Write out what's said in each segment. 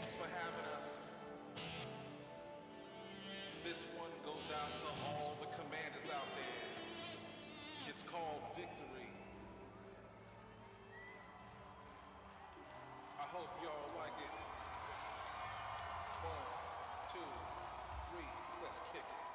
Thanks for having us. This one goes out to all the commanders out there. It's called Victory. I hope y'all like it. 1, 2, 3, let's kick it.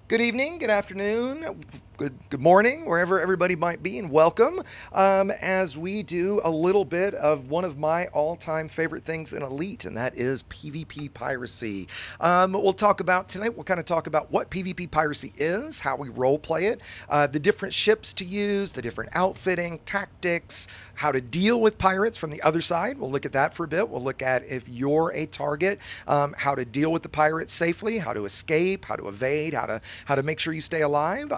Good evening, good afternoon, good morning, wherever everybody might be, and welcome as we do a little bit of one of my all-time favorite things in Elite, and that is PvP piracy. We'll talk about tonight. We'll kind of talk about what PvP piracy is, how we role play it, the different ships to use, the different outfitting tactics, how to deal with pirates from the other side. We'll look at that for a bit. We'll look at if you're a target, how to deal with the pirates safely, how to escape, how to evade, how to make sure you stay alive.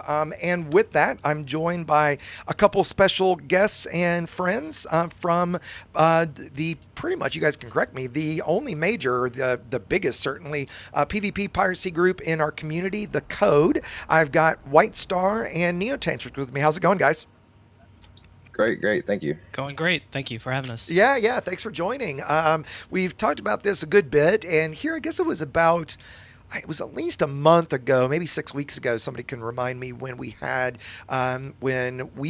And with that, I'm joined by a couple special guests and friends from the pretty much, you guys can correct me, the only major, the biggest certainly, PvP piracy group in our community, The Code. I've got White Star and Neotantric with me. How's it going, guys? Great, great. Thank you. Going great. Thank you for having us. Yeah. Thanks for joining. We've talked about this a good bit, and here I guess it was at least a month ago, maybe 6 weeks ago. Somebody can remind me when we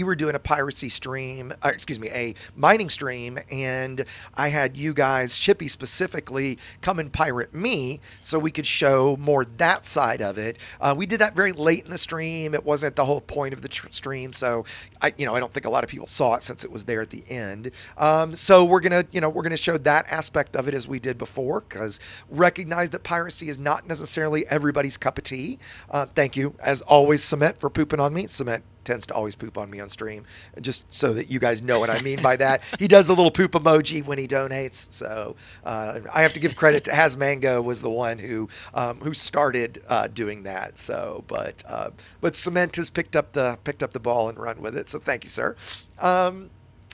were doing a piracy stream, a mining stream, and I had you guys, Chippy specifically, come and pirate me so we could show more that side of it. We did that very late in the stream. It wasn't the whole point of the stream, so I don't think a lot of people saw it since it was there at the end. So we're gonna show that aspect of it as we did before, because recognize that piracy is not necessarily everybody's cup of tea. Thank you, as always, Cement, for pooping on me. Cement tends to always poop on me on stream, just so that you guys know what I mean by that. He does the little poop emoji when he donates, so I have to give credit to Hasmango, was the one who started doing that. So, but Cement has picked up the ball and run with it. So thank you, sir.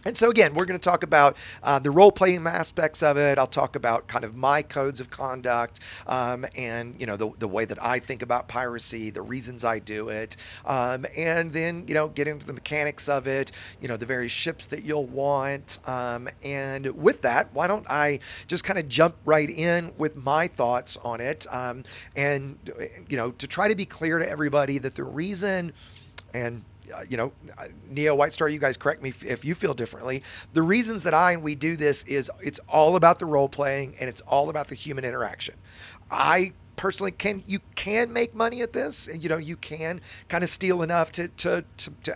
And so again, we're going to talk about the role-playing aspects of it. I'll talk about kind of my codes of conduct, and the way that I think about piracy, the reasons I do it, and then get into the mechanics of it, the various ships that you'll want. And with that, why don't I just kind of jump right in with my thoughts on it, and to try to be clear to everybody that the reason and Neo, White Star, you guys correct me if you feel differently. The reasons that we do this is it's all about the role playing and it's all about the human interaction. I personally you can make money at this, and you can kind of steal enough to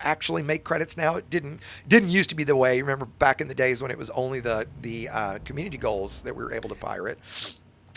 actually make credits now. It didn't used to be the way. Remember back in the days when it was only the community goals that we were able to pirate.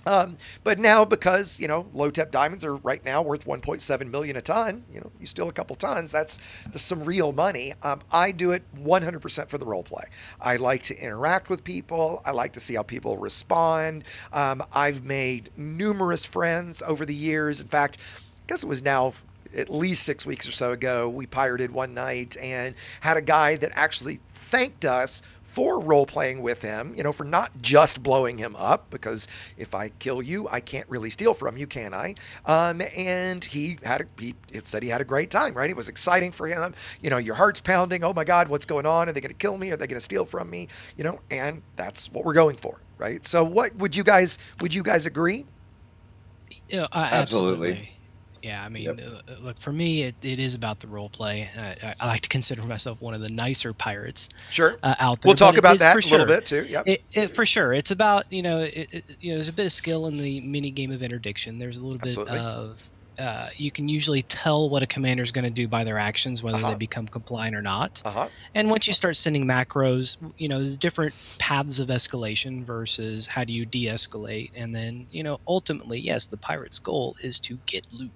But now, because low-tep diamonds are right now worth 1.7 million a ton, you steal a couple tons, that's some real money. I do it 100% for the role play. I like to interact with people. I like to see how people respond. I've made numerous friends over the years. In fact, I guess it was now at least 6 weeks or so ago, we pirated one night and had a guy that actually thanked us for role playing with him, for not just blowing him up, because if I kill you, I can't really steal from you, can I? And he said he had a great time, right? It was exciting for him. Your heart's pounding. Oh my God, what's going on? Are they going to kill me? Are they going to steal from me? And that's what we're going for, right? So, what would you guys agree? Yeah, Absolutely. absolutely. Yeah, I mean, Yep. look, for me, it is about the role play. I like to consider myself one of the nicer pirates Sure. out We'll there, but talk it about is that for a little sure. bit too. Yep. For sure, it's about there's a bit of skill in the mini game of interdiction. There's a little bit Absolutely. of you can usually tell what a commander is going to de-escalate their actions, Uh whether they huh. become compliant or not. Uh huh. And once you start sending macros, the different paths of escalation versus how do you de-escalate, and then ultimately, yes, the pirate's goal is to get loot.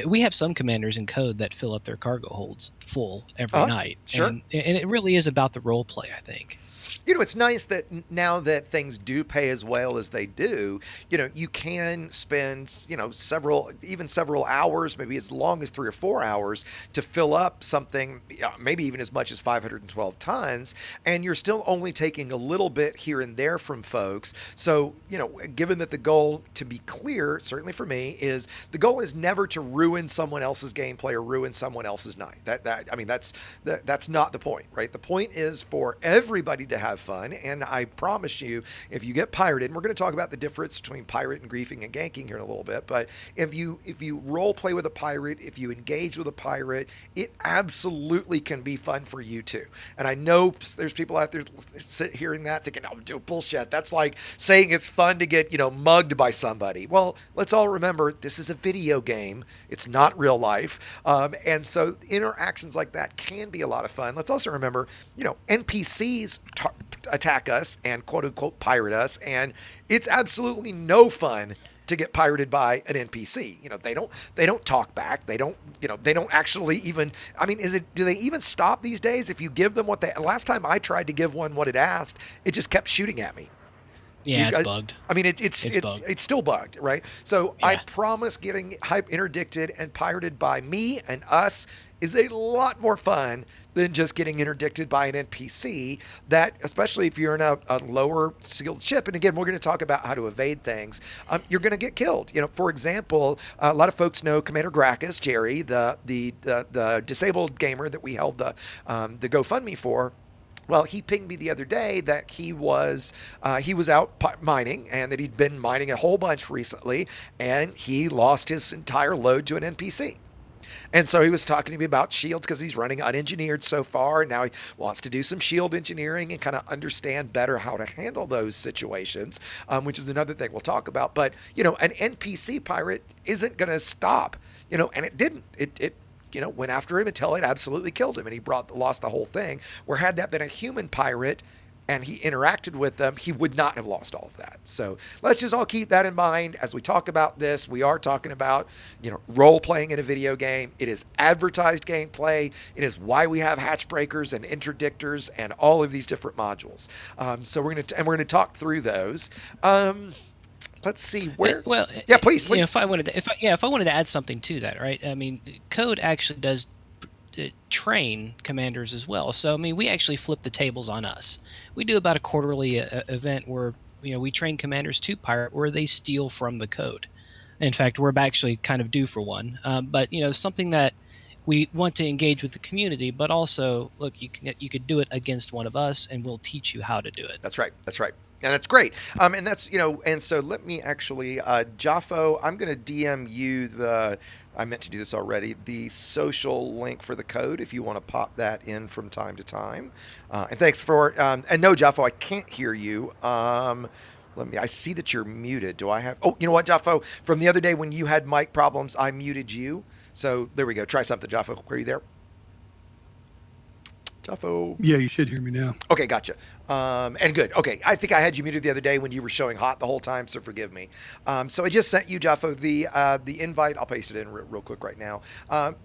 We have some commanders in code that fill up their cargo holds full Uh every huh. night, Sure. and it really is about the role play, I think. It's nice that now that things do pay as well as they do, you can spend, several hours, maybe as long as 3 or 4 hours to fill up something, maybe even as much as 512 tons, and you're still only taking a little bit here and there from folks. So, given that the goal, to be clear, certainly for me, is the goal is never to ruin someone else's gameplay or ruin someone else's night. I mean, that's not the point, right? The point is for everybody to have have fun. And I promise you, if you get pirated, and we're going to talk about the difference between pirate and griefing and ganking here in a little bit, but if you role play with a pirate, if you engage with a pirate, it absolutely can be fun for you too. And I know there's people out there hearing that thinking, "Oh, dude, bullshit. That's like saying it's fun to get, mugged by somebody." Well, let's all remember this is a video game. It's not real life. And so interactions like that can be a lot of fun. Let's also remember, NPCs attack us and quote unquote pirate us. And it's absolutely no fun to get pirated by an NPC. They don't talk back. They don't actually even, do they even stop these days? If you give them last time I tried to give one what it asked, it just kept shooting at me. Yeah, it's bugged. It's still bugged, right? So Yeah. I promise getting interdicted and pirated by me and us is a lot more fun than just getting interdicted by an NPC, that, especially if you're in a lower skilled ship. And again, we're going to talk about how to evade things. You're going to get killed. For example, a lot of folks know Commander Gracchus, Jerry, the disabled gamer that we held the GoFundMe for. Well, he pinged me the other day that he was out mining, and that he'd been mining a whole bunch recently, and he lost his entire load to an NPC. And so he was talking to me about shields because he's running unengineered so far. And now he wants to do some shield engineering and kind of understand better how to handle those situations, which is another thing we'll talk about. But, an NPC pirate isn't going to stop, and it didn't. It went after him until it absolutely killed him, and he lost the whole thing. Where had that been a human pirate and he interacted with them, he would not have lost all of that. So let's just all keep that in mind as we talk about this. We are talking about, role playing in a video game. It is advertised gameplay. It is why we have hatch breakers and interdictors and all of these different modules. So we're going to talk through those. Let's see where. Well, yeah, please. If I wanted to add something to that, right? Code actually does train commanders as well. So we actually flip the tables on us. We do about a quarterly event where we train commanders to pirate, where they steal from the code. In fact, we're actually kind of due for one. But something that we want to engage with the community, but also look, you could do it against one of us, and we'll teach you how to do it. That's right. And that's great. And that's, and so let me actually, Jaffo, I'm going to DM you I meant to do this already, the social link for the code if you want to pop that in from time to time. And thanks for, and no, Jaffo, I can't hear you. I see that you're muted. Do I have, oh, you know what, Jaffo, from the other day when you had mic problems, I muted you. So there we go. Try something, Jaffo. Are you there? Jaffo. Yeah, you should hear me now. Okay, gotcha. And good. Okay, I think I had you muted the other day when you were showing hot the whole time, so forgive me. So I just sent you, Jaffo, the invite. I'll paste it in real quick right now.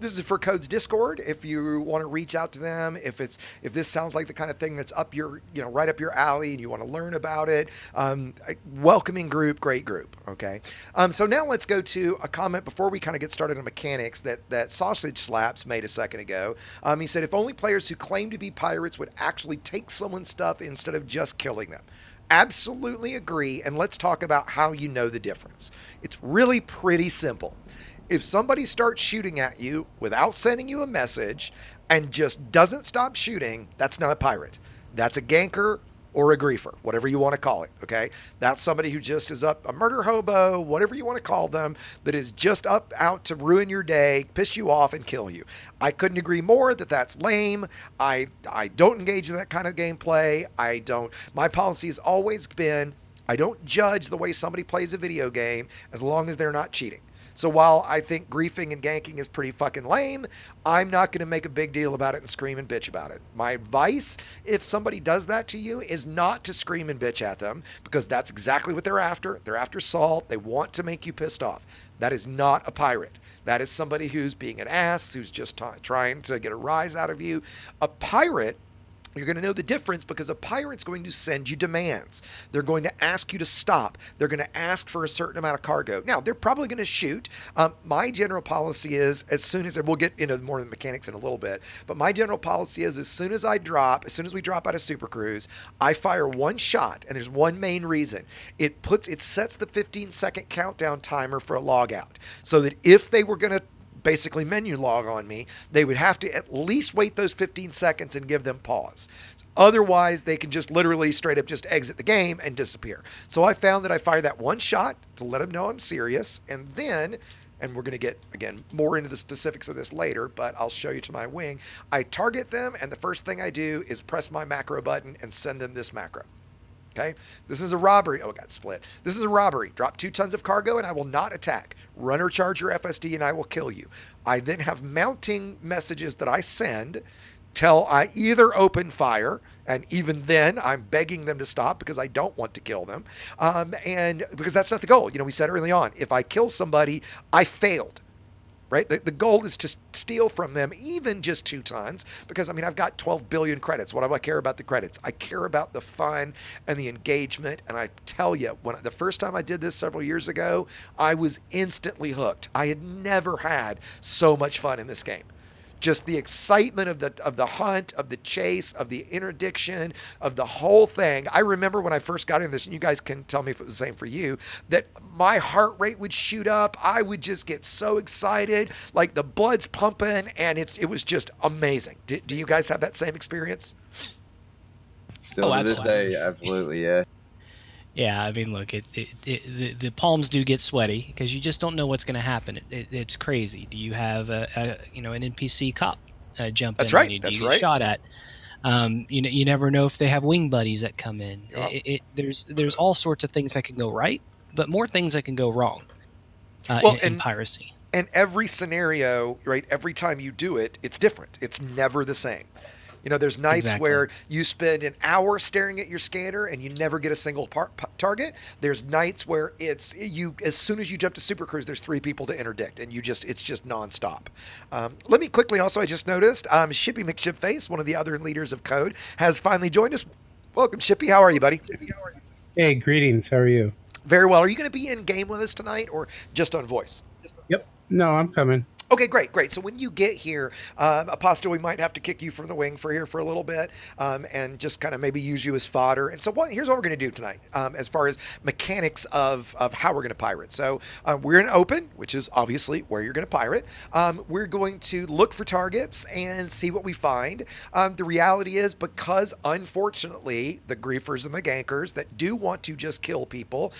This is for Code's Discord. If you want to reach out to them, if this sounds like the kind of thing that's up your, right up your alley, and you want to learn about it, welcoming group, great group. Okay. So now let's go to a comment before we kind of get started on mechanics that Sausage Slaps made a second ago. He said, if only players who claim to be pirates would actually take someone's stuff instead of just killing them. Absolutely agree, and let's talk about how you know the difference. It's really pretty simple. If somebody starts shooting at you without sending you a message and just doesn't stop shooting, that's not a pirate. That's a ganker or a griefer, whatever you want to call it, okay? That's somebody who just is up, a murder hobo, whatever you want to call them, that is just out to ruin your day, piss you off, and kill you. I couldn't agree more that that's lame. I don't engage in that kind of gameplay. My policy has always been, I don't judge the way somebody plays a video game as long as they're not cheating. So while I think griefing and ganking is pretty fucking lame, I'm not going to make a big deal about it and scream and bitch about it. My advice, if somebody does that to you, is not to scream and bitch at them, because that's exactly what they're after. They're after salt. They want to make you pissed off. That is not a pirate. That is somebody who's being an ass, who's just trying to get a rise out of you. A pirate, you're going to know the difference because a pirate's going to send you demands. They're going to ask you to stop. They're going to ask for a certain amount of cargo. Now, they're probably going to shoot. My general policy is, as soon as, and we'll get into more of the mechanics in a little bit, but my general policy is as soon as we drop out of Super Cruise, I fire one shot, and there's one main reason. It sets the 15-second countdown timer for a log out, so that if they were going to basically menu log on me, they would have to at least wait those 15 seconds and give them pause. Otherwise, they can just literally straight up just exit the game and disappear. So I found that I fired that one shot to let them know I'm serious. And then, and we're going to get, again, more into the specifics of this later, but I'll show you to my wing. I target them, and the first thing I do is press my macro button and send them this macro. Okay, this is a robbery. Oh, it got split. This is a robbery. Drop 2 tons of cargo and I will not attack. Run or charge your FSD and I will kill you. I then have mounting messages that I send till I either open fire, and even then I'm begging them to stop because I don't want to kill them. And because that's not the goal. We said early on, if I kill somebody, I failed. Right? The goal is to steal from them even just 2 tons because, I've got 12 billion credits. What do I care about the credits? I care about the fun and the engagement. And I tell you, the first time I did this several years ago, I was instantly hooked. I had never had so much fun in this game. Just the excitement of the hunt, of the chase, of the interdiction, of the whole thing. I remember when I first got in this, and you guys can tell me if it was the same for you, that my heart rate would shoot up. I would just get so excited, like the blood's pumping, and it was just amazing. Do you guys have that same experience? Still to this day, absolutely, yeah. Yeah, look, the palms do get sweaty because you just don't know what's going to happen. It's crazy. Do you have an NPC cop jump That's in right. on you? Do That's you right. get shot at? You never know if they have wing buddies that come in. Yeah. There's all sorts of things that can go right, but more things that can go wrong in piracy. And every scenario, right, every time you do it, it's different. It's never the same. There's nights where you spend an hour staring at your scanner and you never get a single target. There's nights where it's you as soon as you jump to Super Cruise, there's 3 people to interdict, and it's just nonstop. Let me quickly also, I just noticed, Shippy McShipface, one of the other leaders of Code, has finally joined us. Welcome, Shippy. How are you, buddy? Hey, greetings. How are you? Very well. Are you going to be in game with us tonight or just on voice? Yep. No, I'm coming. Okay, great. So when you get here, Apostle, we might have to kick you from the wing for a little bit, and just kind of maybe use you as fodder. And so here's what we're going to do tonight, as far as mechanics of how we're going to pirate. So we're in open, which is obviously where you're going to pirate. We're going to look for targets and see what we find. The reality is, because unfortunately the griefers and the gankers that do want to just kill people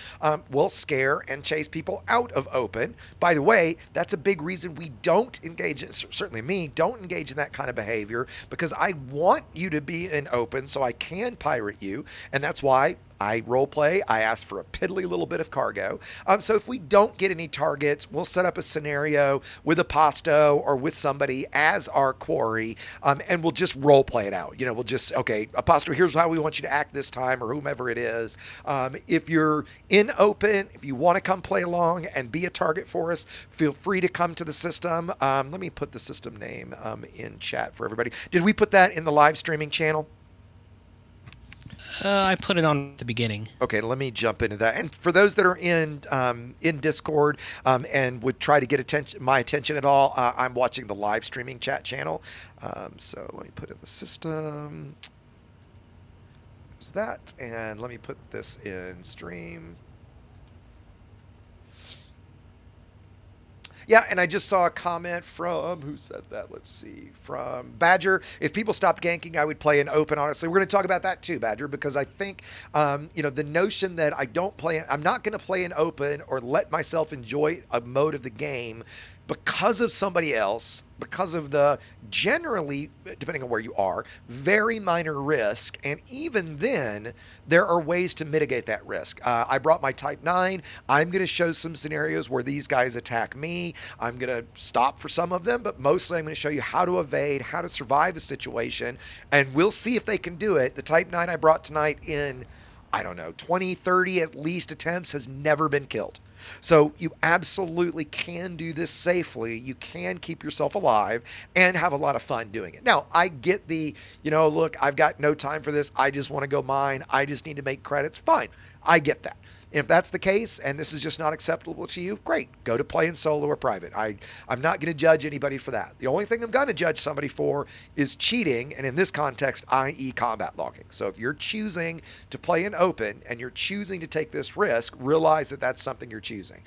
will scare and chase people out of open. By the way, that's a big reason we don't engage in, certainly me, don't engage in that kind of behavior, because I want you to be in open so I can pirate you. And that's why I role play. I ask for a piddly little bit of cargo. So if we don't get any targets, we'll set up a scenario with Aposto or with somebody as our quarry, and we'll just role play it out. We'll just, okay, Aposto, here's how we want you to act this time, or whomever it is. If you're in open, if you want to come play along and be a target for us, feel free to come to the system. Let me put the system name in chat for everybody. Did we put that in the live streaming channel? I put it on at the beginning. Okay, let me jump into that. And for those that are in Discord and would try to get my attention at all, I'm watching the live streaming chat channel. So let me put in the system. There's that, and let me put this in stream. Yeah, and I just saw a comment from, who said that? Let's see, from Badger. If people stopped ganking, I would play in open, honestly. We're going to talk about that too, Badger, because I think, the notion that I'm not going to play in open or let myself enjoy a mode of the game because of somebody else, because of the generally, depending on where you are, very minor risk. And even then, there are ways to mitigate that risk. I brought my Type 9. I'm going to show some scenarios where these guys attack me. I'm going to stop for some of them, but mostly I'm going to show you how to evade, how to survive a situation, and we'll see if they can do it. The Type 9 I brought tonight in, 20, 30 at least attempts has never been killed. So you absolutely can do this safely. You can keep yourself alive and have a lot of fun doing it. Now, I get the, look, I've got no time for this. I just want to go mine. I just need to make credits. Fine. I get that. If that's the case and this is just not acceptable to you, great. Go to play in solo or private. I'm not going to judge anybody for that. The only thing I'm going to judge somebody for is cheating, and in this context, i.e. combat logging. So if you're choosing to play in open and you're choosing to take this risk, realize that that's something you're choosing.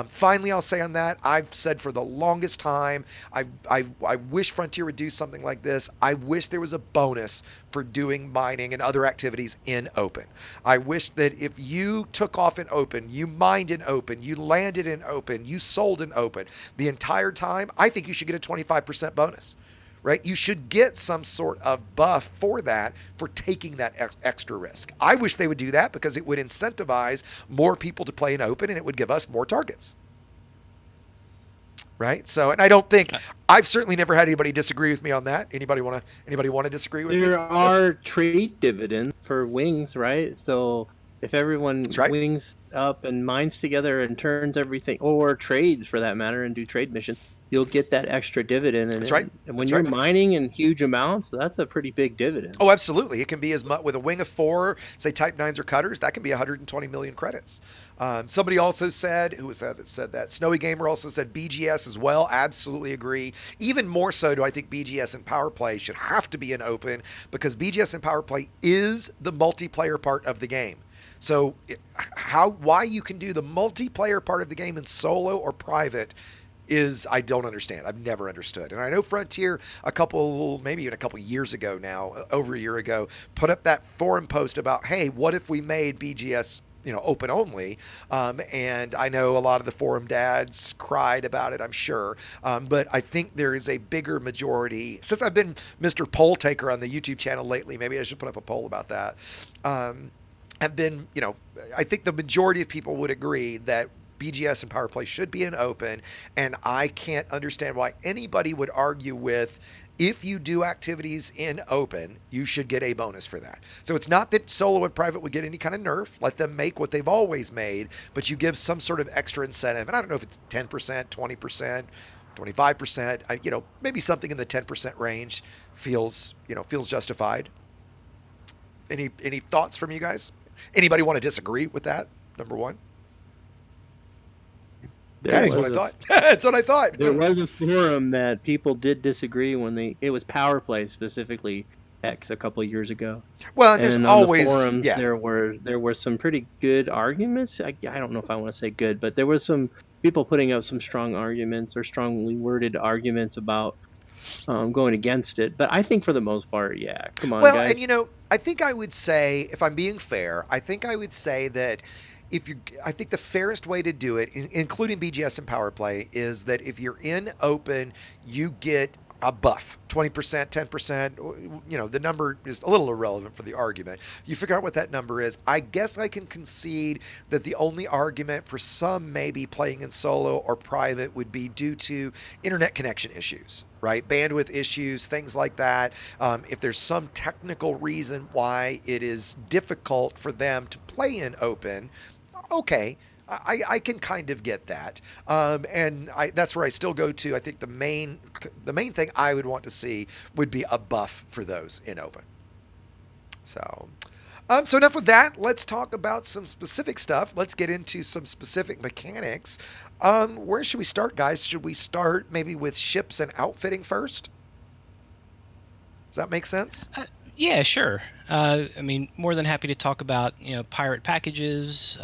Finally, I'll say on that, I've said for the longest time, I wish Frontier would do something like this. I wish there was a bonus for doing mining and other activities in open. I wish that if you took off in open, you mined in open, you landed in open, you sold in open the entire time, I think you should get a 25% bonus. Right? You should get some sort of buff for that, for taking that extra risk. I wish they would do that because it would incentivize more people to play in open and it would give us more targets. Right? So, and I don't think, I've certainly never had anybody disagree with me on that. Anybody want to disagree with me? There are trade dividends for wings, right? So if everyone wings up and mines together and turns everything, or trades for that matter, and do trade missions, you'll get that extra dividend. And, that's right. And when you're mining in huge amounts, that's a pretty big dividend. Oh, absolutely. It can be as much with a wing of 4, say Type 9s or cutters, that can be 120 million credits. Somebody also said, who was that said that? Snowy Gamer also said BGS as well. Absolutely agree. Even more so do I think BGS and Power Play should have to be in open, because BGS and Power Play is the multiplayer part of the game. So why you can do the multiplayer part of the game in solo or private is, I don't understand. I've never understood. And I know Frontier maybe even a couple years ago now, over a year ago, put up that forum post about, hey, what if we made BGS, open only? And I know a lot of the forum dads cried about it, I'm sure. But I think there is a bigger majority, since I've been Mr. Poll Taker on the YouTube channel lately, maybe I should put up a poll about that. Have been, I think the majority of people would agree that BGS and Power Play should be in open, and I can't understand why anybody would argue with, if you do activities in open, you should get a bonus for that. So it's not that solo and private would get any kind of nerf. Let them make what they've always made, but you give some sort of extra incentive. And I don't know if it's 10%, 20%, 25%, maybe something in the 10% range feels justified. Any thoughts from you guys? Anybody want to disagree with that? Number one. That's what I thought. That's what I thought. There was a forum that people did disagree when it was Power Play specifically X a couple of years ago. Well, and there's always the forums, there were some pretty good arguments. I don't know if I want to say good, but there was some people putting up some strong arguments or strongly worded arguments about going against it. But I think for the most part, yeah, come on, guys. Well, and I think I would say, if I'm being fair, I think I would say that I think the fairest way to do it, including BGS and Power Play, is that if you're in open, you get a buff, 20%, 10%, the number is a little irrelevant for the argument. You figure out what that number is. I guess I can concede that the only argument for some maybe playing in solo or private would be due to internet connection issues, right? Bandwidth issues, things like that. If there's some technical reason why it is difficult for them to play in open, okay, I can kind of get that, and that's where I still go to. I think the main thing I would want to see would be a buff for those in open. So enough with that. Let's talk about some specific stuff. Let's get into some specific mechanics. Where should we start, guys? Should we start maybe with ships and outfitting first? Does that make sense? Yeah, sure. More than happy to talk about pirate packages.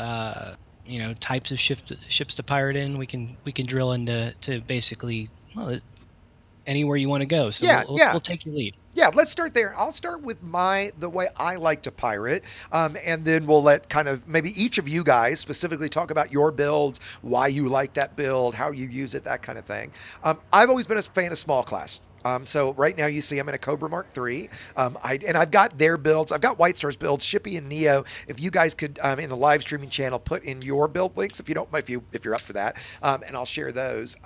Types of ships to pirate in. We can drill into basically anywhere you want to go. So we'll take your lead. Yeah, let's start there. I'll start with the way I like to pirate, and then we'll let kind of maybe each of you guys specifically talk about your builds, why you like that build, how you use it, that kind of thing. I've always been a fan of small class. So right now you see I'm in a Cobra Mark III. I've got their builds. I've got White Star's builds, Shippy and Neo. If you guys could in the live streaming channel put in your build links, if you're up for that, and I'll share those.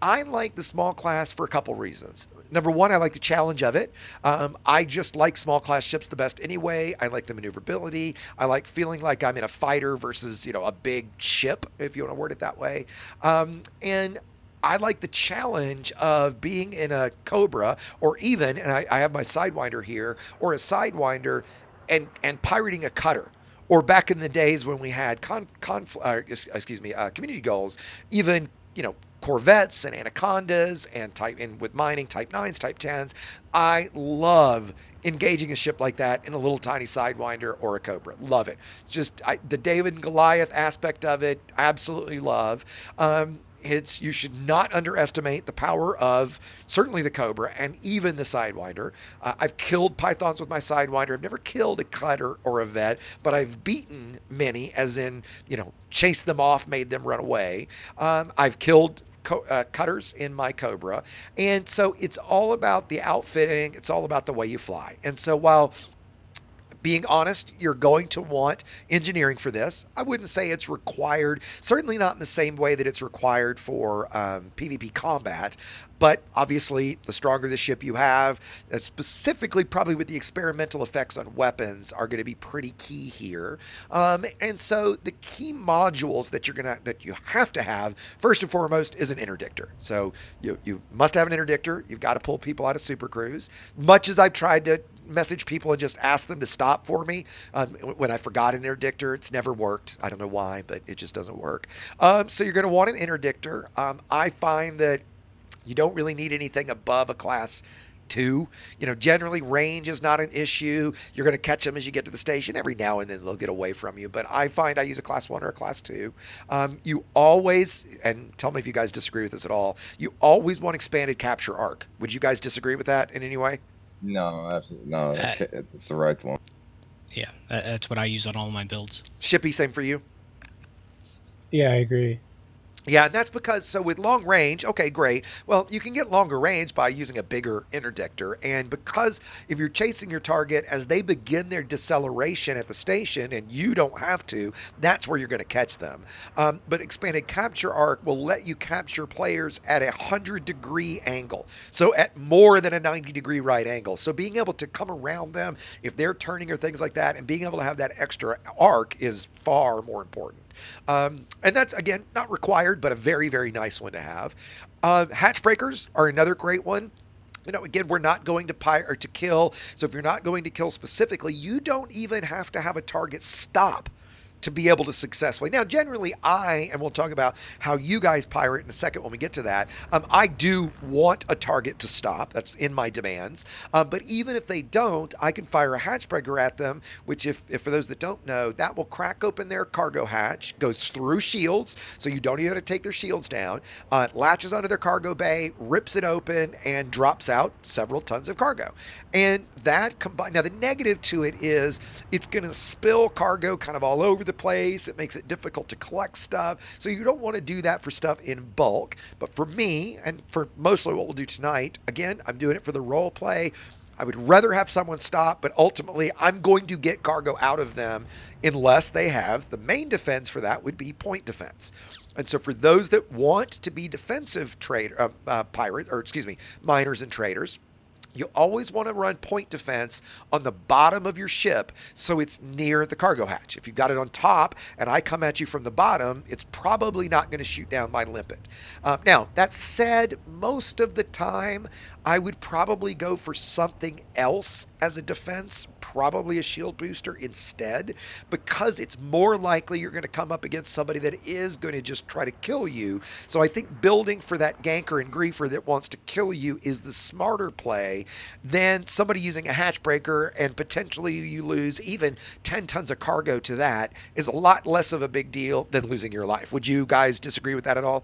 I like the small class for a couple reasons. Number one, I like the challenge of it. I just like small class ships the best anyway. I like the maneuverability. I like feeling like I'm in a fighter versus a big ship, if you want to word it that way. And I like the challenge of being in a Cobra, or even, and I have my Sidewinder here, or a Sidewinder and pirating a cutter, or back in the days when we had community goals, even Corvettes and Anacondas and with mining Type 9s, Type 10s. I love engaging a ship like that in a little tiny Sidewinder or a Cobra. Love it. The David and Goliath aspect of it, absolutely love. You should not underestimate the power of certainly the Cobra and even the Sidewinder. I've killed pythons with my Sidewinder. I've never killed a cutter or a vet, but I've beaten many, as in, chased them off, made them run away. I've killed cutters in my Cobra. And so it's all about the outfitting. It's all about the way you fly. And so while being honest, you're going to want engineering for this. I wouldn't say it's required, certainly not in the same way that it's required for PvP combat. But obviously, the stronger the ship you have, specifically probably with the experimental effects on weapons, are going to be pretty key here. And so the key modules that you have to have, first and foremost, is an interdictor. So you must have an interdictor. You've got to pull people out of Super Cruise. Much as I've tried to message people and just ask them to stop for me when I forgot an interdictor, it's never worked. I don't know why, but it just doesn't work. So you're going to want an interdictor. I find that you don't really need anything above a class 2. Generally range is not an issue. You're going to catch them as you get to the station. Every now and then they'll get away from you, but I find I use a class 1 or a class 2. You always, and tell me if you guys disagree with this at all, you always want expanded capture arc. Would you guys disagree with that in any way? No, absolutely no. It's the right one. Yeah, that's what I use on all my builds. Shippy, same for you? Yeah, I agree. Yeah, and that's because, so with long range, okay, great. Well, you can get longer range by using a bigger interdictor. And because if you're chasing your target as they begin their deceleration at the station and you don't have to, that's where you're going to catch them. But expanded capture arc will let you capture players at a 100-degree angle. So at more than a 90-degree right angle. So being able to come around them if they're turning or things like that, and being able to have that extra arc is far more important. And that's, again, not required, but a very, very nice one to have. Hatch breakers are another great one. Again, we're not going to kill. So if you're not going to kill specifically, you don't even have to have a target stop to be able to successfully. Now, generally, and we'll talk about how you guys pirate in a second when we get to that, I do want a target to stop. That's in my demands. But even if they don't, I can fire a hatch breaker at them, which if for those that don't know, that will crack open their cargo hatch, goes through shields, so you don't even have to take their shields down, latches onto their cargo bay, rips it open, and drops out several tons of cargo. And that combined, now the negative to it is it's going to spill cargo kind of all over the place. It makes it difficult to collect stuff. So you don't want to do that for stuff in bulk. But for me, and for mostly what we'll do tonight, again, I'm doing it for the role play. I would rather have someone stop, but ultimately I'm going to get cargo out of them unless they have, the main defense for that would be point defense. And so for those that want to be defensive miners and traders, you always want to run point defense on the bottom of your ship so it's near the cargo hatch. If you've got it on top and I come at you from the bottom, it's probably not going to shoot down my limpet. Now, that said, most of the time, I would probably go for something else as a defense, probably a shield booster instead, because it's more likely you're going to come up against somebody that is going to just try to kill you. So I think building for that ganker and griefer that wants to kill you is the smarter play than somebody using a hatch breaker, and potentially you lose even 10 tons of cargo to that is a lot less of a big deal than losing your life. Would you guys disagree with that at all?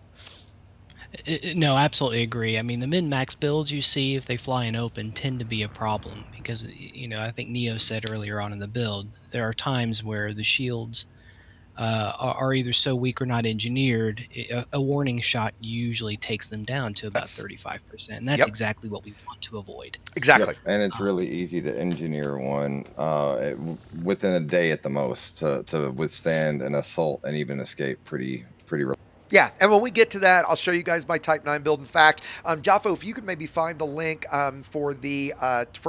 No, absolutely agree. I mean, the min-max builds you see if they fly in open tend to be a problem because, I think Neo said earlier on in the build, there are times where the shields are either so weak or not engineered, a warning shot usually takes them down to about 35%. And that's exactly what we want to avoid. Exactly. Yep. And it's really easy to engineer one within a day at the most to withstand an assault and even escape pretty Yeah, and when we get to that, I'll show you guys my Type 9 build. In fact, Jaffo, if you could maybe find the link for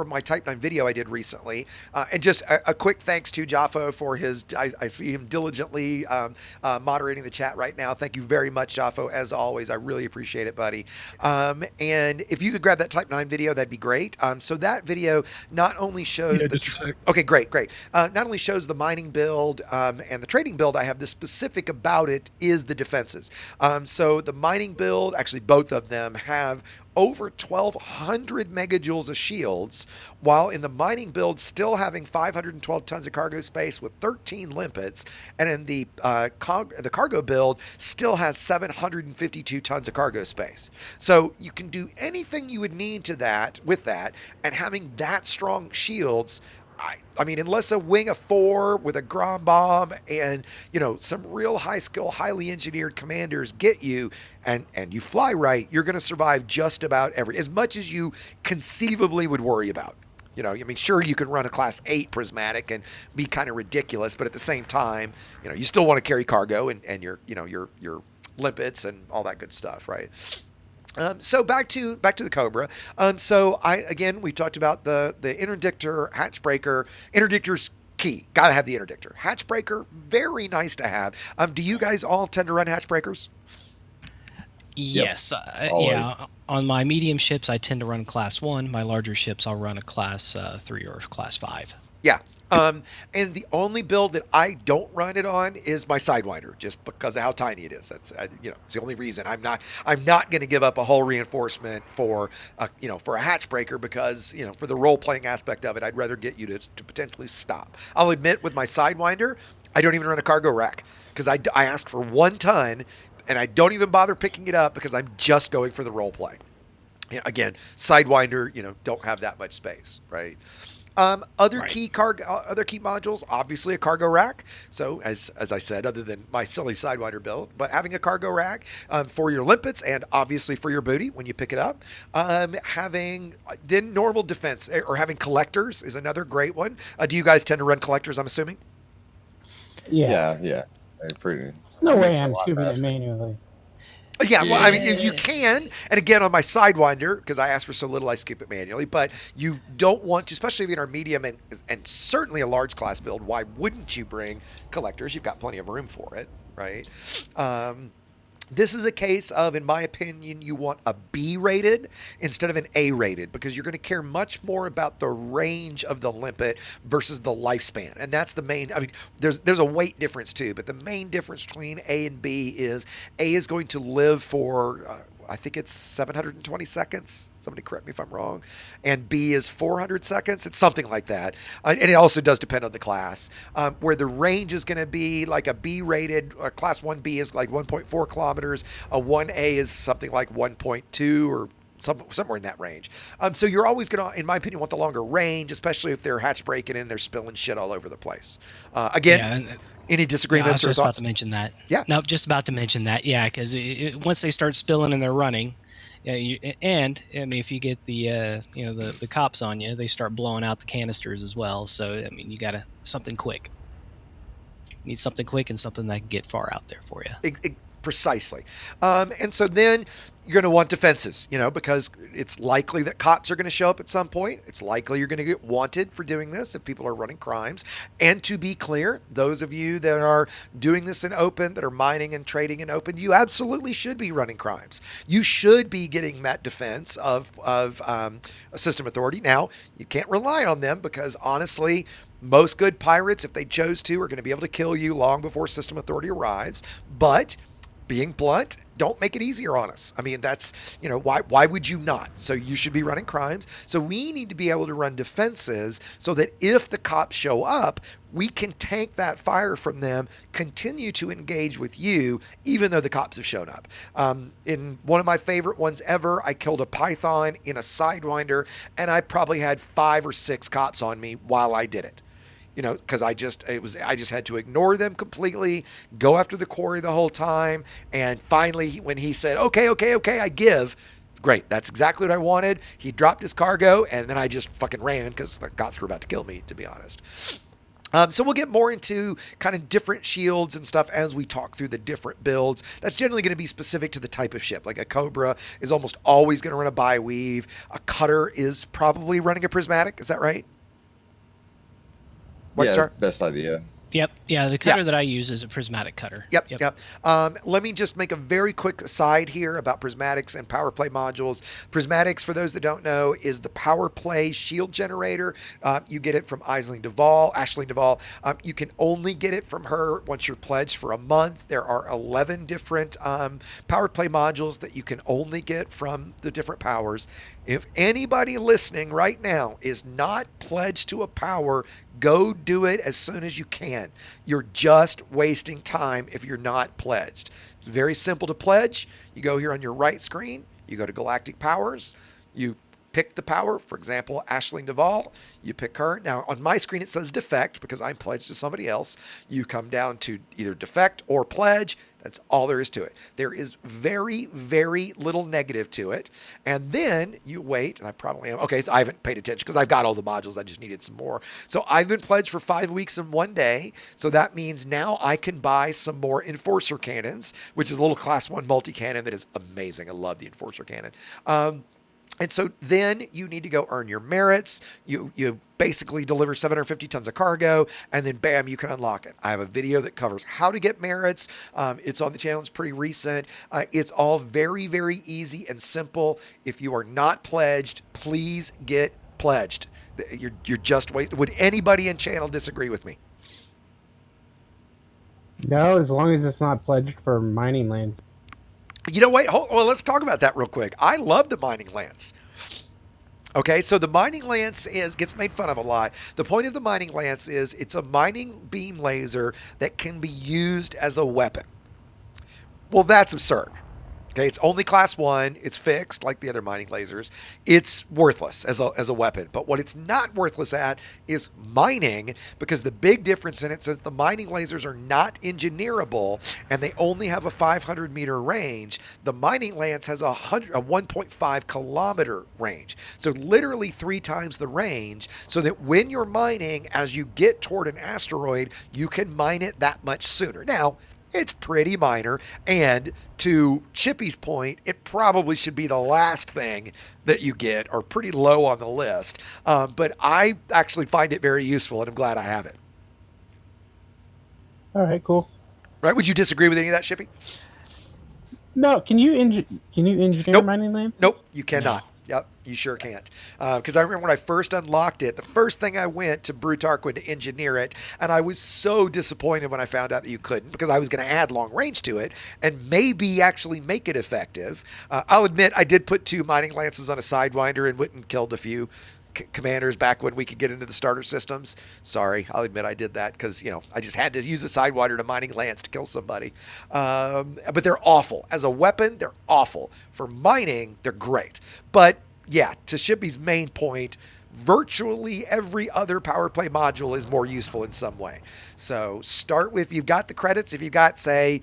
my Type 9 video I did recently, and just a quick thanks to Jaffo for his. I see him diligently moderating the chat right now. Thank you very much, Jaffo. As always, I really appreciate it, buddy. And if you could grab that Type 9 video, that'd be great. So that video not only shows Yeah, the just a sec. okay, great. Not only shows the mining build and the trading build I have, the specific about it is the defenses. So the mining build, actually both of them have over 1,200 megajoules of shields, while in the mining build still having 512 tons of cargo space with 13 limpets, and in the cargo build still has 752 tons of cargo space. So you can do anything you would need to that with that, and having that strong shields. I mean, unless a wing of 4 with a Grom bomb and, some real high skill, highly engineered commanders get you and you fly right, you're going to survive just about as much as you conceivably would worry about. I mean, sure, you can run a class 8 prismatic and be kind of ridiculous, but at the same time, you still want to carry cargo and your limpets and all that good stuff, right? So back to the Cobra. So we talked about the interdictor, hatchbreaker. Interdictor's key. Got to have the interdictor. Hatchbreaker, very nice to have. Do you guys all tend to run hatchbreakers? Yes. Yeah. On my medium ships, I tend to run class 1. My larger ships, I'll run a class 3 or class 5. Yeah. And the only build that I don't run it on is my Sidewinder, just because of how tiny it is. That's it's the only reason. I'm not going to give up a hull reinforcement for a hatchbreaker because for the role playing aspect of it, I'd rather get you to potentially stop. I'll admit with my Sidewinder, I don't even run a cargo rack because I ask for 1 ton, and I don't even bother picking it up because I'm just going for the role play. Again, Sidewinder, don't have that much space, right? Other key modules, obviously a cargo rack. So as I said, other than my silly Sidewinder build, but having a cargo rack for your limpets and obviously for your booty when you pick it up. Having then normal defense or having collectors is another great one. Do you guys tend to run collectors? I'm assuming. Yeah. Yeah. Pretty. No way makes it a I'm lot scooping it faster. manually. Yeah, well, I mean, you can, and again, on my Sidewinder, because I ask for so little, I scoop it manually, but you don't want to, especially in our medium and certainly a large class build, why wouldn't you bring collectors? You've got plenty of room for it, right? This is a case of, in my opinion, you want a B rated instead of an A rated because you're going to care much more about the range of the limpet versus the lifespan. And that's the main, I mean, there's a weight difference too, but the main difference between A and B is A is going to live for, I think it's 720 seconds. Somebody correct me if I'm wrong. And B is 400 seconds. It's something like that. And it also does depend on the class. Where the range is going to be like a B rated, class 1B is like 1.4 kilometers. A 1A is something like 1.2 or somewhere in that range. So you're always going to, in my opinion, want the longer range, especially if they're hatch breaking and they're spilling shit all over the place. Again, any disagreements I was or just thoughts? about to mention that. Yeah. No, just about to mention that. Yeah, because once they start spilling and they're running, and I mean, if you get the cops on you, they start blowing out the canisters as well. So I mean, you got something quick. You need something quick and something that can get far out there for you. Precisely. And so then you're going to want defenses, because it's likely that cops are going to show up at some point. It's likely you're going to get wanted for doing this if people are running crimes. And to be clear, those of you that are doing this in open, that are mining and trading in open, you absolutely should be running crimes. You should be getting that defense of a system authority. Now, you can't rely on them because honestly, most good pirates, if they chose to, are going to be able to kill you long before system authority arrives. But being blunt, don't make it easier on us. I mean, that's, why would you not? So you should be running crimes. So we need to be able to run defenses so that if the cops show up, we can tank that fire from them, continue to engage with you, even though the cops have shown up. In one of my favorite ones ever, I killed a python in a Sidewinder, and I probably had 5 or 6 cops on me while I did it. Because I just had to ignore them completely, go after the quarry the whole time. And finally, when he said, okay, I give, great. That's exactly what I wanted. He dropped his cargo and then I just fucking ran because the cops were about to kill me, to be honest. So we'll get more into kind of different shields and stuff as we talk through the different builds. That's generally going to be specific to the type of ship. Like a Cobra is almost always going to run a bi-weave. A Cutter is probably running a prismatic. Is that right? White Star? Best idea. Yep. Yeah, the cutter that I use is a prismatic cutter. Yep. Let me just make a very quick aside here about prismatics and power play modules. Prismatics, for those that don't know, is the power play shield generator. You get it from Aisling Duvall. You can only get it from her once you're pledged for a month. There are 11 different power play modules that you can only get from the different powers. If anybody listening right now is not pledged to a power, go do it as soon as you can. You're just wasting time if you're not pledged. It's very simple to pledge. You go here on your right screen, you go to Galactic Powers, you pick the power, for example, Aisling Duvall, you pick her. Now on my screen it says defect because I'm pledged to somebody else. You come down to either defect or pledge. That's all there is to it. There is very, very little negative to it. And then you wait, and I probably am. Okay, so I haven't paid attention because I've got all the modules. I just needed some more. So I've been pledged for 5 weeks and 1 day. So that means now I can buy some more Enforcer cannons, which is a little Class 1 multi-cannon that is amazing. I love the Enforcer cannon. And so then you need to go earn your merits. You basically deliver 750 tons of cargo, and then bam, you can unlock it. I have a video that covers how to get merits. It's on the channel. It's pretty recent. It's all very, very easy and simple. If you are not pledged, please get pledged. You're just wasting. Would anybody in channel disagree with me? No, as long as it's not pledged for mining lands. You know, wait, well, let's talk about that real quick. I love the mining lance. Okay, so the mining lance gets made fun of a lot. The point of the mining lance is it's a mining beam laser that can be used as a weapon. Well, that's absurd. Okay, it's only Class 1. It's fixed like the other mining lasers. It's worthless as a weapon. But what it's not worthless at is mining, because the big difference in it says the mining lasers are not engineerable and they only have a 500-meter range. The mining lance has a 1.5 kilometer range. So literally 3 times the range, so that when you're mining, as you get toward an asteroid, you can mine it that much sooner. Now, it's pretty minor, and to Chippy's point, it probably should be the last thing that you get, or pretty low on the list. But I actually find it very useful, and I'm glad I have it. All right, cool. Right? Would you disagree with any of that, Chippy? No, can you engineer Nope. mining lands? Nope, you cannot. Yep, you sure can't. Because I remember when I first unlocked it, the first thing I went to Brute Tarquin to engineer it, and I was so disappointed when I found out that you couldn't, because I was going to add long range to it and maybe actually make it effective. I'll admit I did put 2 mining lances on a Sidewinder and went and killed a few commanders back when we could get into the starter systems. Sorry, I'll admit I did that because, I just had to use a Sidewinder to mining lance to kill somebody. But they're awful. As a weapon, they're awful. For mining, they're great. But yeah, to Shippy's main point, virtually every other power play module is more useful in some way. So start with, you've got the credits. If you've got, say,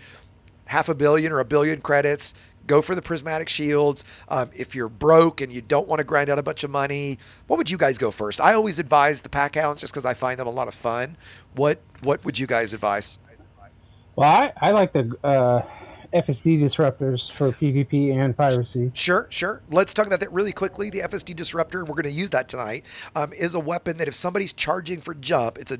500 million or 1 billion credits, go for the prismatic shields. If you're broke and you don't want to grind out a bunch of money, what would you guys go first? I always advise the pack hounds just because I find them a lot of fun. What would you guys advise? Well, I like the FSD disruptors for PvP and piracy. Sure. Let's talk about that really quickly. The FSD disruptor, we're going to use that tonight, is a weapon that if somebody's charging for jump, it's a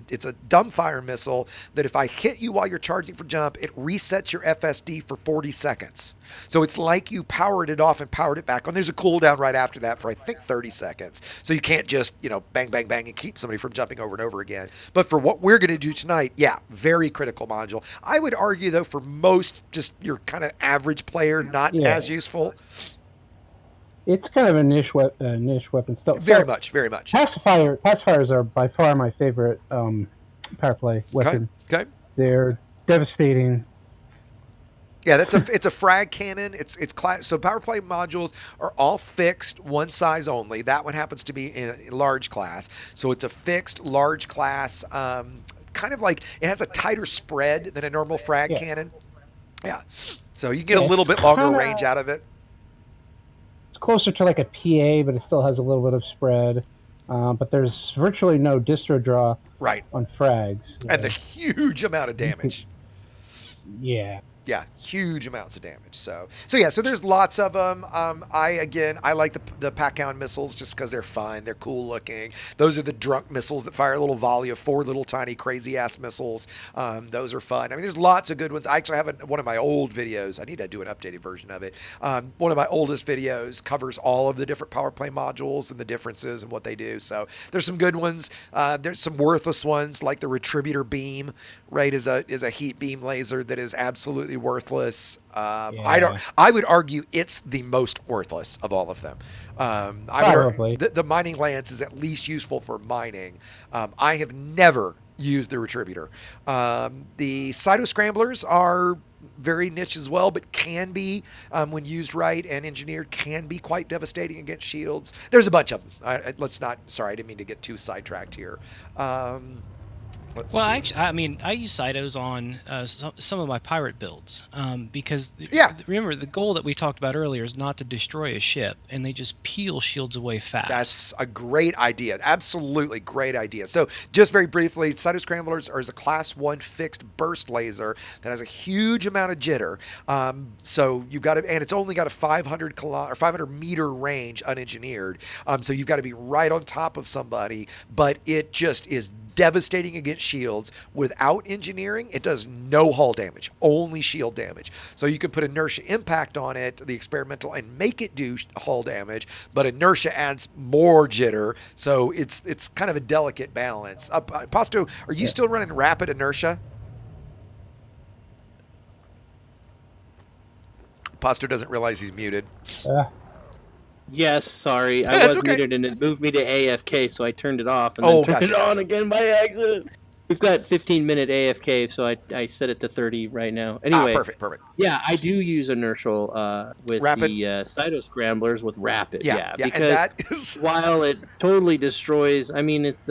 dumbfire missile that if I hit you while you're charging for jump, it resets your FSD for 40 seconds. So it's like you powered it off and powered it back on. There's a cooldown right after that for, I think, 30 seconds. So you can't just, bang, bang, bang and keep somebody from jumping over and over again. But for what we're going to do tonight, yeah, very critical module. I would argue, though, for most, just your kind of average player, not as useful. It's kind of a niche weapon still. Very much. Pacifiers are by far my favorite power play weapon. Okay. They're devastating. Yeah, it's a frag cannon. It's class. So power play modules are all fixed, one size only. That one happens to be in a large class. So it's a fixed large class. Kind of like it has a tighter spread than a normal frag cannon. Yeah. So you get a little bit longer range out of it. It's closer to like a PA, but it still has a little bit of spread. but there's virtually no distro draw Right. on frags. And the huge amount of damage. Yeah. Yeah, huge amounts of damage. So yeah. So there's lots of them. I like the pack-hound missiles just because they're fun. They're cool looking. Those are the drunk missiles that fire a little volley of 4 little tiny crazy ass missiles. Those are fun. I mean, there's lots of good ones. I actually have one of my old videos. I need to do an updated version of it. One of my oldest videos covers all of the different power play modules and the differences and what they do. So there's some good ones. There's some worthless ones like the Retributor Beam. Right, is a heat beam laser that is absolutely worthless. I would argue it's the most worthless of all of them. Probably. The mining lance is at least useful for mining. I have never used the Retributor. The Cyto Scramblers are very niche as well, but can be, when used right and engineered, can be quite devastating against shields. There's a bunch of them. Sorry, I didn't mean to get too sidetracked here. Actually, I mean, I use Cytos on some of my pirate builds because remember the goal that we talked about earlier is not to destroy a ship, and they just peel shields away fast. That's a great idea. Absolutely great idea. So just very briefly, Cyto Scramblers are a class 1 fixed burst laser that has a huge amount of jitter. So you've got to, and it's only got a 500 meter range unengineered. So you've got to be right on top of somebody, but it just is devastating against shields. Without engineering, it does no hull damage, only shield damage. So you can put inertia impact on it, the experimental, and make it do hull damage, but inertia adds more jitter. So it's kind of a delicate balance. Pasto, are you still running rapid inertia? Pasto doesn't realize he's muted. Yes, sorry. I was muted and it moved me to AFK, so I turned it off and then turned it on again by accident. We've got 15-minute AFK, so I set it to 30 right now. Anyway, perfect. Yeah, I do use inertial with rapid? the Cyto Scramblers with rapid. Yeah, because and that is... while it totally destroys, I mean, it's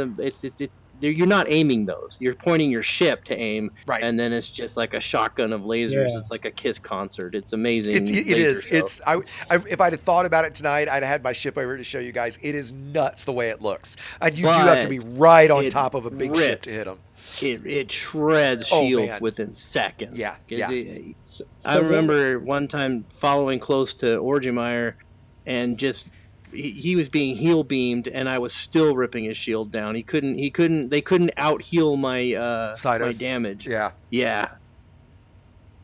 you're not aiming those. You're pointing your ship to aim, right? And then it's just like a shotgun of lasers. It's like a Kiss concert. It's amazing. It is. Show. If I'd have thought about it tonight, I'd have had my ship over to show you guys. It is nuts the way it looks, and you do have to be right on top of a big ship to hit them. It shreds shields within seconds. Yeah. I remember one time following close to Orgemeyer, and just he was being heal beamed, and I was still ripping his shield down. They couldn't out heal my my damage. Yeah.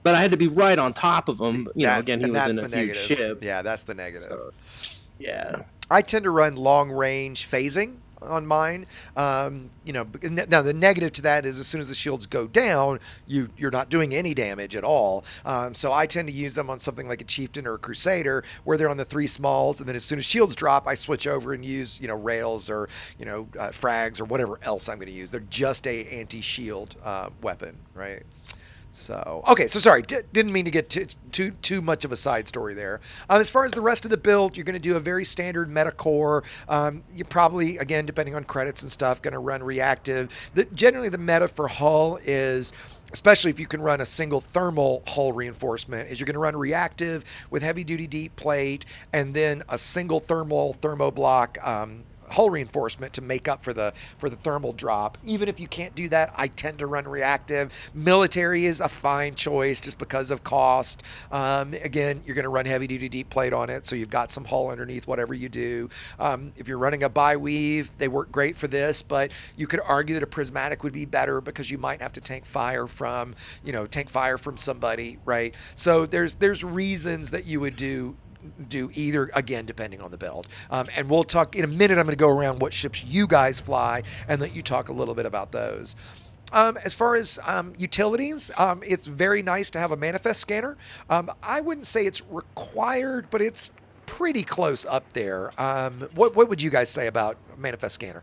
But I had to be right on top of him. Again, he was in a huge ship. Yeah, that's the negative. So, yeah. I tend to run long range phasing on mine. Now the negative to that is as soon as the shields go down, you're not doing any damage at all. So I tend to use them on something like a Chieftain or a Crusader where they're on the 3 smalls, and then as soon as shields drop, I switch over and use rails or frags or whatever else I'm going to use. They're just a anti-shield weapon, right? So, okay, so sorry, didn't mean to get too much of a side story there. As far as the rest of the build, you're going to do a very standard meta core. You're probably, again, depending on credits and stuff, going to run reactive. Generally, the meta for hull is, especially if you can run a single thermal hull reinforcement, is you're going to run reactive with heavy-duty deep plate and then a single thermoblock hull reinforcement to make up for the thermal drop. Even if you can't do that, I tend to run reactive. Military is a fine choice just because of cost. Again, you're going to run heavy duty deep plate on it, so you've got some hull underneath whatever you do. If you're running a bi-weave, they work great for this, but you could argue that a prismatic would be better because you might have to tank fire from somebody, right? So there's reasons that you would do either, again, depending on the build. And we'll talk in a minute. I'm going to go around what ships you guys fly and let you talk a little bit about those. As far as utilities, it's very nice to have a manifest scanner. I wouldn't say it's required, but it's pretty close up there. What would you guys say about manifest scanner?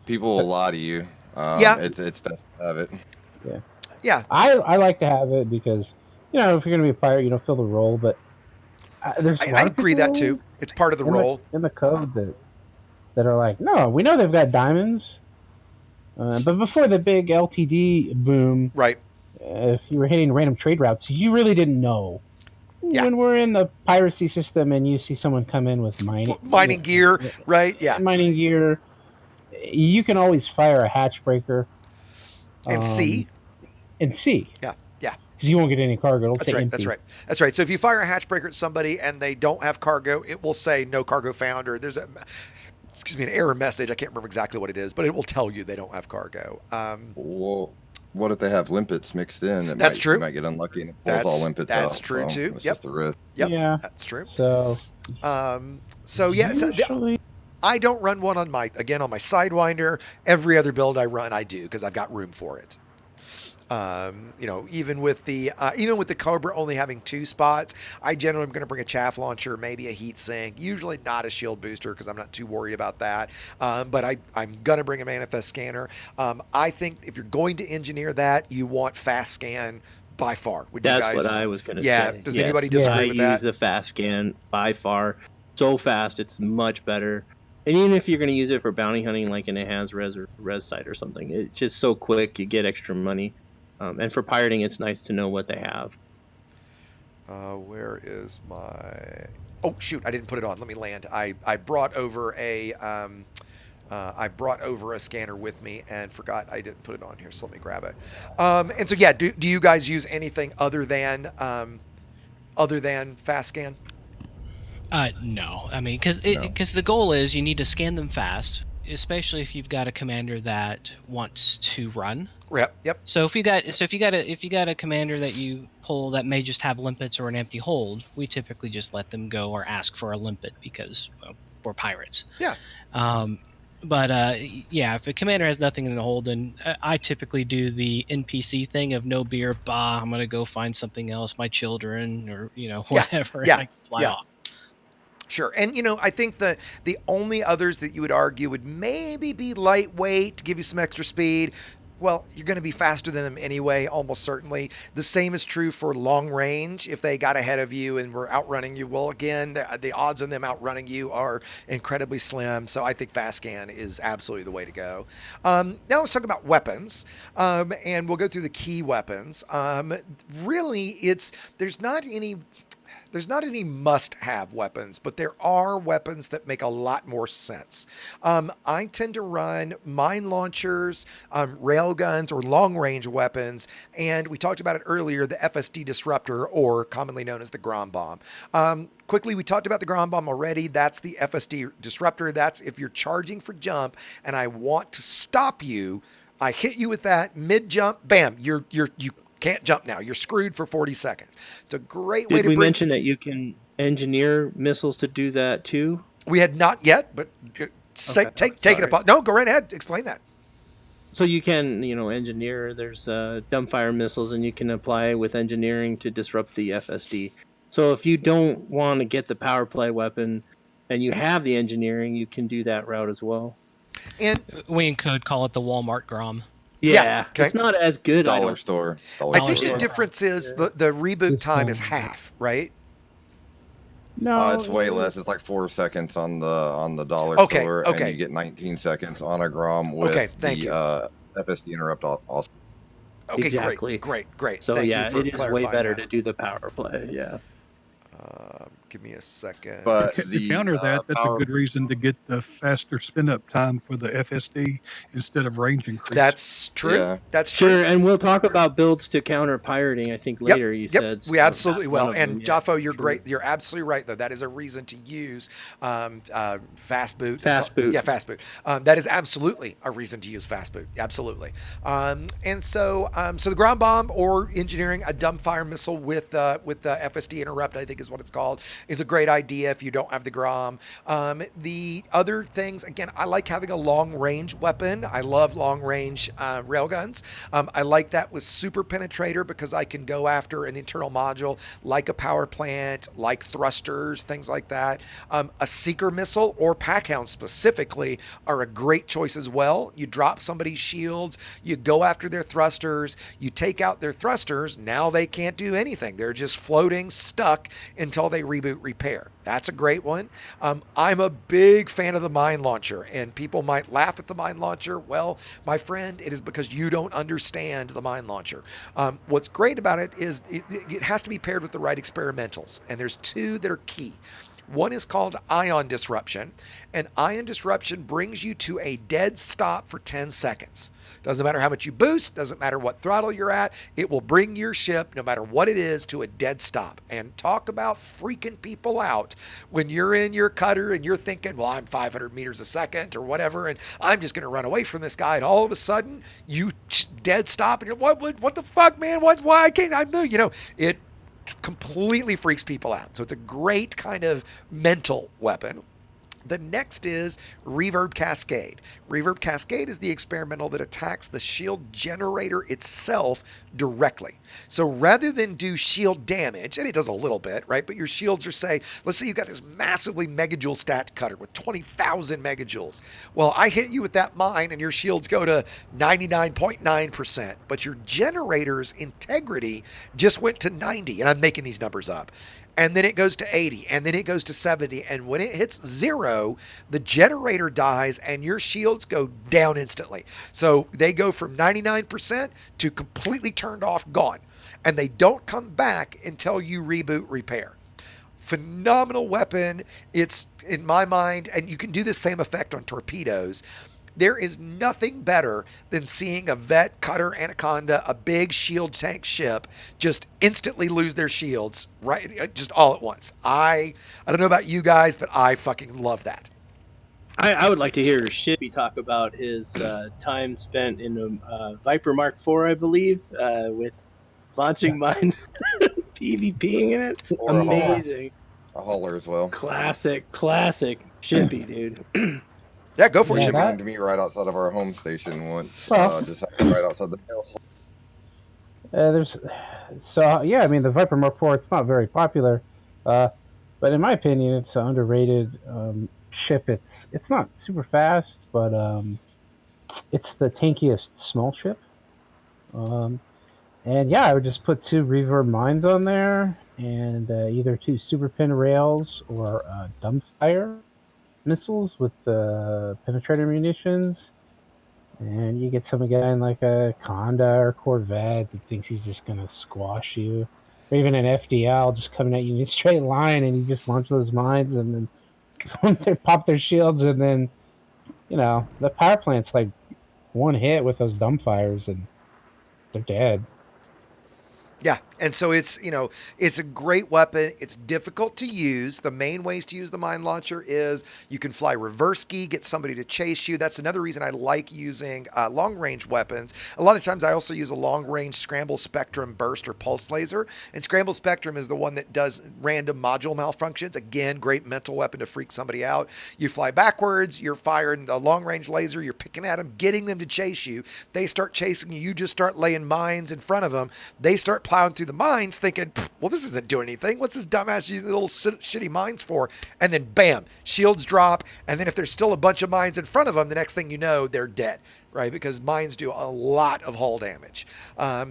People will lie to you. It's best to have it. Yeah. I like to have it because, if you're going to be a pirate, fill the role. But there's I agree that too. It's part of the role in the code that are like, no, we know they've got diamonds, but before the big LTD boom, right? If you were hitting random trade routes, you really didn't know. when we're in the piracy system and you see someone come in with mining gear, right? Yeah, mining gear, you can always fire a hatch breaker and see, and see, yeah, yeah. because you won't get any cargo. It'll That's say right. empty. That's right. That's right. So if you fire a hatch breaker at somebody and they don't have cargo, it will say no cargo found, or there's an error message. I can't remember exactly what it is, but it will tell you they don't have cargo. Well, what if they have limpets mixed in? That's true. You might get unlucky and it pulls all limpets out. That's true too. It's Yep. just the risk. Yep. Yeah. That's true. So yeah. usually, I don't run one on my Sidewinder. Every other build I run, I do because I've got room for it. Even with the Cobra only having 2 spots, I generally am going to bring a chaff launcher, maybe a heat sink, usually not a shield booster because I'm not too worried about that. But I'm going to bring a manifest scanner. I think if you're going to engineer that, you want fast scan by far. That's what I was going to say. Yeah. Does anybody disagree with that? I use the fast scan by far. So fast, it's much better. And even if you're going to use it for bounty hunting, like in a Has Res or Res site or something, it's just so quick, you get extra money. And for pirating, it's nice to know what they have. Where is my... Oh, shoot, I didn't put it on. Let me land. I brought over a scanner with me and forgot I didn't put it on here, so let me grab it. And so, yeah, do you guys use anything other than fast scan? No. I mean, because the goal is you need to scan them fast, especially if you've got a commander that wants to run. Yep. So if you got a commander that you pull that may just have limpets or an empty hold, we typically just let them go or ask for a limpet because we're pirates. Yeah. If a commander has nothing in the hold, then I typically do the NPC thing of no beer. Bah, I'm gonna go find something else, my children or whatever. Yeah. And I can fly off. Sure. And, I think the only others that you would argue would maybe be lightweight to give you some extra speed. Well, you're going to be faster than them anyway, almost certainly. The same is true for long range. If they got ahead of you and were outrunning you, well, again, the odds on them outrunning you are incredibly slim. So I think fast scan is absolutely the way to go. Now let's talk about weapons, and we'll go through the key weapons. Really, there's not any must-have weapons, but there are weapons that make a lot more sense. I tend to run mine launchers, railguns, or long-range weapons, and we talked about it earlier, the FSD disruptor, or commonly known as the Grom Bomb. Quickly, we talked about the Grom Bomb already. That's the FSD disruptor. That's if you're charging for jump, and I want to stop you, I hit you with that mid-jump, bam, you can't jump now. You're screwed for 40 seconds. It's a great way to Did we mention that you can engineer missiles to do that too? We had not yet, but take it apart. No, go right ahead. Explain that. So you can, engineer. There's dumbfire missiles, and you can apply with engineering to disrupt the FSD. So if you don't want to get the power play weapon, and you have the engineering, you can do that route as well. And we could call it the Walmart Grom. Yeah, okay. It's not as good. Dollar store. I think the difference is the reboot time is half, right? no, It's way less. It's like 4 seconds on the dollar store, and you get 19 seconds on a Grom with the FSD interrupt also. Okay, Exactly. Great. So Thank you for it is way clarifying better that. to do the power play. Yeah. Give me a second. But To counter that, that's a good reason to get the faster spin up time for the FSD instead of range increase. That's true. Yeah. That's true. Sure, and we'll talk about builds to counter pirating. I think later you said we absolutely will. And Jaffo, Jaffo, you're great. You're absolutely right, though. That is a reason to use fast boot. Fast boot. Yeah, fast boot. That is absolutely a reason to use fast boot. Absolutely. And so the ground bomb or engineering a dumbfire missile with the FSD interrupt, I think is what it's called, is a great idea if you don't have the Grom. The other things, again, I like having a long range weapon. I love long range railguns. I like that with super penetrator because I can go after an internal module like a power plant, like thrusters, things like that. A seeker missile or packhound specifically are a great choice as well. You drop somebody's shields, you go after their thrusters, you take out their thrusters. Now they can't do anything. They're just floating, stuck until they reboot repair. That's a great one. I'm a big fan of the mine launcher, and people might laugh at the mine launcher. Well, my friend, it is because you don't understand the mine launcher. What's great about it is it has to be paired with the right experimentals, and there's two that are key. One is called ion disruption, and ion disruption brings you to a dead stop for 10 seconds. Doesn't matter how much you boost, doesn't matter what throttle you're at, it will bring your ship, no matter what it is, to a dead stop. And talk about freaking people out when you're in your cutter and you're thinking, well, I'm 500 meters a second or whatever, and I'm just going to run away from this guy. And all of a sudden, you dead stop, and you're, what the fuck, man? Why can't I move? It completely freaks people out. So it's a great kind of mental weapon. The next is Reverb Cascade. Reverb Cascade is the experimental that attacks the shield generator itself directly. So rather than do shield damage, and it does a little bit, right? But your shields are, say, let's say you've got this massively megajoule stat cutter with 20,000 megajoules. Well, I hit you with that mine and your shields go to 99.9%, but your generator's integrity just went to 90, and I'm making these numbers up. And then it goes to 80, and then it goes to 70. And when it hits 0, the generator dies and your shields go down instantly. So they go from 99% to completely turned off, gone. And they don't come back until you reboot repair. Phenomenal weapon. It's, in my mind, and you can do the same effect on torpedoes. There is nothing better than seeing a vet cutter anaconda, a big shield tank ship, just instantly lose their shields, right? Just all at once. I don't know about you guys, but I fucking love that. I would like to hear Shippy talk about his time spent in a Viper Mark IV, I believe, with launching mines, PvPing in it. Or amazing. A hauler as well. Classic Shippy, dude. Yeah, go for it. She came to me right outside of our home station once. Just right outside the mail. I mean, the Viper Mark IV, it's not very popular, but in my opinion, it's an underrated ship. It's not super fast, but it's the tankiest small ship. And yeah, I would just put 2 reverb mines on there, and either 2 super pin rails or dumbfire missiles with penetrator munitions, and you get some guy in like a Conda or Corvette that thinks he's just gonna squash you, or even an FDL just coming at you in a straight line, and you just launch those mines, and then they pop their shields, and then the power plant's like one hit with those dumbfires, and they're dead. Yeah, and so it's it's a great weapon. It's difficult to use. The main ways to use the mine launcher is you can fly reverse ski, get somebody to chase you. That's another reason I like using long range weapons. A lot of times I also use a long range scramble spectrum burst or pulse laser. And scramble spectrum is the one that does random module malfunctions. Again, great mental weapon to freak somebody out. You fly backwards, you're firing a long range laser, you're picking at them, getting them to chase you. They start chasing you. You just start laying mines in front of them. They start plowing through the mines thinking, well, this isn't doing anything. What's this dumbass using little shitty mines for? And then bam, shields drop. And then if there's still a bunch of mines in front of them, the next thing you know, they're dead, right? Because mines do a lot of hull damage.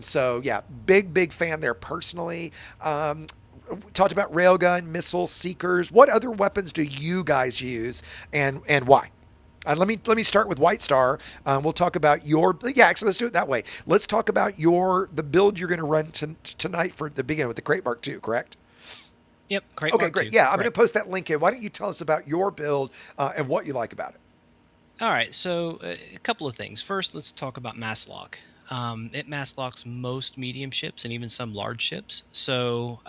So yeah, big fan there personally. Talked about railgun, missiles, seekers. What other weapons do you guys use, and why? Let me start with White Star. We'll talk about actually let's do it that way. Let's talk about the build you're going to run tonight for the beginning with the Crate Mark II, correct? Yep. Crate okay, Mark great. II, Yeah, I'm going to post that link in. Why don't you tell us about your build and what you like about it? All right. So a couple of things. First, let's talk about mass lock. It mass locks most medium ships and even some large ships. So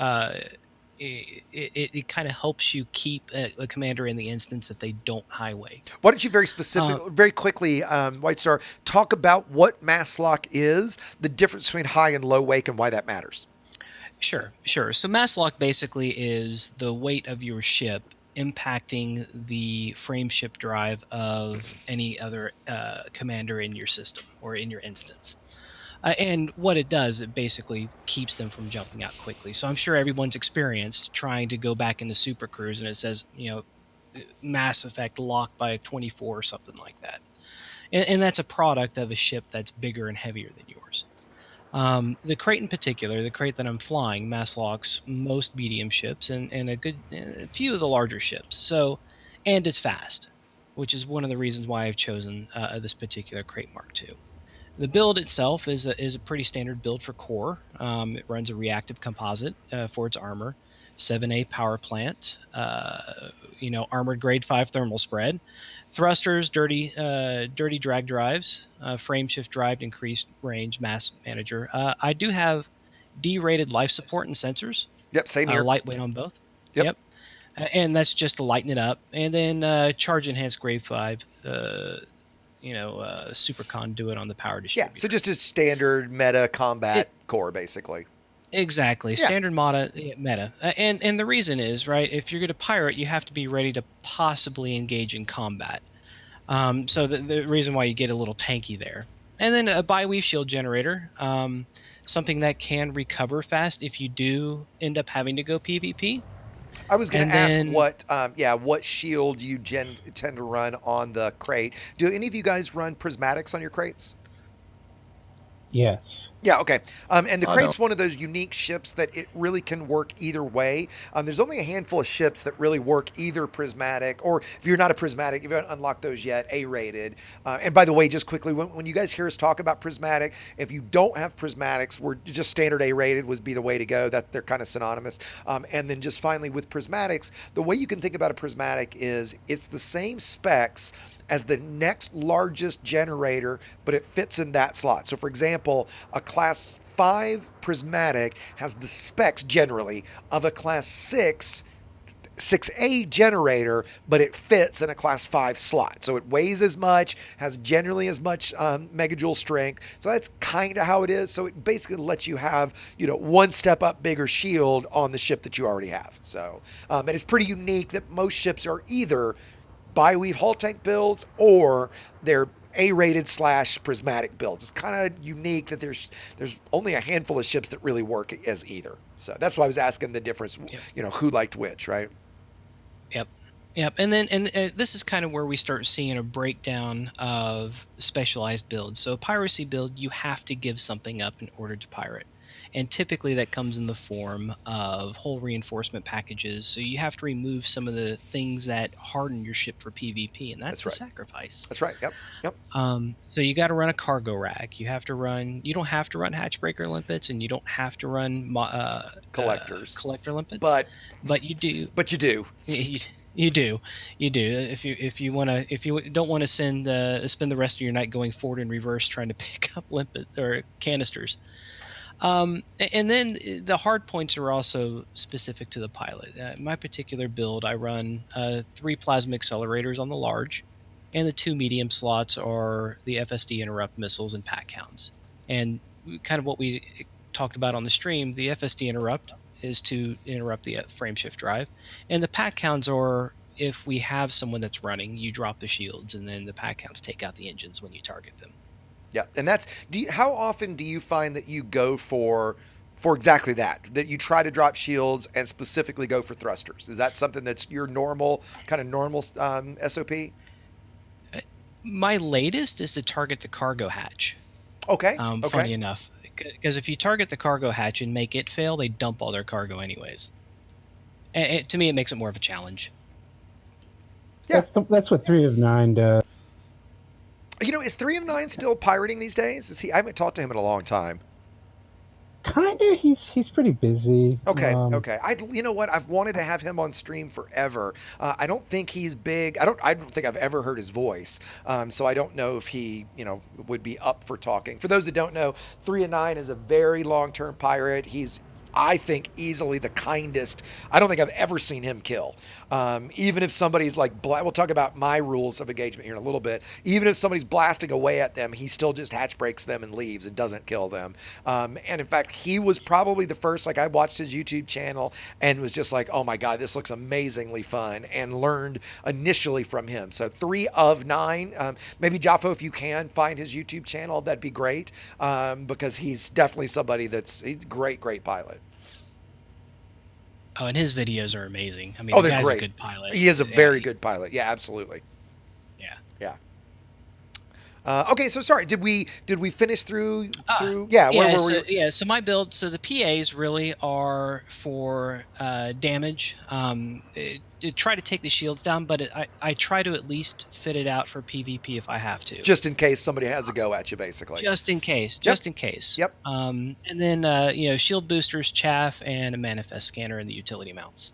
it kind of helps you keep a commander in the instance if they don't highway. Why don't you very quickly, White Star, talk about what mass lock is, the difference between high and low wake, and why that matters? Sure. So mass lock basically is the weight of your ship impacting the frame ship drive of any other commander in your system or in your instance. And what it does, it basically keeps them from jumping out quickly. So I'm sure everyone's experienced trying to go back into Super Cruise and it says, Mass Effect locked by 24 or something like that. And that's a product of a ship that's bigger and heavier than yours. The crate in particular, the crate that I'm flying, mass locks most medium ships and a few of the larger ships. So, and it's fast, which is one of the reasons why I've chosen this particular crate Mark II. The build itself is a pretty standard build for core. It runs a reactive composite for its armor, 7A power plant, armored grade 5 thermal spread, thrusters, dirty drag drives, frame shift drive, increased range, mass manager. I do have D-rated life support and sensors. Yep, same here. Lightweight on both. Yep. And that's just to lighten it up. And then charge enhanced grade 5. Super conduit on the power distributor. Yeah, so just a standard meta combat core, basically. Exactly, standard meta. And the reason is, right, if you're going to pirate, you have to be ready to possibly engage in combat. So the reason why you get a little tanky there. And then a bi-weave shield generator, something that can recover fast if you do end up having to go PvP. I was going to ask what shield you tend to run on the crate. Do any of you guys run prismatics on your crates? Yes. Yeah, okay. And the crate's one of those unique ships that it really can work either way. There's only a handful of ships that really work either prismatic, or if you're not a prismatic, if you haven't unlocked those yet, A-rated. And by the way, just quickly, when you guys hear us talk about prismatic, if you don't have prismatics, we're just standard A-rated would be the way to go. That they're kind of synonymous. And then just finally with prismatics, the way you can think about a prismatic is it's the same specs as the next largest generator, but it fits in that slot. So for example, a class 5 prismatic has the specs generally of a class 6A generator, but it fits in a class 5 slot. So it weighs as much, has generally as much megajoule strength. So that's kind of how it is. So it basically lets you have, one step up bigger shield on the ship that you already have. So, and it's pretty unique that most ships are either bi-weave hull tank builds or they're A-rated / prismatic builds. It's kind of unique that there's only a handful of ships that really work as either. So that's why I was asking the difference, who liked which, right? Yep. And then this is kind of where we start seeing a breakdown of specialized builds. So a piracy build, you have to give something up in order to pirate. And typically that comes in the form of hull reinforcement packages. So you have to remove some of the things that harden your ship for PvP, and that's the sacrifice. That's right. Yep. So you got to run a cargo rack. You don't have to run hatchbreaker limpets, and you don't have to run collector limpets. But you do. But you do. You do. If you don't want to spend the rest of your night going forward and reverse trying to pick up limpet or canisters. And then the hard points are also specific to the pilot. In my particular build, I run 3 plasma accelerators on the large, and the 2 medium slots are the FSD interrupt missiles and pack hounds. And kind of what we talked about on the stream, the FSD interrupt is to interrupt the frame shift drive, and the pack hounds are if we have someone that's running, you drop the shields, and then the pack hounds take out the engines when you target them. Yeah, and that's how often do you find that you go for exactly that you try to drop shields and specifically go for thrusters? Is that something that's your normal SOP? My latest is to target the cargo hatch. Okay. Funny enough, because if you target the cargo hatch and make it fail, they dump all their cargo anyways. And to me, it makes it more of a challenge. Yeah, that's what 3 of 9 does. Is 3 of 9 still pirating these days? I haven't talked to him in a long time. Kinda. He's pretty busy. Okay. You know what? I've wanted to have him on stream forever. I don't think he's big. I don't think I've ever heard his voice. So I don't know if he, would be up for talking. For those that don't know, 3 of 9 is a very long-term pirate. He's, I think, easily the kindest. I don't think I've ever seen him kill. Even if somebody's we'll talk about my rules of engagement here in a little bit. Even if somebody's blasting away at them, he still just hatch breaks them and leaves and doesn't kill them. And in fact, he was probably the first, I watched his YouTube channel and was just like, oh my God, this looks amazingly fun, and learned initially from him. So 3 of 9, maybe Jaffo, if you can find his YouTube channel, that'd be great. Because he's definitely somebody he's a great pilot. Oh, and his videos are amazing. I mean, the guy's a good pilot. He is a very good pilot. Yeah, absolutely. Yeah. Okay, so sorry. Did we finish through? Yeah. Yeah. Where so, were we? yeah. So my build. So the PAs really are for damage. To try to take the shields down, but I try to at least fit it out for PvP if I have to. Just in case somebody has a go at you, basically. Just in case. Yep. Just in case. Yep. And then shield boosters, chaff, and a manifest scanner in the utility mounts.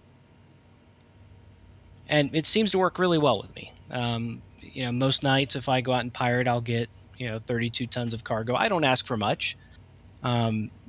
And it seems to work really well with me. Most nights if I go out and pirate, I'll get 32 tons of cargo. I don't ask for much,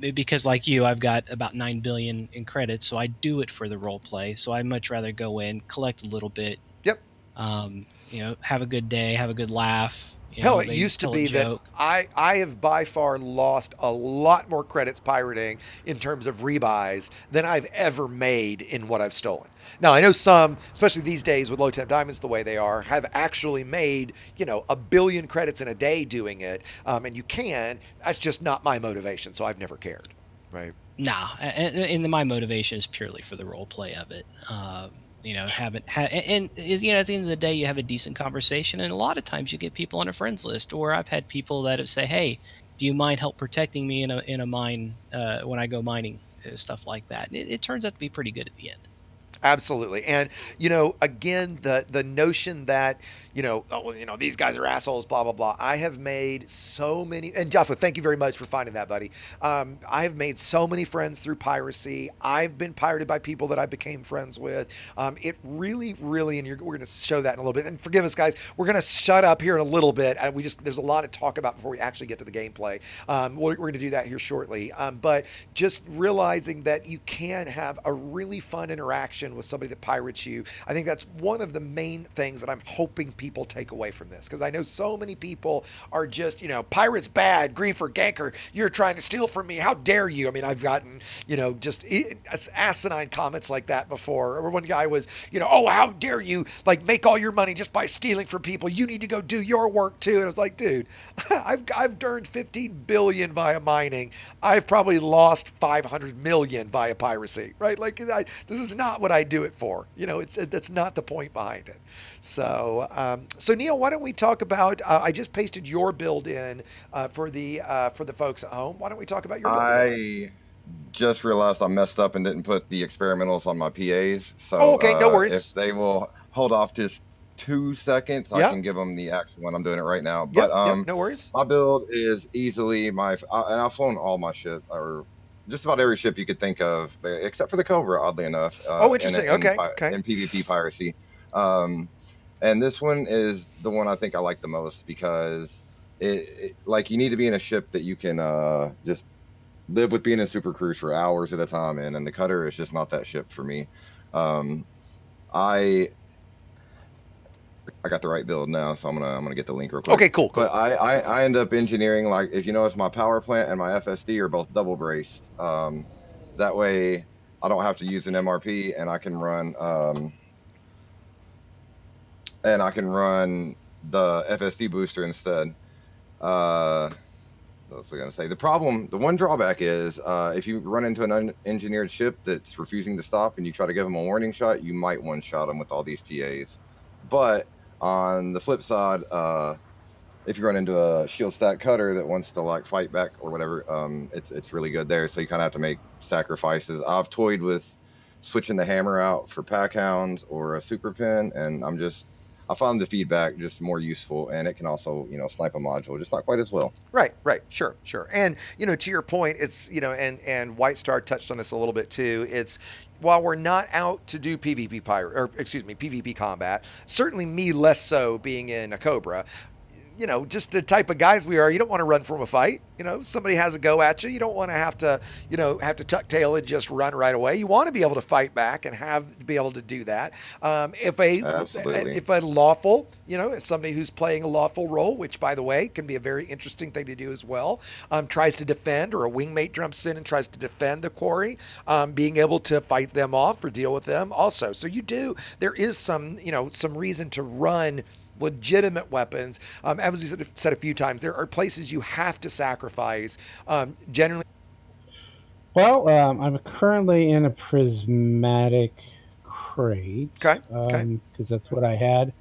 because like you, I've got about 9 billion in credits, so I do it for the role play. So I'd much rather go in, collect a little bit. Yep. Have a good day, have a good laugh. Hell, it used to be that I have by far lost a lot more credits pirating in terms of rebuys than I've ever made in what I've stolen. Now, I know some, especially these days with low temp diamonds the way they are, have actually made, 1 billion credits in a day doing it. And you can. That's just not my motivation, so I've never cared. Right? Nah, and my motivation is purely for the role play of it. At the end of the day, you have a decent conversation, and a lot of times you get people on a friends list, or I've had people that have say, "Hey, do you mind help protecting me in a mine when I go mining?" Stuff like that. It turns out to be pretty good at the end. Absolutely. And, again, the notion that, these guys are assholes, blah, blah, blah. I have made so many, and Jaffa, thank you very much for finding that, buddy. I have made so many friends through piracy. I've been pirated by people that I became friends with. It really, really, and we're going to show that in a little bit. And forgive us, guys, we're going to shut up here in a little bit. And there's a lot to talk about before we actually get to the gameplay. We're going to do that here shortly. But just realizing that you can have a really fun interaction with somebody that pirates you. I think that's one of the main things that I'm hoping people take away from this, because I know so many people are just, pirates bad, griefer, ganker, you're trying to steal from me, how dare you? I mean, I've gotten, just asinine comments like that before. Or one guy was, oh, how dare you, make all your money just by stealing from people, you need to go do your work too. And I was like, dude, I've earned 15 billion via mining. I've probably lost 500 million via piracy, right? This is not what I do it for. That's not the point behind it. So Neil, why don't we talk about? I just pasted your build in for the folks at home. Why don't we talk about your build? I just realized I messed up and didn't put the experimentals on my PAs. So okay, no worries. If they will hold off just 2 seconds, I can give them the actual one. I'm doing it right now. But no worries. My build is easily and I've flown all my ship, or just about every ship you could think of, except for the Cobra, oddly enough. Interesting. In PvP piracy. And this one is the one I think I like the most, because it you need to be in a ship that you can just live with being in Super Cruise for hours at a time in, and the Cutter is just not that ship for me. I got the right build now, so I'm gonna get the link real quick. Okay, cool. But I end up engineering, if you notice, my power plant and my FSD are both double braced. That way I don't have to use an MRP, and I can run the FSD booster instead. What was I gonna say? The one drawback is if you run into an unengineered ship that's refusing to stop and you try to give them a warning shot, you might one shot them with all these PAs. But on the flip side, if you run into a shield stack cutter that wants to fight back or whatever, it's really good there. So you kind of have to make sacrifices. I've toyed with switching the hammer out for pack hounds or a super pin, and I found the feedback just more useful, and it can also, snipe a module, just not quite as well. Right. Sure. And, to your point, it's, and White Star touched on this a little bit too. It's, while we're not out to do PvP combat, certainly me less so being in a Cobra, just the type of guys we are, you don't want to run from a fight. Somebody has a go at you. You don't want to have to tuck tail and just run right away. You want to be able to fight back and be able to do that. If a lawful, if somebody who's playing a lawful role, which by the way can be a very interesting thing to do as well, tries to defend, or a wingmate jumps in and tries to defend the quarry, being able to fight them off or deal with them also. So there is some reason to run legitimate weapons. As we said a few times, there are places you have to sacrifice. Generally, well, I'm currently in a prismatic crate. Okay. Because that's what I had.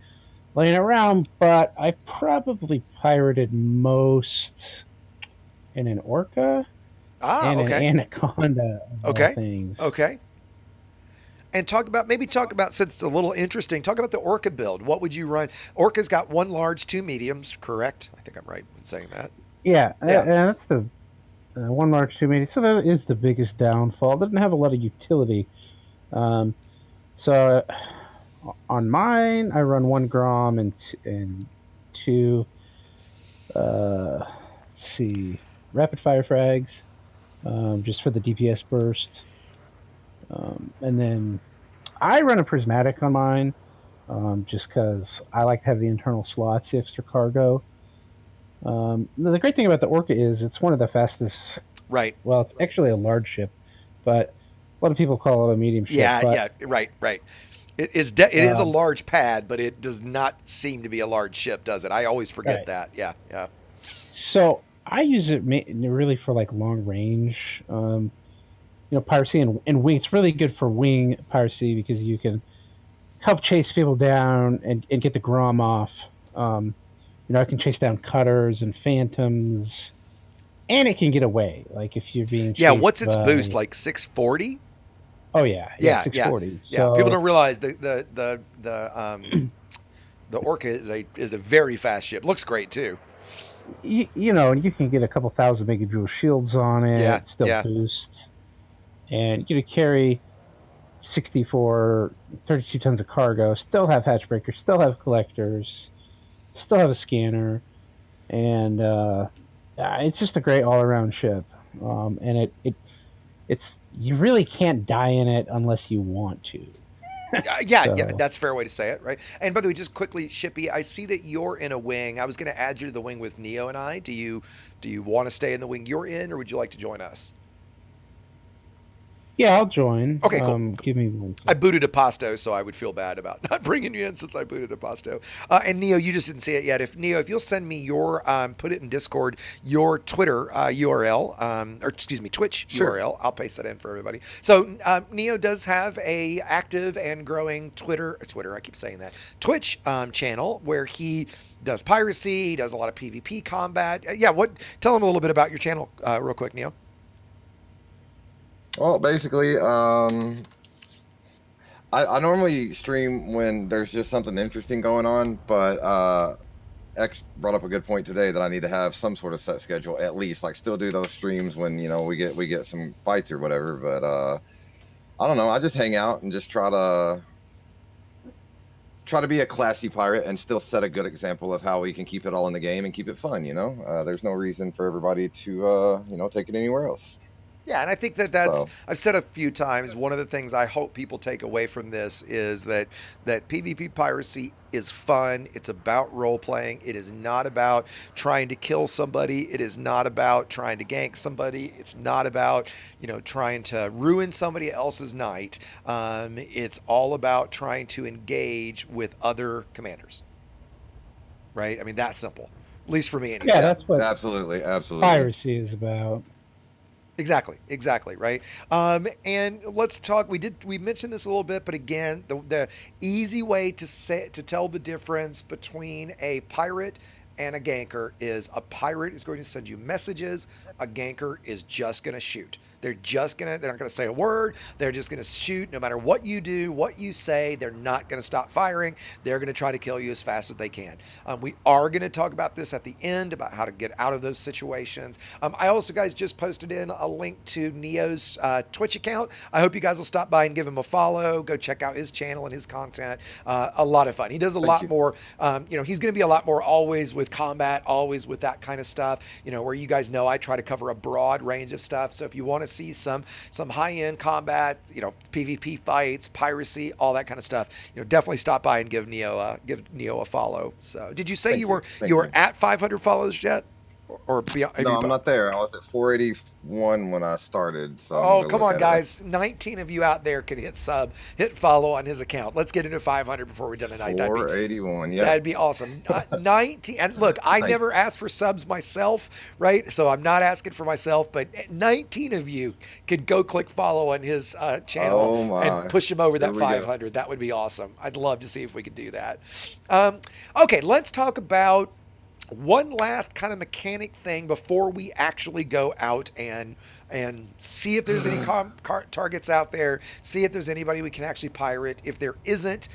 laying around, but I probably pirated most in an orca Ah, and an okay. anaconda of all Okay. things. Okay. And talk about since it's a little interesting, talk about the Orca build. What would you run? Orca's got one large, two mediums, correct? I think I'm right in saying that. Yeah, Yeah. and that's the one large two medium. So that is the biggest downfall. It doesn't have a lot of utility. Um, so on mine, I run one Grom and two. Let's see, rapid fire frags, just for the DPS burst. And then I run a prismatic on mine, just because I like to have the internal slots, the extra cargo. The great thing about the Orca is it's one of the fastest. Right. Well, it's actually a large ship, but a lot of people call it a medium ship. Yeah. But Yeah. Right. Right. It is a um, large pad, but it does not seem to be a large ship, does it? I always forget right, that. Yeah. Yeah. so I use it really for like long range. Piracy and wing. It's really good for wing piracy because you can help chase people down and get the Grom off. Um, I can chase down cutters and phantoms, and it can get away. Like if you're being Yeah. chased What's its boost by, like? 640. oh yeah, Yeah. six Yeah. forty. Yeah. People So don't realize the Orca is a very fast ship. Looks great too. and you can get a couple thousand megajoule shields on Yeah. it, still Yeah. boost, and carry 32 tons of cargo, still have hatch breakers, still have collectors, still have a scanner, and it's just a great all around ship. And it's you really can't die in it unless you want to. Yeah, yeah, So that's a fair way to say it, right? And by the way, just quickly, Shippy, I see that you're in a wing. I was going to add you to the wing with Neo and I. Do you want to stay in the wing you're in, or would you like to join us? yeah, I'll join. Okay, cool. Give me one I second. booted a Pasto, so I would feel bad about not bringing you in since I booted a Pasto. And Neo, you just didn't see it yet. If you'll send me your put it in Discord, your Twitter URL, or excuse me, Twitch Sure. URL, I'll paste that in for everybody. So Neo does have a active and growing Twitter. I keep saying that Twitch channel where he does piracy. He does a lot of PvP combat. Yeah, what? Tell him a little bit about your channel, real quick, Neo. Well, basically, I normally stream when there's just something interesting going on, but X brought up a good point today that I need to have some sort of set schedule at least. Like, still do those streams when we get some fights or whatever. But I don't know. I just hang out and just try to be a classy pirate and still set a good example of how we can keep it all in the game and keep it fun. There's no reason for everybody to take it anywhere else. Yeah, and I think So I've said a few times, one of the things I hope people take away from this is that PvP piracy is fun. It's about role playing. It is not about trying to kill somebody. It is not about trying to gank somebody. It's not about, trying to ruin somebody else's night. It's all about trying to engage with other commanders. Right? I mean, that's simple. At least for me anyway. Yeah, yeah, that's what absolutely. piracy is about. Exactly, right. And let's talk. We mentioned this a little bit, but again, the easy way to tell the difference between a pirate and a ganker is a pirate is going to send you messages. A ganker is just going to shoot. They're not gonna say a word. They're just gonna shoot no matter what you do, what you say. They're not gonna stop firing. They're gonna try to kill you as fast as they can. We are gonna talk about this at the end about how to get out of those situations. I also, guys, just posted in a link to Neo's Twitch account. I hope you guys will stop by and give him a follow. Go check out his channel and his content. A lot of fun. He does a lot more. He's gonna be a lot more always with combat, always with that kind of stuff. Where you guys know I try to cover a broad range of stuff. So if you want to see some high-end combat, PvP fights, piracy, all that kind of stuff, definitely stop by and give Neo a follow. So, did you say Thank you you. were Thank you were you. at 500 follows yet? or beyond? No, I'm not there. I was at 481 when I started. So I'm Oh, gonna come look on, at guys. 19 of you out there can hit follow on his account. Let's get into 500 before we're done it. tonight. 481. Yeah. That'd be awesome. 19. And look, I Thank never asked for subs myself, right? So I'm not asking for myself, but 19 of you could go click follow on his channel Oh my. and push him over Here that we go. 500. That would be awesome. I'd love to see if we could do that. Okay, let's talk about one last kind of mechanic thing before we actually go out and see if there's any targets out there, see if there's anybody we can actually pirate. If there isn't,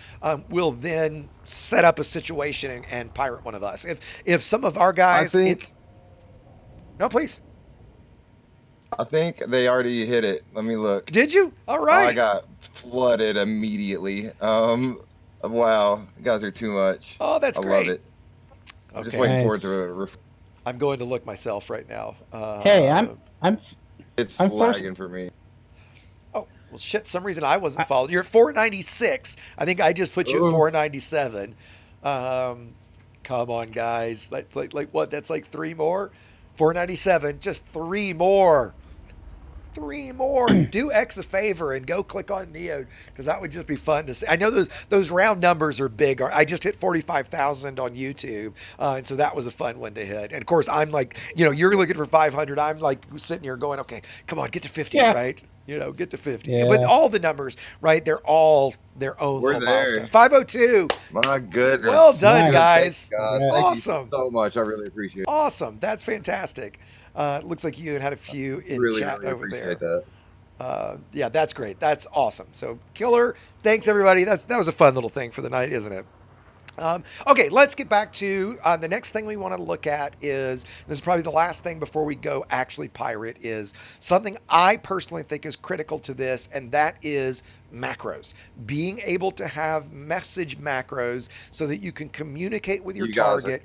we'll then set up a situation and pirate one of us. If some of our guys, I think. No, please. I think they already hit it. Let me look. Did you? All right. I got flooded immediately. Wow, you guys are too much. Oh, that's I great. love it. I'm just Okay. waiting for Nice. it to. I'm going to look myself right now. Hey, I'm It's I'm forced- lagging for me. Oh, well, shit. Some reason I wasn't followed. You're at 496. I think I just put you at Oof. 497. Come on, guys. That's like what? That's like 3 more. 497. Just 3 more. 3 more. Do X a favor and go click on Neo, because that would just be fun to see. I know those round numbers are big. I just hit 45,000 on YouTube, and so that was a fun one to hit. And of course, I'm like, you're looking for 500. I'm like sitting here going, okay, come on, get to 50, Yeah. right? Get to 50. Yeah. But all the numbers, right? They're all their own We're little there. milestone. 502. My goodness. Well done, Nice. guys. Thanks, guys. Yeah. Thank Awesome. you so much. I really appreciate it. Awesome. That's fantastic. Looks like you had a few in Really, chat really over there. appreciate that. Yeah, that's great. That's awesome. So, Killer, thanks everybody. That was a fun little thing for the night, isn't it? Okay, let's get back to the next thing we want to look at is, this is probably the last thing before we go actually pirate, is something I personally think is critical to this, and that is macros. Being able to have message macros so that you can communicate with your You guys target.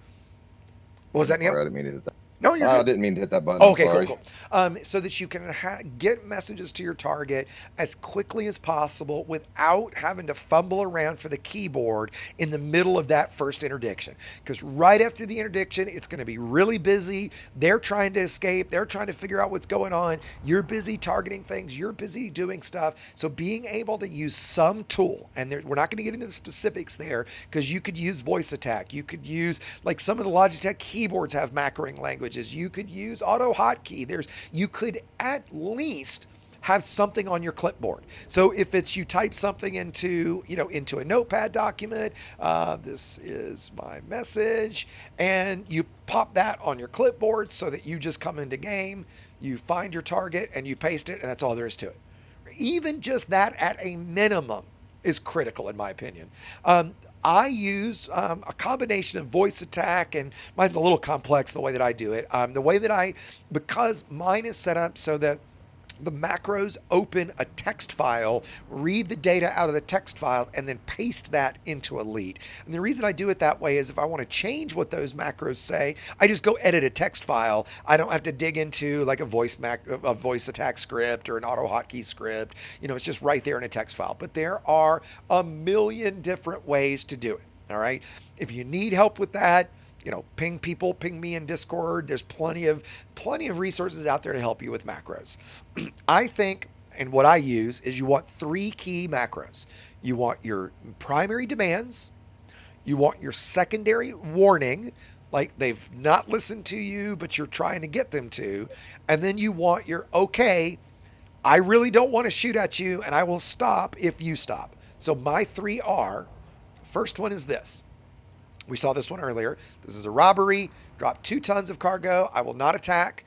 What was that, Neil? Sorry, I didn't mean to hit that. No, you're I good. didn't mean to hit that button. Okay, I'm sorry. cool. So that you can get messages to your target as quickly as possible without having to fumble around for the keyboard in the middle of that first interdiction. Because right after the interdiction, it's going to be really busy. They're trying to escape. They're trying to figure out what's going on. You're busy targeting things. You're busy doing stuff. So being able to use some tool, and we're not going to get into the specifics there, because you could use voice attack. You could use, like, some of the Logitech keyboards have macroing languages. You could use auto hotkey. You could at least have something on your clipboard. So if it's, you type something into a notepad document, this is my message, and you pop that on your clipboard so that you just come into game, you find your target and you paste it, and that's all there is to it. Even just that at a minimum is critical, in my opinion. I use a combination of voice attack, and mine's a little complex the way that I do it. Because mine is set up so that the macros open a text file, read the data out of the text file, and then paste that into a lead. And the reason I do it that way is if I want to change what those macros say, I just go edit a text file. I don't have to dig into like a voice attack script or an auto hotkey script. It's just right there in a text file. But there are a million different ways to do it. All right. If you need help with that, ping me in Discord. There's plenty of resources out there to help you with macros. I think, and what I use is, you want 3 key macros. You want your primary demands, you want your secondary warning, like they've not listened to you, but you're trying to get them to, and then you want your, okay, I really don't want to shoot at you, and I will stop if you stop. So my 3 are, first one is this. We saw this one earlier. This is a robbery. Drop 2 tons of cargo. I will not attack.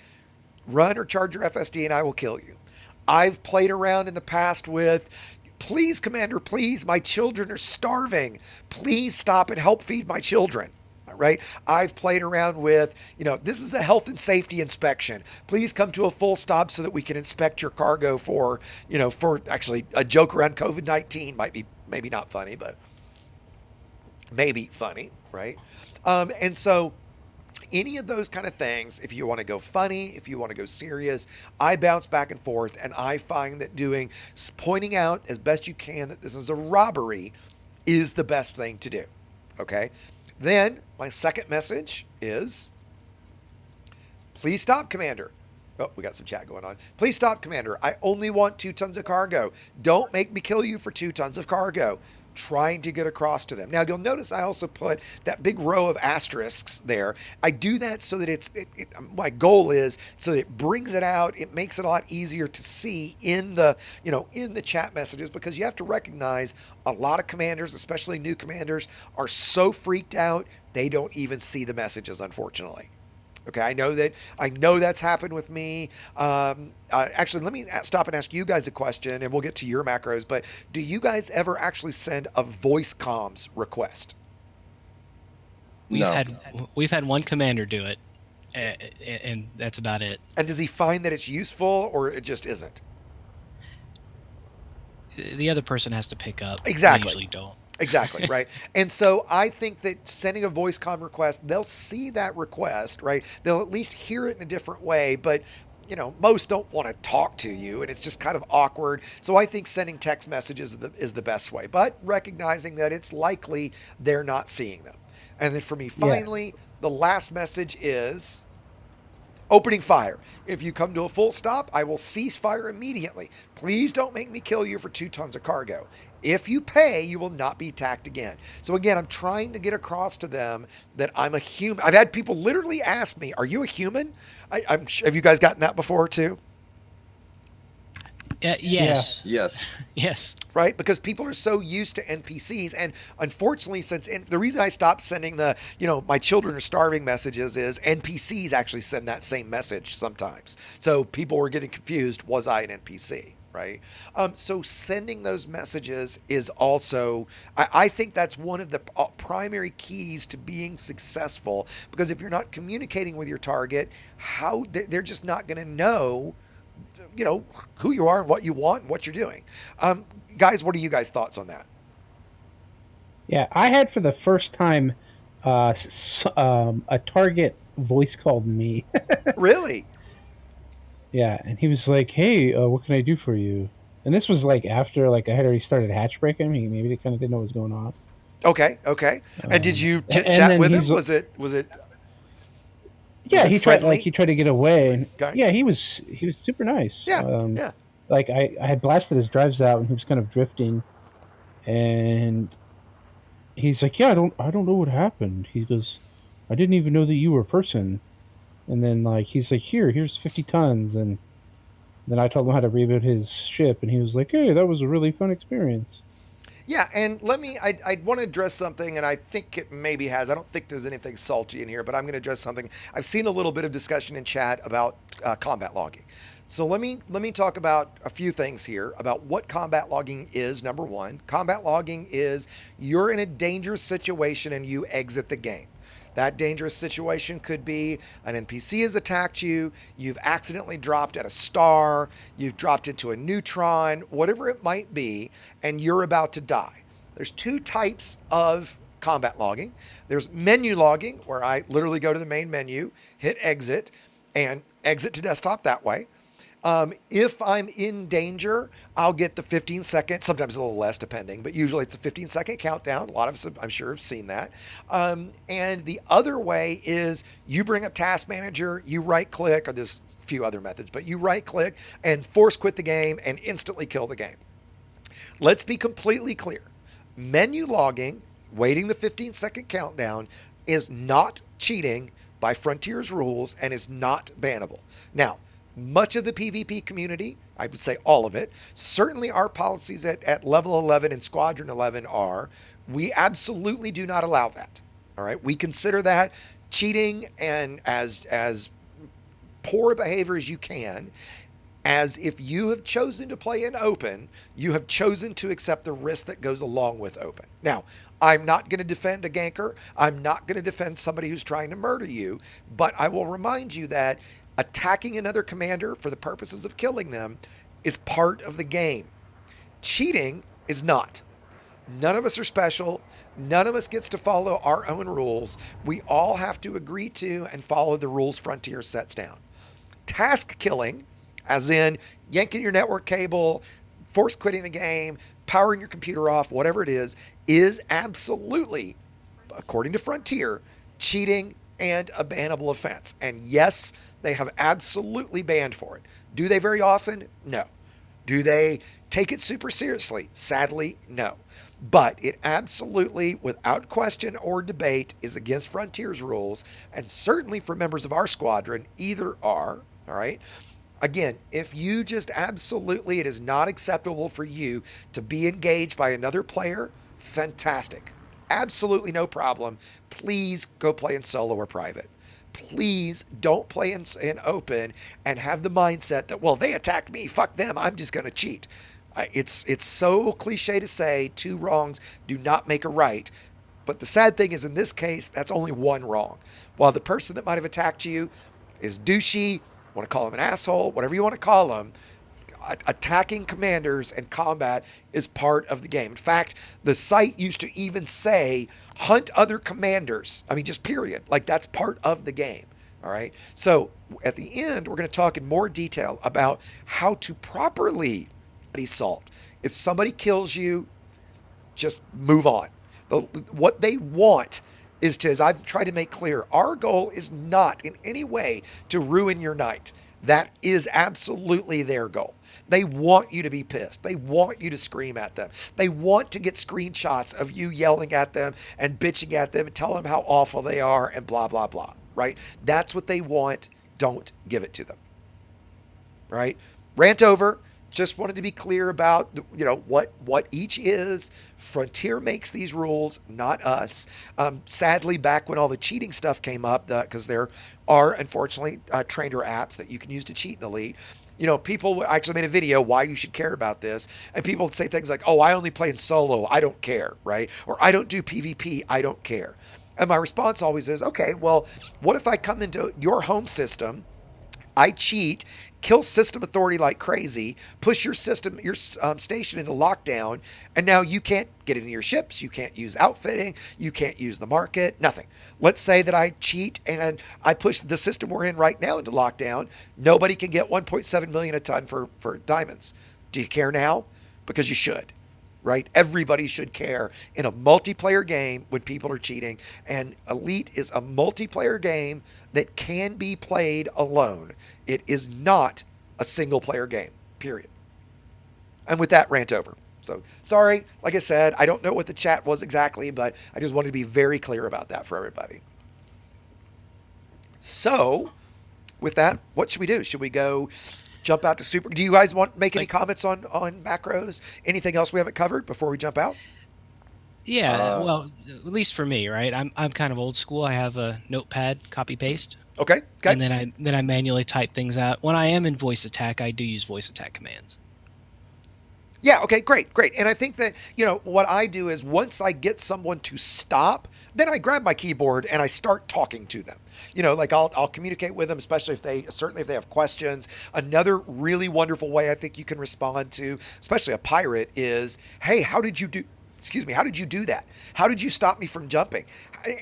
Run or charge your FSD and I will kill you. I've played around in the past with, please, Commander, please, my children are starving. Please stop and help feed my children. Right? I've played around with, this is a health and safety inspection. Please come to a full stop so that we can inspect your cargo for actually a joke around COVID-19. Might be maybe not funny, but maybe funny, right? And so any of those kind of things, if you want to go funny, if you want to go serious, I bounce back and forth, and I find that pointing out as best you can that this is a robbery is the best thing to do, okay? Then my second message is, Please stop, Commander. Oh, we got some chat going on. Please stop, Commander. I only want 2 tons of cargo. Don't make me kill you for 2 tons of cargo. Trying to get across to them. Now, you'll notice I also put that big row of asterisks there. I do that so that my goal is so that it brings it out. It makes it a lot easier to see in the chat messages, because you have to recognize a lot of commanders, especially new commanders, are so freaked out they don't even see the messages, unfortunately. Okay, I know that's happened with me. Actually, let me stop and ask you guys a question, and we'll get to your macros. But do you guys ever actually send a voice comms request? We've had one commander do it, and that's about it. And does he find that it's useful, or it just isn't? The other person has to pick up. Exactly. I usually don't. Exactly, right? And so I think that sending a voice comm request, they'll see that request, right? They'll at least hear it in a different way, but most don't want to talk to you, and it's just kind of awkward. So I think sending text messages is the best way, but recognizing that it's likely they're not seeing them. And then for me, finally, the last message is opening fire. If you come to a full stop, I will cease fire immediately. Please don't make me kill you for 2 tons of cargo. If you pay, you will not be attacked again. So again, I'm trying to get across to them that I'm a human. I've had people literally ask me, "Are you a human?" Have you guys gotten that before too? Yes. Yes. Yes. Right? Because people are so used to NPCs. And unfortunately, the reason I stopped sending my children are starving messages is NPCs actually send that same message sometimes. So people were getting confused. Was I an NPC? Right? So sending those messages is also, I think that's one of the primary keys to being successful, because if you're not communicating with your target, they're just not going to know who you are and what you want and what you're doing. Guys, what are you guys' thoughts on that? Yeah, I had for the first time a target voice called me. Really? Yeah, and he was like, "Hey, what can I do for you?" And this was like after I had already started hatch breaking. Maybe they kind of didn't know what was going on. Okay. And did you chit and chat then with him? he's- Was it? Yeah, it he tried friendly? he tried to get away. And, Okay. Yeah, he was super nice. Yeah. Like I had blasted his drives out, and he was kind of drifting, and he's like, "Yeah, I don't know what happened." He goes, "I didn't even know that you were a person." And then he's like, "Here's 50 tons," and then I told him how to rebuild his ship, and he was like, "Hey, that was a really fun experience." Yeah, and I want to address something, and I think it maybe has. I don't think there's anything salty in here, but I'm going to address something. I've seen a little bit of discussion in chat about combat logging. So let me talk about a few things here about what combat logging is. Number one, combat logging is you're in a dangerous situation and you exit the game. That dangerous situation could be an NPC has attacked you, you've accidentally dropped at a star, you've dropped into a neutron, whatever it might be, and you're about to die. There's 2 types of combat logging. There's menu logging, where I literally go to the main menu, hit exit, and exit to desktop that way. If I'm in danger, I'll get the 15-second, sometimes a little less depending, but usually it's a 15-second countdown. A lot of us, I'm sure, have seen that. And the other way is you bring up Task Manager, you right-click, or there's a few other methods, but you right-click and force quit the game and instantly kill the game. Let's be completely clear. Menu logging, waiting the 15-second countdown, is not cheating by Frontier's rules and is not bannable. Now, much of the PvP community, I would say all of it, certainly our policies at level 11 and squadron 11 are, we absolutely do not allow that. All right. We consider that cheating and as poor behavior as you can, as if you have chosen to play in open, you have chosen to accept the risk that goes along with open. Now, I'm not going to defend a ganker. I'm not going to defend somebody who's trying to murder you, but I will remind you that attacking another commander for the purposes of killing them is part of the game. Cheating is not. None of us are special. None of us gets to follow our own rules. We all have to agree to and follow the rules Frontier sets down. Task killing, as in yanking your network cable, force quitting the game, powering your computer off, whatever it is absolutely, according to Frontier, cheating and a bannable offense. And yes, they have absolutely banned for it. Do they very often? No. Do they take it super seriously? Sadly, no. But it absolutely, without question or debate, is against Frontier's rules, and certainly for members of our squadron, either are. All right. Again, if you just absolutely, it is not acceptable for you to be engaged by another player, fantastic. Absolutely no problem. Please go play in solo or private. Please don't play in open and have the mindset that, well, they attacked me, fuck them, I'm just going to cheat. It's so cliche to say two wrongs do not make a right. But the sad thing is, in this case, that's only one wrong. While the person that might have attacked you is douchey, want to call him an asshole, whatever you want to call him, attacking commanders and combat is part of the game. In fact, the site used to even say, hunt other commanders. I mean, just period. Like, that's part of the game. All right. So at the end, we're going to talk in more detail about how to properly assault. If somebody kills you, just move on. What they want is to, as I've tried to make clear, our goal is not in any way to ruin your night. That is absolutely their goal. They want you to be pissed. They want you to scream at them. They want to get screenshots of you yelling at them and bitching at them and tell them how awful they are and blah, blah, blah, right? That's what they want. Don't give it to them, right? Rant over. Just wanted to be clear about, what each is. Frontier makes these rules, not us. Sadly, back when all the cheating stuff came up, because there are, unfortunately, trainer apps that you can use to cheat in Elite. People actually made a video why you should care about this. And people would say things like, oh, I only play in solo, I don't care, right? Or I don't do PvP, I don't care. And my response always is, okay, well, what if I come into your home system, I cheat, kill system authority like crazy, push your station into lockdown, and now you can't get into your ships, you can't use outfitting, you can't use the market, nothing. Let's say that I cheat and I push the system we're in right now into lockdown. Nobody can get 1.7 million a ton for diamonds. Do you care now? Because you should. Right? Everybody should care in a multiplayer game when people are cheating. And Elite is a multiplayer game that can be played alone. It is not a single player game, period. And with that, rant over. So sorry, like I said, I don't know what the chat was exactly, but I just wanted to be very clear about that for everybody. So with that, what should we do? Should we go jump out to super? Do you guys want to make any comments on macros? Anything else we haven't covered before we jump out? Yeah, well, at least for me, right? I'm kind of old school. I have a notepad, copy paste. Okay. And then I manually type things out. When I am in voice attack, I do use voice attack commands. Yeah, okay, great. And I think that, what I do is once I get someone to stop, then I grab my keyboard and I start talking to them. Like I'll communicate with them, especially if they have questions. Another really wonderful way I think you can respond to, especially a pirate, is, hey, how did you do that? How did you stop me from jumping?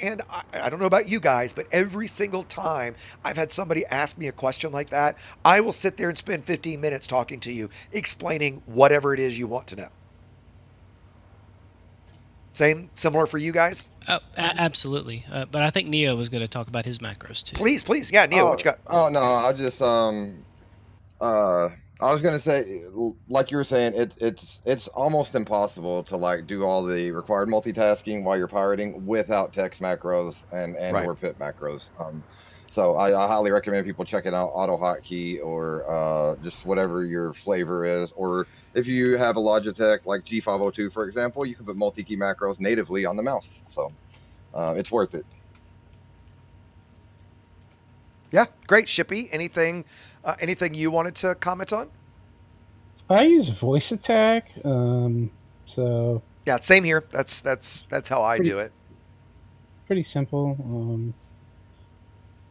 And I don't know about you guys, but every single time I've had somebody ask me a question like that, I will sit there and spend 15 minutes talking to you, explaining whatever it is you want to know. Similar for you guys? Oh, absolutely. But I think Neo was going to talk about his macros too. Please. Yeah, Neo, what you got? Oh, no, I was gonna say, like you were saying, it's almost impossible to do all the required multitasking while you're pirating without text macros and Right. or pit macros. So I highly recommend people checking out Auto Hotkey or just whatever your flavor is. Or if you have a Logitech like G502, for example, you can put multi-key macros natively on the mouse. So it's worth it. Yeah, great. Shippy, anything you wanted to comment on? I use voice attack. So Yeah, same here. That's how I do it. pretty simple.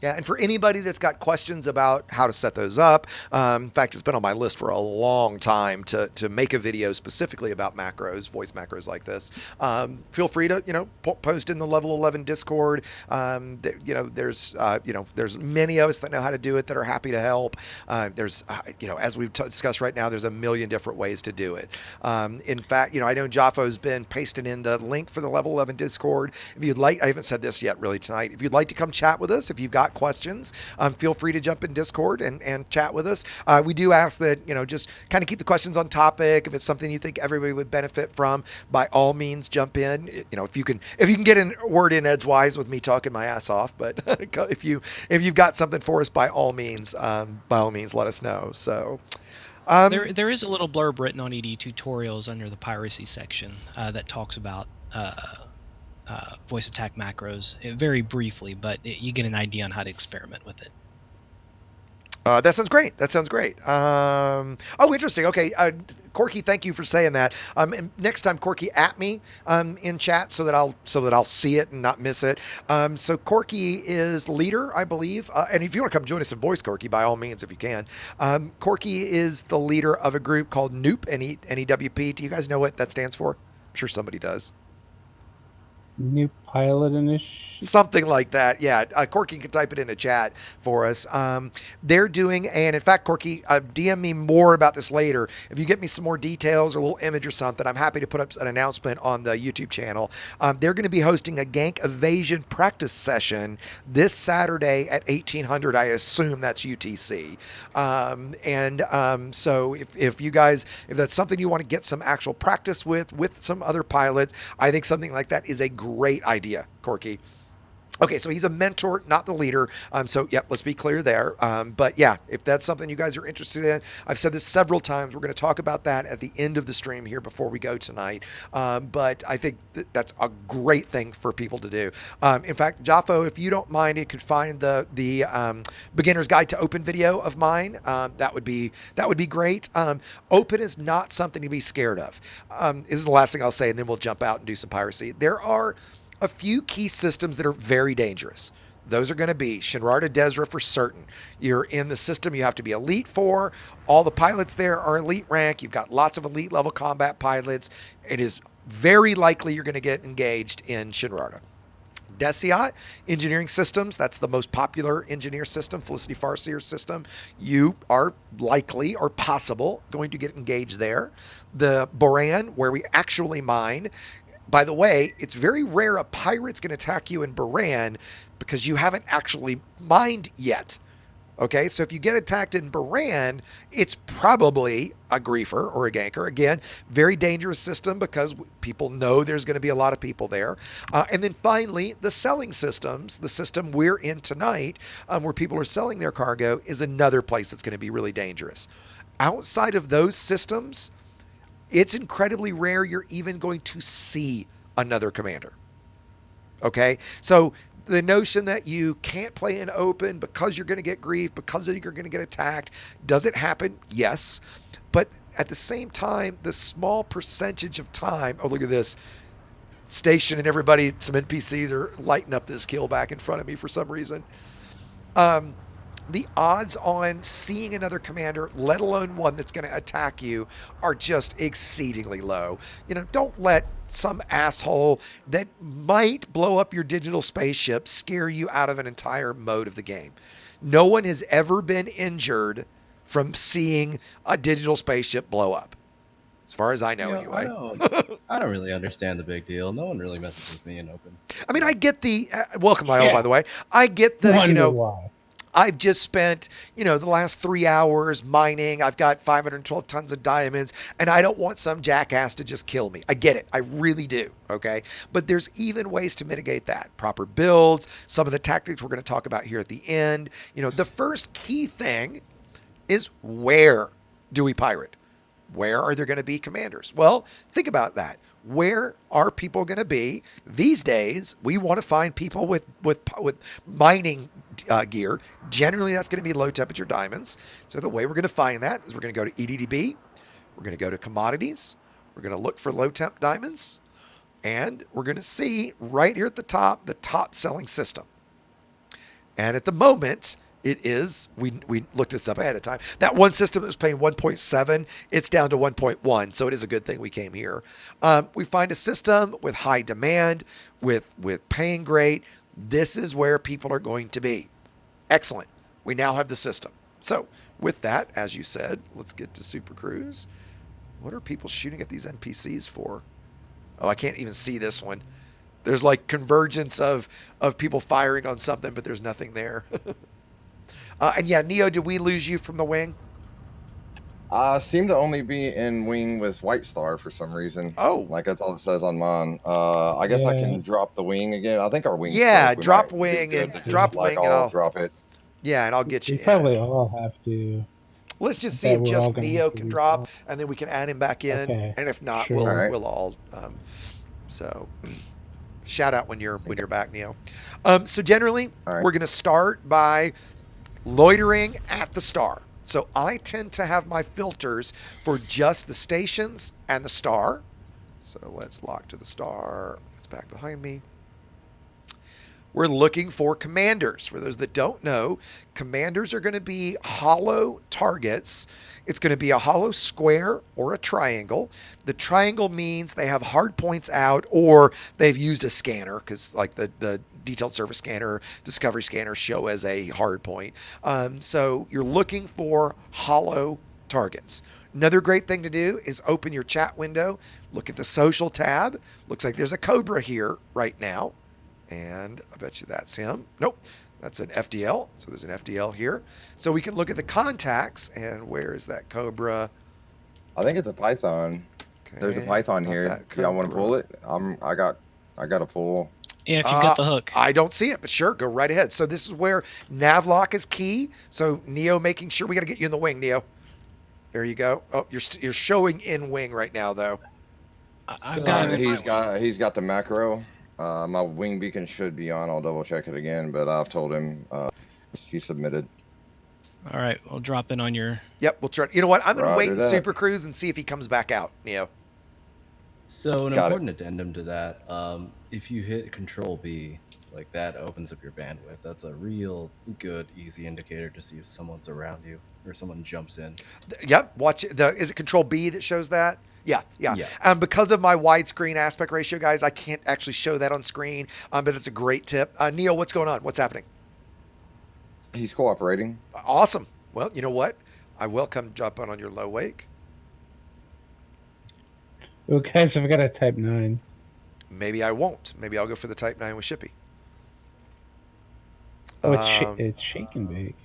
Yeah, and for anybody that's got questions about how to set those up, in fact, it's been on my list for a long time to make a video specifically about macros, voice macros like this. Feel free to post in the Level 11 Discord. There's many of us that know how to do it that are happy to help. There's as we've discussed right now, there's a million different ways to do it. In fact, I know Jaffo's been pasting in the link for the Level 11 Discord. If you'd like, I haven't said this yet really tonight. If you'd like to come chat with us, if you've got got questions, feel free to jump in Discord and chat with us. We do ask that, just kind of keep the questions on topic. If it's something you think everybody would benefit from, by all means, jump in. If you can get a word in edgewise with me talking my ass off, but if you've got something for us, by all means, let us know. So. There is a little blurb written on EDTutorials under the Piracy section that talks about voice attack macros very briefly, but you get an idea on how to experiment with it. That sounds great. Interesting. Okay, Corky, thank you for saying that. Next time, Corky, at me in chat so that I'll see it and not miss it. So Corky is leader, I believe, and if you want to come join us in voice, Corky, by all means, if you can. Corky is the leader of a group called NEWP, NEWP. Do you guys know what that stands for? I'm sure somebody does. New pilot initiative. Something like that. Yeah. Corky can type it in the chat for us. They're doing, and in fact, Corky, DM me more about this later. If you get me some more details or a little image or something, I'm happy to put up an announcement on the YouTube channel. They're going to be hosting a gank evasion practice session this Saturday at 1800. I assume that's UTC. So if that's something you want to get some actual practice with some other pilots, I think something like that is a great idea, Corky. Okay, so he's a mentor, not the leader. Let's be clear there. But yeah, if that's something you guys are interested in, I've said this several times. We're going to talk about that at the end of the stream here before we go tonight. But I think that's a great thing for people to do. In fact, Jaffo, if you don't mind, you could find the beginner's guide to open video of mine. That would be great. Open is not something to be scared of. This is the last thing I'll say, and then we'll jump out and do some piracy. There are a few key systems that are very dangerous. Those are going to be Shinrarta Desra for certain. You're in the system you have to be elite for. All the pilots there are elite rank. You've got lots of elite level combat pilots. It is very likely you're going to get engaged in Shinrarta. Desiat Engineering Systems, that's the most popular engineer system, Felicity Farseer system. You are likely or possible going to get engaged there. The Boran, where we actually mine. By the way, it's very rare a pirate's going to attack you in Boran because you haven't actually mined yet. Okay, so if you get attacked in Boran, it's probably a griefer or a ganker. Again, very dangerous system because people know there's going to be a lot of people there. And then finally, the selling systems, the system we're in tonight, where people are selling their cargo, is another place that's going to be really dangerous. Outside of those systems, it's incredibly rare you're even going to see another commander. Okay? So the notion that you can't play in open because you're going to get grief, because you're going to get attacked, does it happen? Yes. But at the same time, the small percentage of time, oh, look at this. Station and everybody, some NPCs are lighting up this kill back in front of me for some reason. The odds on seeing another commander, let alone one that's going to attack you, are just exceedingly low. Don't let some asshole that might blow up your digital spaceship scare you out of an entire mode of the game. No one has ever been injured from seeing a digital spaceship blow up. As far as I know, anyway. I don't really understand the big deal. No one really messes with me in open. I mean, I get the... welcome, by the way. I get the, Why. I've just spent, the last 3 hours mining. I've got 512 tons of diamonds, and I don't want some jackass to just kill me. I get it. I really do. Okay. But there's even ways to mitigate that. Proper builds, some of the tactics we're going to talk about here at the end. The first key thing is, where do we pirate? Where are there going to be commanders? Well, think about that. Where are people going to be? These days, we want to find people with mining gear. Generally, that's going to be low temperature diamonds. So the way we're going to find that is we're going to go to EDDB. We're going to go to commodities. We're going to look for low temp diamonds. And we're going to see right here at the top selling system. And at the moment, it is, we looked this up ahead of time. That one system that was paying 1.7, it's down to 1.1. So it is a good thing we came here. We find a system with high demand, with paying great. This is where people are going to be. Excellent. We now have the system. So with that, as you said, let's get to Super Cruise. What are people shooting at these NPCs for? Oh, I can't even see this one. There's like convergence of people firing on something, but there's nothing there. And yeah, Neo, did we lose you from the wing? I seem to only be in wing with White Star for some reason. Oh. Like that's all it says on mine. I guess I can drop the wing again. I think our wing's Yeah, broke. We drop might do wing good and to drop just, like, wing, and all I'll drop it. Yeah, and I'll get you We in. probably all have to. Let's just see that if we're all just gonna Neo have to can restart. drop, and then we can add him back in. Okay, And if not, sure. we'll All right. we'll all. So, shout out when you're back, Neo. So generally, All right. we're gonna start by loitering at the star. So I tend to have my filters for just the stations and the star. So let's lock to the star. It's back behind me. We're looking for commanders. For those that don't know, commanders are going to be hollow targets. It's going to be a hollow square or a triangle. The triangle means they have hard points out, or they've used a scanner, because like the detailed surface scanner, discovery scanner show as a hard point. So you're looking for hollow targets. Another great thing to do is open your chat window, look at the social tab. Looks like there's a Cobra here right now. And I bet you that's him. Nope, that's an FDL. So there's an FDL here. So we can look at the contacts. And where is that Cobra? I think it's a Python. Okay, There's a Python not here. that Y'all want to Cobra. pull it? I got a pull. Yeah, if you got the hook. I don't see it, but sure, go right ahead. So this is where Navlock is key. So Neo making sure we got to get you in the wing, Neo. There you go. Oh, you're showing in wing right now, though. I've got him. He's got the macro. My wing beacon should be on. I'll double check it again, but I've told him he submitted. All right, we'll drop in on your. Yep, we'll try. You know what? I'm going to wait Roger in that. Super Cruise and see if he comes back out, Neo. So an Got important addendum to that, if you hit Control B, like that opens up your bandwidth. That's a real good, easy indicator to see if someone's around you or someone jumps in. Yep. Watch it. Is it Control B that shows that? Yeah. Yeah. Because of my widescreen aspect ratio, guys, I can't actually show that on screen. But it's a great tip. Neil, what's going on? What's happening? He's cooperating. Awesome. Well, you know what? I will come jump on your low wake. Well, guys, I've got a Type 9. Maybe I won't. Maybe I'll go for the Type 9 with Shippy. Oh, it's shake and bake.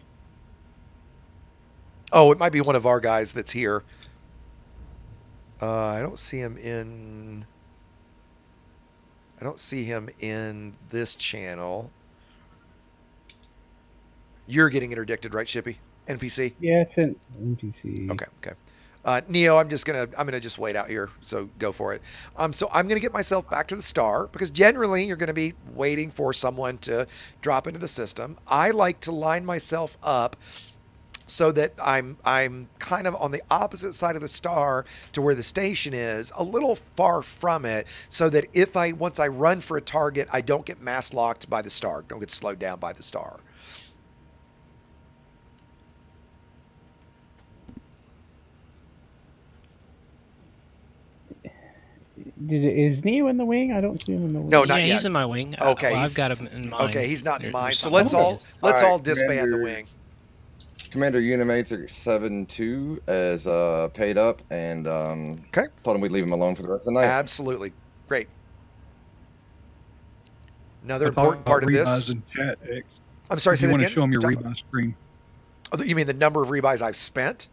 Oh, it might be one of our guys that's here. I don't see him in. I don't see him in this channel. You're getting interdicted, right, Shippy? NPC? Yeah, it's an NPC. Okay. Neo, I'm gonna just wait out here. So go for it. So I'm gonna get myself back to the star, because generally you're gonna be waiting for someone to drop into the system. I like to line myself up so that I'm kind of on the opposite side of the star to where the station is, a little far from it, so that once I run for a target, I don't get mass locked by the star, don't get slowed down by the star. Is Neo in the wing? I don't see him in the wing. No, not yeah, yet. he's in my wing. Okay, Well, I've got him in mine. Okay, he's not in mine. There's So something let's wrong all with let's All right, all disband the Commander. wing. Commander Unimatrix 7-2 as paid up, and Okay. told him we'd leave him alone for the rest of the night. Absolutely. Great. Another I thought important part of about this. rebuys in chat, X. I'm sorry, If say you that want to again. show them your Talk- rebuy screen. Oh, you mean the number of rebuys I've spent?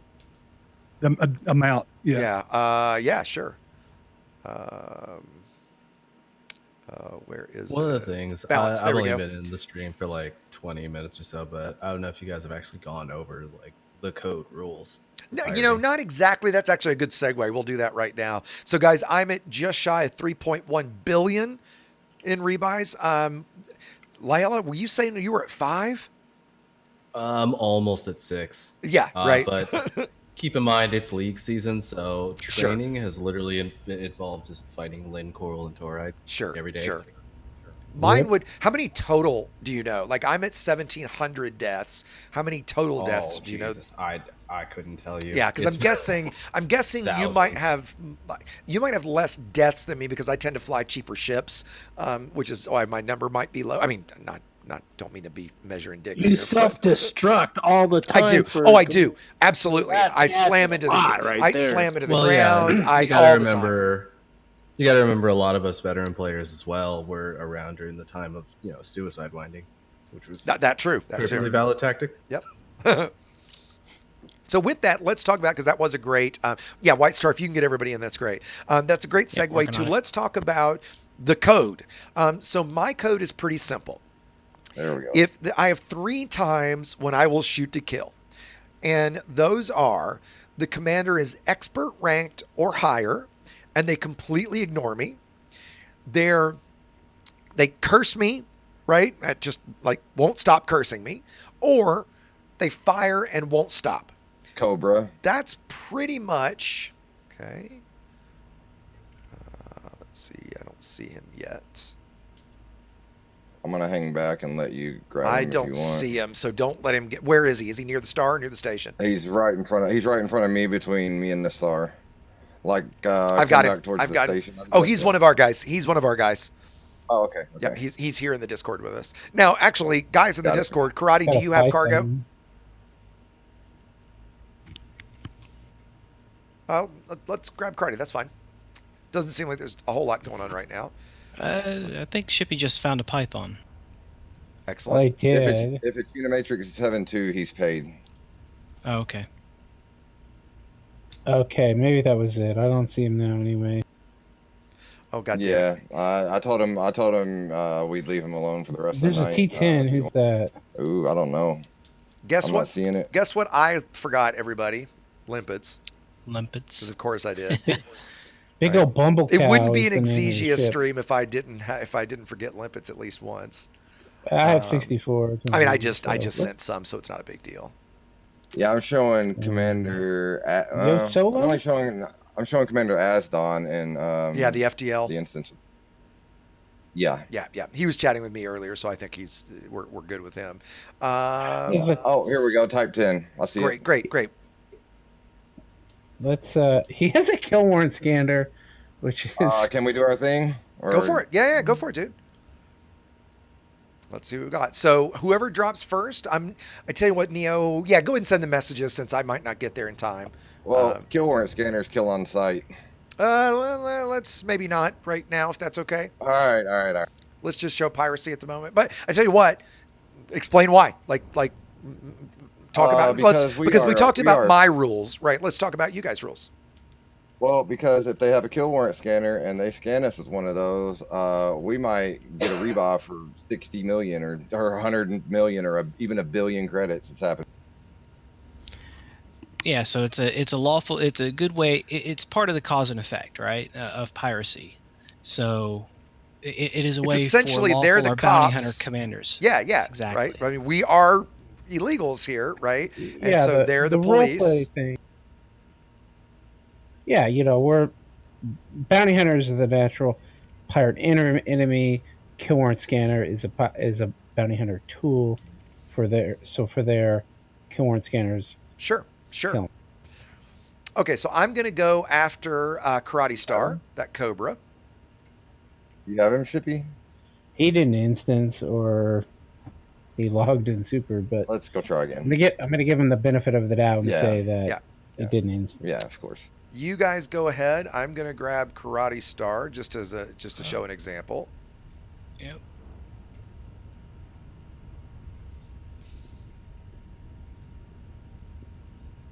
The amount, yeah. Yeah, sure. Where is One of it? the things, Balance. There I've we only go. been in the stream for like 20 minutes or so, but I don't know if you guys have actually gone over like the code rules. No, Piracy. not exactly. That's actually a good segue. We'll do that right now. So, guys, I'm at just shy of 3.1 billion in rebuys. Layla, were you saying you were at 5? I'm almost at 6. Yeah, right. But keep in mind it's league season, so Sure. training has literally been involved just fighting Lin, Coral, and Torite every day. Sure. Mine Yep. would. How many total do you know? Like I'm at 1,700 deaths. How many total deaths do you know? Jesus, I couldn't tell you. Yeah, because I'm guessing you might have less deaths than me, because I tend to fly cheaper ships, which is why my number might be low. I mean, not don't mean to be measuring dicks. You here, but self-destruct all the time. I do. I do. Absolutely. I That's slam into the a lot right there. slam into the Well, ground. yeah, I you gotta all the time. remember You got to remember, a lot of us veteran players as well were around during the time of suicide winding, which was That true. That perfectly too. valid tactic. Yep. So with that, let's talk about, because that was a great, White Star, if you can get everybody in, that's great. That's a great Yep, segue working to, on it. let's talk about the code. So my code is pretty simple. There we go. I have 3 times when I will shoot to kill, and those are the commander is expert ranked or higher, and they completely ignore me. They curse me, right? That just like won't stop cursing me, or they fire and won't stop. Cobra. That's pretty much okay. Let's see. I don't see him yet. I'm gonna hang back and let you grab him I if you don't want. see him, so don't let him get. Where is he? Is he near the star or near the station? He's right in front of me, between me and the star. Like I've come got him. back towards I've the got him. station. Oh, he's one of our guys. He's one of our guys. Oh, okay. Yep, he's here in the Discord with us. Now, actually, guys in the Got it. Discord, Karate, do Got a you have fight cargo? then. Let's grab Karate. That's fine. Doesn't seem like there's a whole lot going on right now. I think Shippy just found a python. Excellent. I did. If it's Unimatrix 7-2, he's paid. Oh, okay. Okay, maybe that was it. I don't see him now anyway. Oh god. Yeah, I told him we'd leave him alone for the rest There's of a the night. T10. Who's that? Ooh, I don't know. Guess I'm what? not seeing it. Guess what? I forgot, everybody. Limpets, because Limpets. of course I did. Big Right. old bumble It cow wouldn't be is an the name of the Exegia ship. stream if I didn't forget limpets at least once. I have 64. I mean, I just so sent some, so it's not a big deal. Yeah, I'm showing Commander. Yo Solo? I'm showing Commander Asdon and Yeah, the FDL. the instance. Yeah. Yeah. He was chatting with me earlier, so I think we're good with him. Oh, here we go. Type 10. I see it. Great. Let's. He has a kill warrant scanner, which is. Can we do our thing? Go for it. Yeah, go for it, dude. Let's see what we got. So whoever drops first, I tell you what, Neo. Yeah, go ahead and send the messages since I might not get there in time. Well, kill warrant scanners kill on site. Let's maybe not right now if that's okay. All right. Let's just show piracy at the moment. But I tell you what, explain why. Talk about because we talked about my rules, right? Let's talk about you guys' rules. Well, because if they have a kill warrant scanner and they scan us with one of those, we might get a rebuy for 60 million or 100 million or even a billion credits. It's happened. Yeah, so it's a good way. It's part of the cause and effect, right, of piracy. So it is a way essentially for they're lawful the or bounty cops. hunter commanders. Yeah, Exactly. right. I mean, we are illegals here, right? And yeah, so they're the police. Roleplay thing. Yeah, we're bounty hunters are the natural pirate enemy. Kill warrant scanner is a bounty hunter tool for their kill warrant scanners. Sure. Kill. Okay, so I'm going to go after Karate Star, that Cobra. You have him, Shippy? He didn't instance or he logged in super, but Let's go try again. I'm gonna give him the benefit of the doubt and say that he didn't instance. Yeah, of course. You guys go ahead. I'm going to grab Karate Star just to show an example. Yep.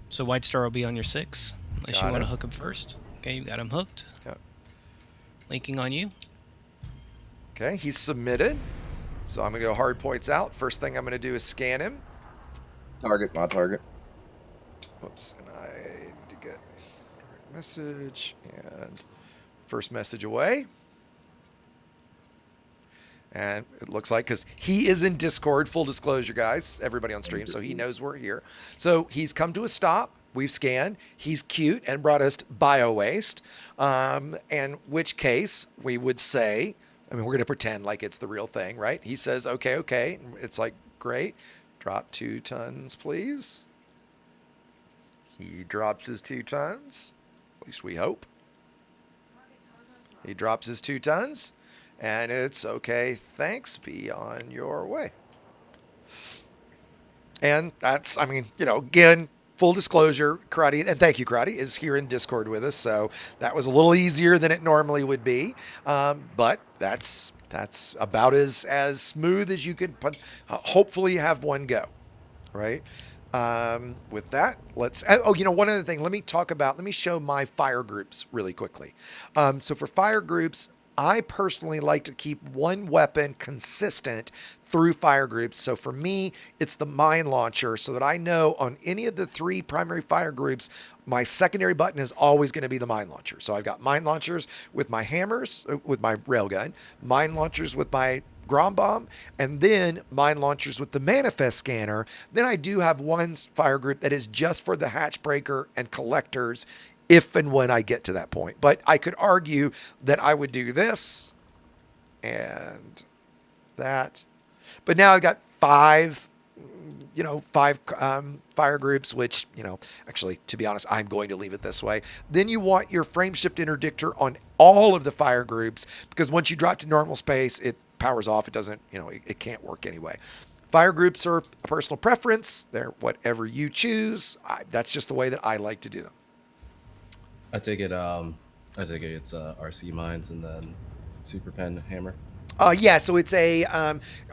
So White Star will be on your 6, unless you want to hook him first. Okay, you got him hooked. Yep. Linking on you. Okay, he's submitted. So I'm going to go hard points out. First thing I'm going to do is scan him. My target. Whoops, and I need to get message and first message away. And it looks like, because he is in Discord, full disclosure, guys, everybody on stream, so he knows we're here. So he's come to a stop. We've scanned. He's cute and brought us bio waste. And which case we would say, I mean, we're going to pretend like it's the real thing, right? He says, okay. It's like, great. Drop 2 tons, please. He drops his 2 tons. At least we hope. He drops his 2 tons. And it's okay, thanks, be on your way. And that's, I mean, again, full disclosure, Karate, and thank you, Karate, is here in Discord with us, so that was a little easier than it normally would be. But that's about as smooth as you could hopefully have one go, right? With that, let's. Oh, one other thing. Let me show my fire groups really quickly. So for fire groups, I personally like to keep one weapon consistent through fire groups. So for me, it's the mine launcher, so that I know on any of the 3 primary fire groups, my secondary button is always going to be the mine launcher. So I've got mine launchers with my hammers, with my railgun, mine launchers with my Grom Bomb, and then mine launchers with the manifest scanner. Then I do have one fire group that is just for the hatch breaker and collectors if and when I get to that point. But I could argue that I would do this and that. But now I've got 5 fire groups, which, actually, to be honest, I'm going to leave it this way. Then you want your frame shift interdictor on all of the fire groups, because once you drop to normal space, it powers off. It doesn't, it can't work anyway. Fire groups are a personal preference. They're whatever you choose. That's just the way that I like to do them. I take it it's RC mines and then super pen hammer. Yeah, so it's a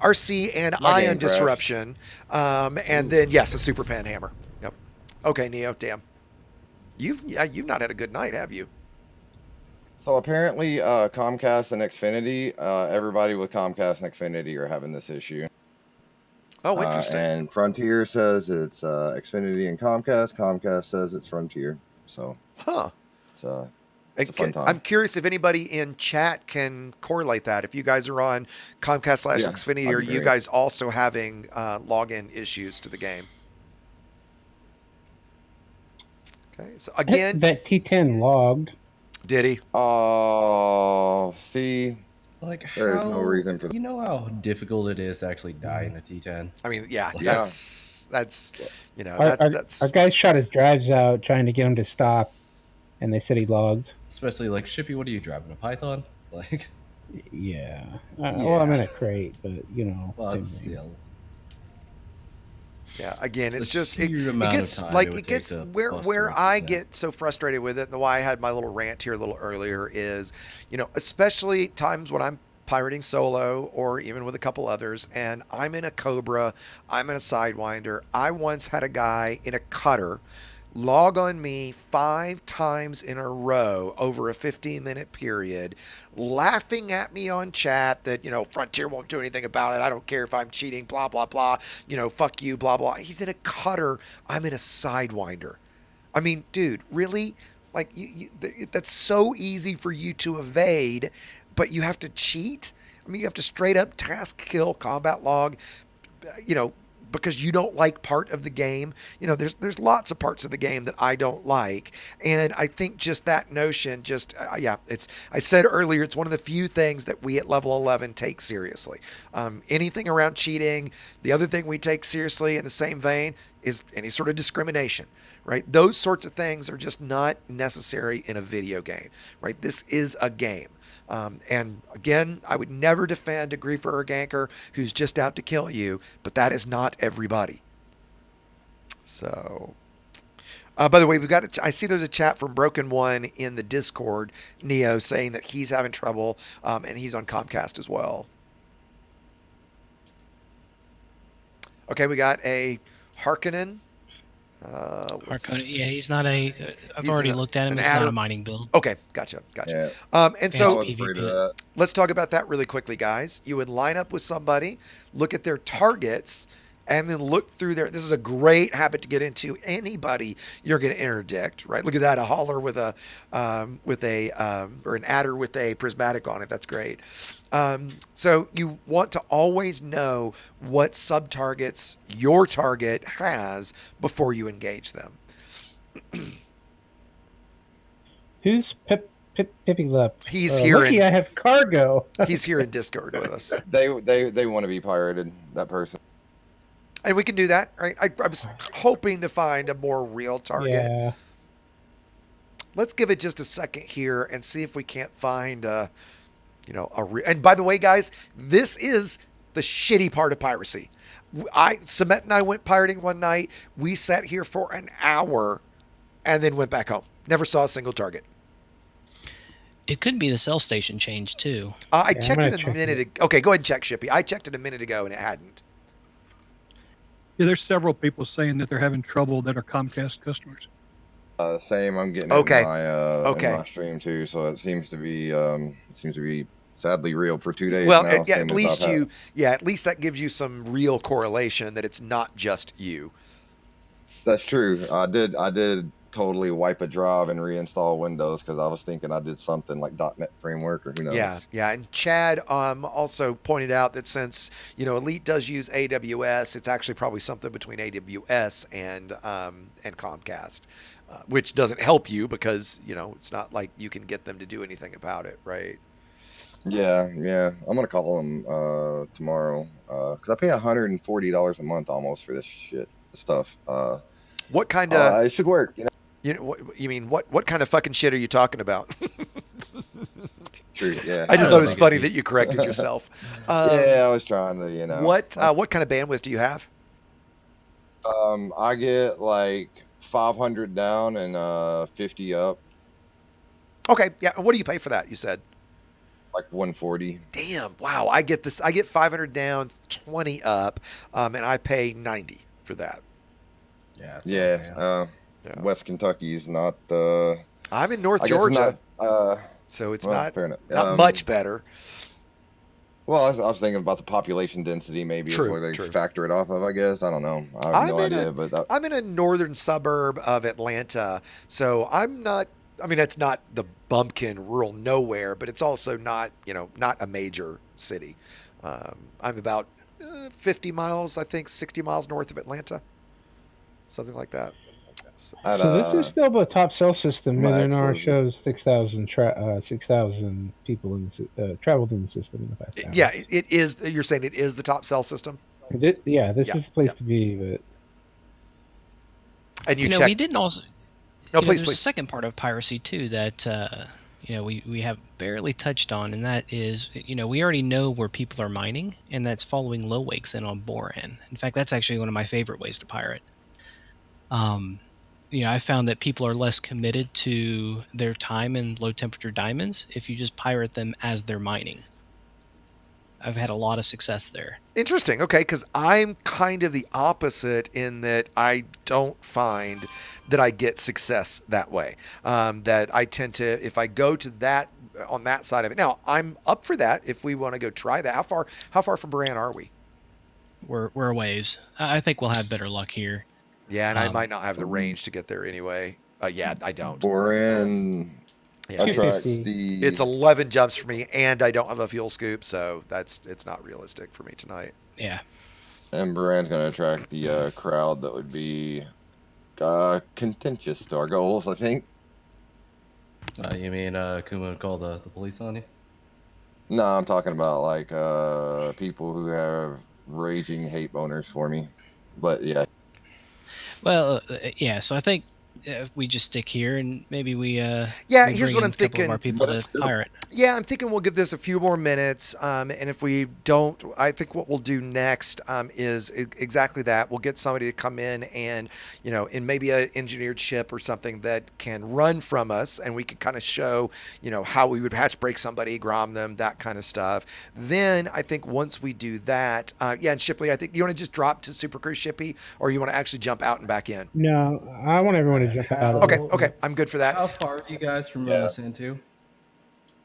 RC and My ion game crashed. disruption, and then yes, a super pan hammer. Yep. Okay, Neo. Damn. You've not had a good night, have you? So apparently, Comcast and Xfinity, everybody with Comcast and Xfinity are having this issue. Oh, interesting. And Frontier says it's Xfinity and Comcast. Comcast says it's Frontier. So, it's a fun time. I'm curious if anybody in chat can correlate that. If you guys are on Comcast / Xfinity, are you guys also having login issues to the game? Okay, so again, that T10 logged. Did he? Oh, see, like there is no reason for that. You know how difficult it is to actually die in a T10. I mean, yeah. That's Our guy shot his drives out trying to get him to stop, and they said he logged. Especially like Shippy, what are you driving? A Python? Like, yeah. Well, I'm in a crate, but well, it's still. Yeah, again, it's just it gets where I get so frustrated with it, and why I had my little rant here a little earlier is, especially times when I'm pirating solo or even with a couple others, and I'm in a Cobra, I'm in a Sidewinder. I once had a guy in a cutter log on me 5 times in a row over a 15-minute period, laughing at me on chat that, Frontier won't do anything about it. I don't care if I'm cheating, blah, blah, blah. Fuck you, blah, blah. He's in a cutter. I'm in a Sidewinder. I mean, dude, really? Like, that's so easy for you to evade, but you have to cheat? I mean, you have to straight up task kill, combat log, because you don't like part of the game. There's lots of parts of the game that I don't like. And I think just that notion, I said earlier, it's one of the few things that we at level 11 take seriously. Anything around cheating, the other thing we take seriously in the same vein is any sort of discrimination, right? Those sorts of things are just not necessary in a video game, right? This is a game. And again, I would never defend a griefer or a ganker who's just out to kill you, but that is not everybody. So, by the way, I see there's a chat from Broken One in the Discord, Neo, saying that he's having trouble, and he's on Comcast as well. Okay, we got a Harkonnen. Yeah, he's not a. I've already looked at him. He's not a mining build. Okay, gotcha. Yeah. And so I was afraid of that. Let's talk about that really quickly, guys. You would line up with somebody, look at their targets, and then look through their. This is a great habit to get into. Anybody you're going to interdict, right? Look at that, a hauler with a or an adder with a prismatic on it. That's great. So you want to always know what sub targets your target has before you engage them. Who's Pippi's up? He's here. Lucky I have cargo. He's here in Discord with us. They want to be pirated, that person. And we can do that, right? I was hoping to find a more real target. Yeah. Let's give it just a second here and see if we can't find and by the way, guys, this is the shitty part of piracy. Cement and I went pirating one night. We sat here for an hour and then went back home. Never saw a single target. It could be the cell station changed too. I I'm checked gonna it a check minute it. ago. Okay, go ahead and check, Shippy. I checked it a minute ago and it hadn't. Yeah, there's several people saying that they're having trouble that are Comcast customers. Same. I'm getting Okay. it in Okay. my stream too. So it seems to be sadly real for 2 days Well, now. yeah, same at as least I've had. at least that gives you some real correlation that it's not just you. That's true. I did totally wipe a drive and reinstall Windows because I was thinking I did something like .NET framework or who knows. Yeah. And Chad also pointed out that since Elite does use AWS, it's actually probably something between AWS and Comcast, which doesn't help you because it's not like you can get them to do anything about it, right? Yeah. I'm gonna call them tomorrow because I pay $140 a month almost for this stuff. What kind of it should work. what kind of fucking shit are you talking about? True. Yeah. I just I thought it don't was think funny it that you corrected yourself. Yeah, I was trying to. What kind of bandwidth do you have? I get like 500 down and 50 up, Okay, yeah. What do you pay for that? You said. like 140. Damn! Wow, I get this. I get 500 down, 20 up, and I pay 90 for that. Yeah. it's Yeah. okay. Yeah. West Kentucky's not. I'm in North I guess it's Georgia, not. so it's Well, not fair enough. not much better. Well, I was thinking about the population density. Maybe True, is where they true. factor it off of. I guess I don't know. I have I'm no in idea. But I'm in a northern suburb of Atlanta, so I'm not. I mean, it's not the bumpkin rural nowhere, but it's also not not a major city. I'm about 50 miles, I think, 60 miles north of Atlanta, something like that. So, I'd, So this is still the top cell system. my ex MNR was- shows 6,000 people traveled in the system in the past hour. yeah, it is. You're saying it is the top cell system, This Yeah, is the place to be. But and you We checked. didn't also. No, There's please, a please. second part of piracy too that we have barely touched on, and that is we already know where people are mining, and that's following low wakes in on Boran. In fact, that's actually one of my favorite ways to pirate. I found that people are less committed to their time in low temperature diamonds if you just pirate them as they're mining. I've had a lot of success there. Interesting. Okay, because I'm kind of the opposite in that I don't find that I get success that way. That I tend to, if I go to that on that side of it. Now I'm up for that if we want to go try that. How far from Baran are we? We're a ways. I think we'll have better luck here. Yeah, and I might not have the range to get there anyway. Yeah, I don't. Boran Yeah. attracts 250. the. It's 11 jumps for me, and I don't have a fuel scoop, so it's not realistic for me tonight. Yeah. And Boran's going to attract the crowd that would be contentious to our goals, I think. You mean Kuma would call the police on you? No, I'm talking about like people who have raging hate boners for me. But yeah, Well, yeah. So I think if we just stick here and maybe we Yeah, we here's bring what in I'm a couple of our thinking. people to pirate. Yeah, I'm thinking we'll give this a few more minutes, and if we don't, I think what we'll do next is exactly that. We'll get somebody to come in and, in maybe an engineered ship or something that can run from us, and we can kind of show, how we would hatch break somebody, grom them, that kind of stuff. Then I think once we do that, yeah, and Shipley, I think you want to just drop to Super Cruise Shippy, or you want to actually jump out and back in. no, I want everyone to jump out of Okay, it. okay, I'm good for that. How far are you guys from Yeah. Santu?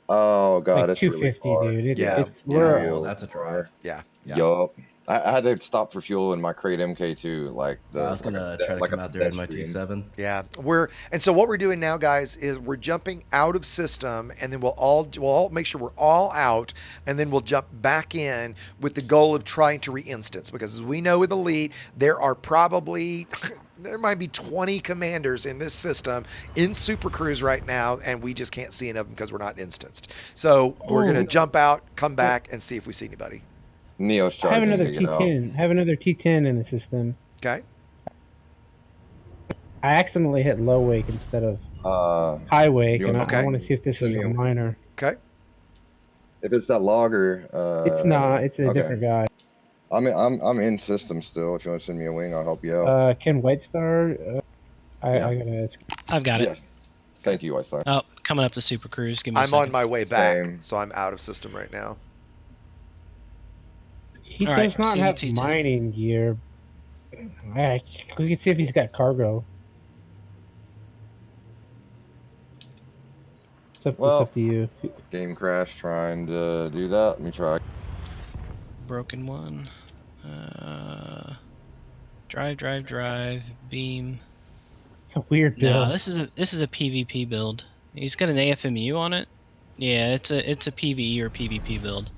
oh god, Like it's really 250, far. dude. Yeah. It's we're Real Oh, that's a drive. Yeah. Yup. I had to stop for fuel in my crate MK2, like I was gonna try to come out there in my pedestrian. T7. Yeah, so what we're doing now, guys, is we're jumping out of system, and then we'll all make sure we're all out, and then we'll jump back in with the goal of trying to re-instance. Because as we know with Elite, there are probably there might be 20 commanders in this system in Super Cruise right now, and we just can't see any of them because we're not instanced. So we're gonna jump out, come back, and see if we see anybody. Neo's I have charging another to get out. T10. Have another T10 in the system. Okay. I accidentally hit low wake instead of high wake, you and want- I okay. want to see if this is a Neil. miner. Okay. If it's that logger, It's not. It's a okay. different guy. I'm in system still. If you want to send me a wing, I'll help you out. Can White Star? Yeah. I gotta ask. I've got it. Yeah. Thank you, White Star. Oh, coming up to Super Cruise. Give me a I'm on second. my way back, Same. so I'm out of system right now. He All right, does not have CT10. mining gear. We can see if he's got cargo. It's Well, up to you. game crash trying to do that. Let me try. Broken one. Drive. Beam. It's a weird build. No, this is a PvP build. He's got an AFMU on it. Yeah, it's a PvE or PvP build.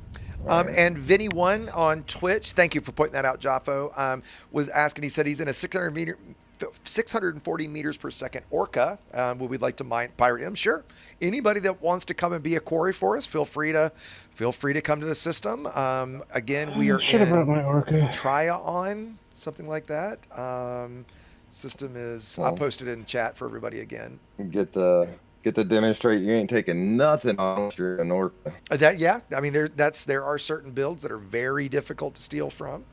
And Vinny1 on Twitch, thank you for pointing that out, Jaffo, was asking, he said he's in a 640 meters per second Orca. Would we like to pirate him? Sure. Anybody that wants to come and be a quarry for us, feel free to come to the system. Again, we are Should have brought my Orca. Tryon, something like that. System is, I'll post it in chat for everybody again. Get to demonstrate you ain't taking nothing on you're an Orca. Yeah, I mean there are certain builds that are very difficult to steal from.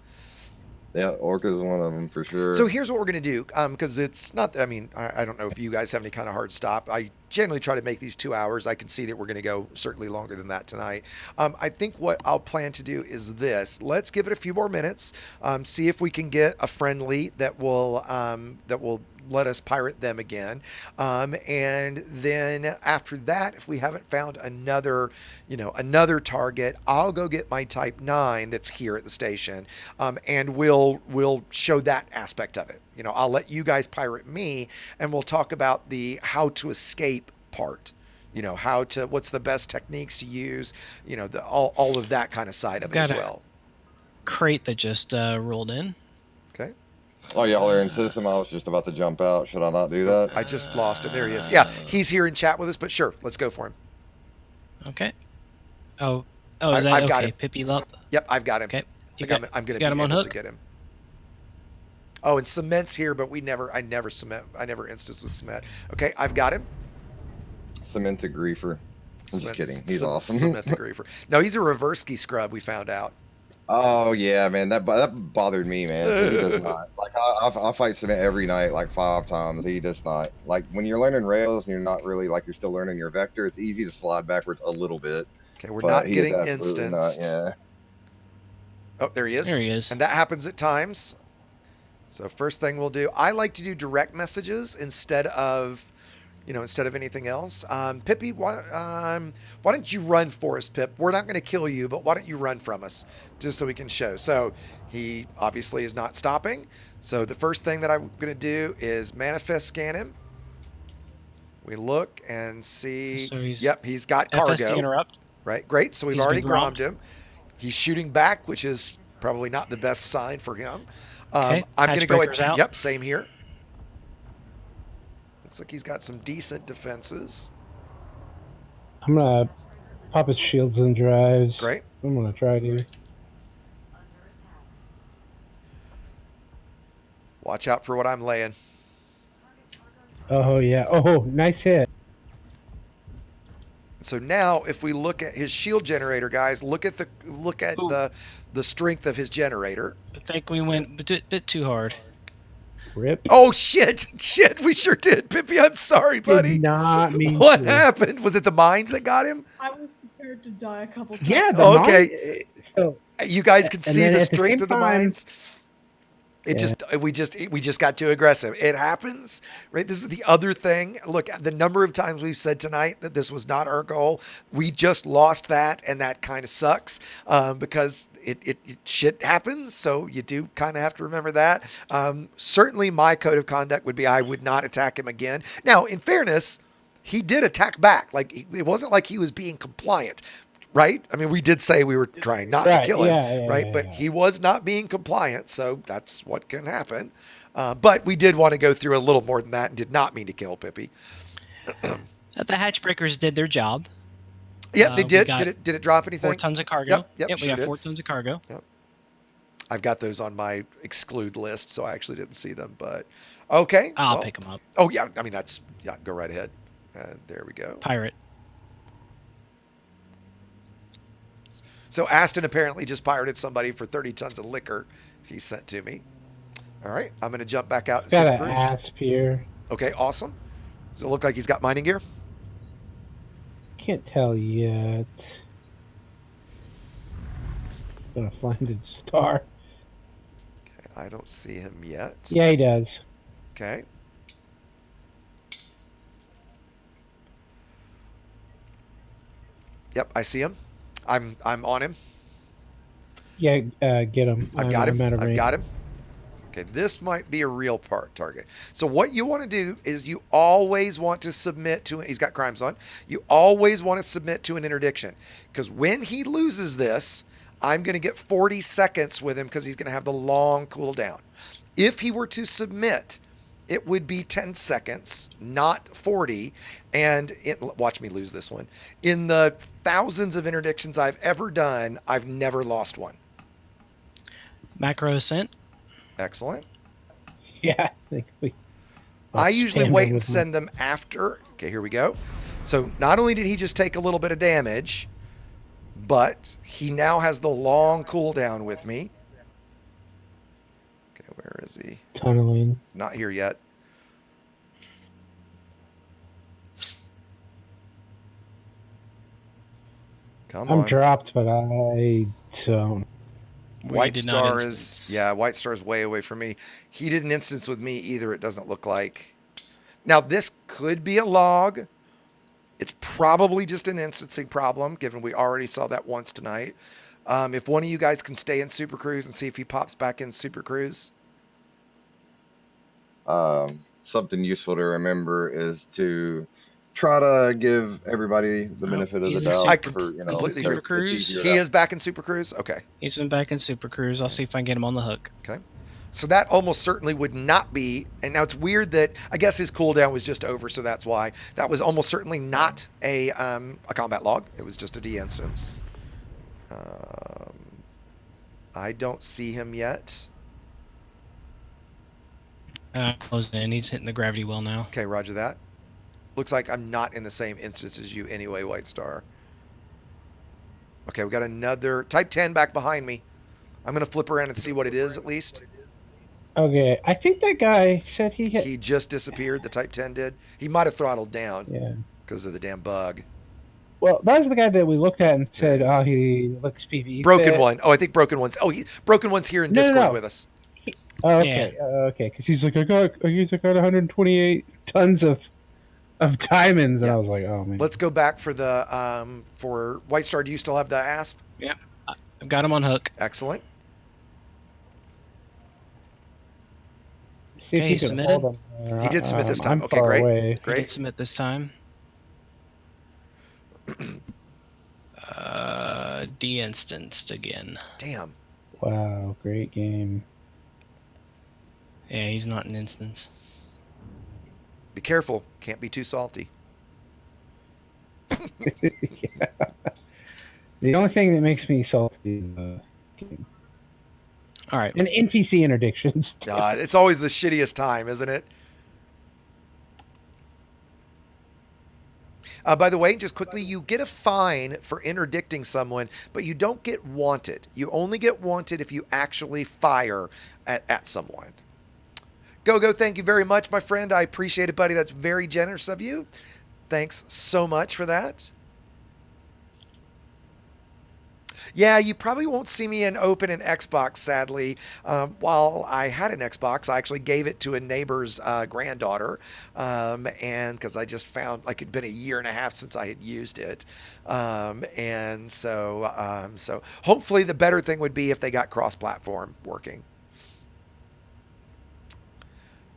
Yeah, Orca is one of them for sure. So here's what we're going to do, because it's not, I mean, I don't know if you guys have any kind of hard stop. I generally try to make these 2 hours. I can see that we're going to go certainly longer than that tonight. I think what I'll plan to do is this. Let's give it a few more minutes, see if we can get a friendly that will let us pirate them again. And then after that, if we haven't found another target, I'll go get my Type 9 that's here at the station, and we'll show that aspect of it. I'll let you guys pirate me, and we'll talk about the how to escape part. What's the best techniques to use, all of that kind of side of it as well. Crate that just rolled in. Okay. Oh, y'all are in system. I was just about to jump out. Should I not do that? I just lost him. There he is. Yeah, he's here in chat with us, but sure, let's go for him. Okay. Oh, is that I've got okay? him. Pippi Lup. Yep, I've got him. Okay. I'm going to be able to get him. Oh, and Cement's here, but I never instance with Cement. Okay, I've got him. Cement a griefer. I'm just kidding. He's awesome. Cement the griefer. No, he's a reverse-key scrub, we found out. Oh yeah, man, that bothered me, man. He does not like. I fight Cement every night, like 5 times. He does not like when you're learning rails and you're not really like you're still learning your vector. It's easy to slide backwards a little bit. Okay, we're not getting instanced. Yeah. Oh, there he is. There he is. And that happens at times. So first thing we'll do, I like to do direct messages instead of anything else. Pippi, why don't you run for us, Pip? We're not going to kill you, but why don't you run from us just so we can show? So he obviously is not stopping. So the first thing that I'm going to do is manifest scan him. We look and see. So he's got cargo. FSD interrupt. Right, great. So we've already grommed him. He's shooting back, which is probably not the best sign for him. Okay. I'm going to go ahead. Out. Yep, same here. Looks like he's got some decent defenses. I'm going to pop his shields and drives. Great. I'm going to try to. Watch out for what I'm laying. Oh, yeah. Oh, nice hit. So now, if we look at his shield generator, guys, look at the strength of his generator. I think we went a bit too hard. Rip. Oh shit! We sure did, Pippi. I'm sorry, buddy. Did not mean what to. happened? Was it the mines that got him? I was prepared to die a couple times. Yeah. Okay. So you guys can see the strength of the mines. It Yeah. we just got too aggressive. It happens, right? This is the other thing. Look, the number of times we've said tonight that this was not our goal. We just lost that, and that kind of sucks because it shit happens. So you do kind of have to remember that. Certainly, my code of conduct would be I would not attack him again. Now, in fairness, he did attack back. Like it wasn't like he was being compliant. Right? I mean, we did say we were trying not to kill him, right? But he was not being compliant, so that's what can happen. But we did want to go through a little more than that and did not mean to kill Pippi. The hatch breakers did their job. Yep, they did. Did it drop anything? 4 tons of cargo. Yep, we got 4 tons of cargo. Yep. I've got those on my exclude list, so I actually didn't see them. But okay. I'll pick them up. Oh, yeah. I mean, go right ahead. There we go. Pirate. So Aston apparently just pirated somebody for 30 tons of liquor he sent to me. All right, I'm going to jump back out to Got Super an Cruise. asp here. Okay, awesome. Does it look like he's got mining gear? Can't tell yet. Gonna find a star. Okay, I don't see him yet. Yeah, he does. Okay. Yep, I see him. I'm on him. Yeah, get him. I've got him. I'm out of I've range. got him. Okay, this might be a real target. So what you want to do is you always want to submit to, he's got crimes on. You always want to submit to an interdiction, because when he loses this, I'm going to get 40 seconds with him because he's going to have the long cooldown. If he were to submit, it would be 10 seconds, not 40. And watch me lose this one. In the thousands of interdictions I've ever done, I've never lost one. Macro sent. Excellent. Yeah, I think I usually spam wait them and with send them after. Okay, here we go. So not only did he just take a little bit of damage, but he now has the long cooldown with me. Okay, where is he? tunneling. Not here yet. Come I'm on. dropped, but I don't. White Star is, yeah, White Star is way away from me. He didn't instance with me either, it doesn't look like. Now, this could be a log. It's probably just an instancing problem, given we already saw that once tonight. If one of you guys can stay in Super Cruise and see if he pops back in Super Cruise. Something useful to remember is to try to give everybody the benefit of the doubt. I for, completely Super agree. Cruise. He is back in Super Cruise? Okay. He's been back in Super Cruise. I'll see if I can get him on the hook. Okay. So that almost certainly would not be, and now it's weird that I guess his cooldown was just over, so that's why. That was almost certainly not a combat log. It was just a D instance. I don't see him yet. Closing in. He's hitting the gravity well now. Okay, roger that. Looks like I'm not in the same instance as you anyway, White Star. Okay, we got another Type 10 back behind me. I'm going to flip around and see what it is at least. Okay, I think that guy said he hit. He just disappeared, the Type 10 did. He might have throttled down. Yeah. Because of the damn bug. Well, that was the guy that we looked at and said, "Oh, he looks PvE." Broken fit. One. Oh, I think Broken One's. Oh, Broken One's here in Discord with us. Oh, okay, okay. Because he's like, I got 128 tons of diamonds, and I was like, oh man. Let's go back for the for White Star. Do you still have the asp? Yeah, I've got him on hook. Excellent. See Okay, he submitted. He did submit this time. I'm Okay, far great. away. Great. He did submit this time. De-instanced again. Damn. Wow, great game. Yeah, he's not an instance. Be careful. Can't be too salty. Yeah. The only thing that makes me salty is game. All right. And NPC interdictions. It's always the shittiest time, isn't it? By the way, just quickly, you get a fine for interdicting someone, but you don't get wanted. You only get wanted if you actually fire at someone. Go, thank you very much, my friend. I appreciate it, buddy. That's very generous of you. Thanks so much for that. Yeah, you probably won't see me open an Xbox, sadly. While I had an Xbox, I actually gave it to a neighbor's granddaughter, and because I just found like it'd been a year and a half since I had used it, and so hopefully the better thing would be if they got cross-platform working.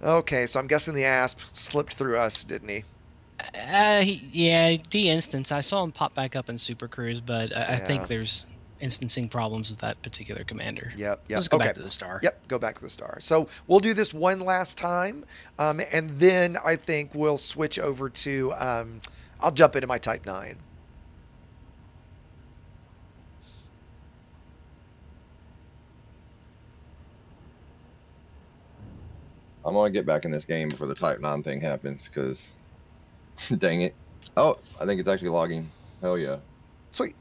Okay, so I'm guessing the asp slipped through us, didn't he? Yeah, de-instance. I saw him pop back up in Super Cruise, but I think there's instancing problems with that particular commander. Yep. Let's go back to the star. Yep, go back to the star. So we'll do this one last time, and then I think we'll switch over to, I'll jump into my Type 9. I'm going to get back in this game before the Type 9 thing happens, because, dang it. Oh, I think it's actually logging. Hell yeah. Sweet.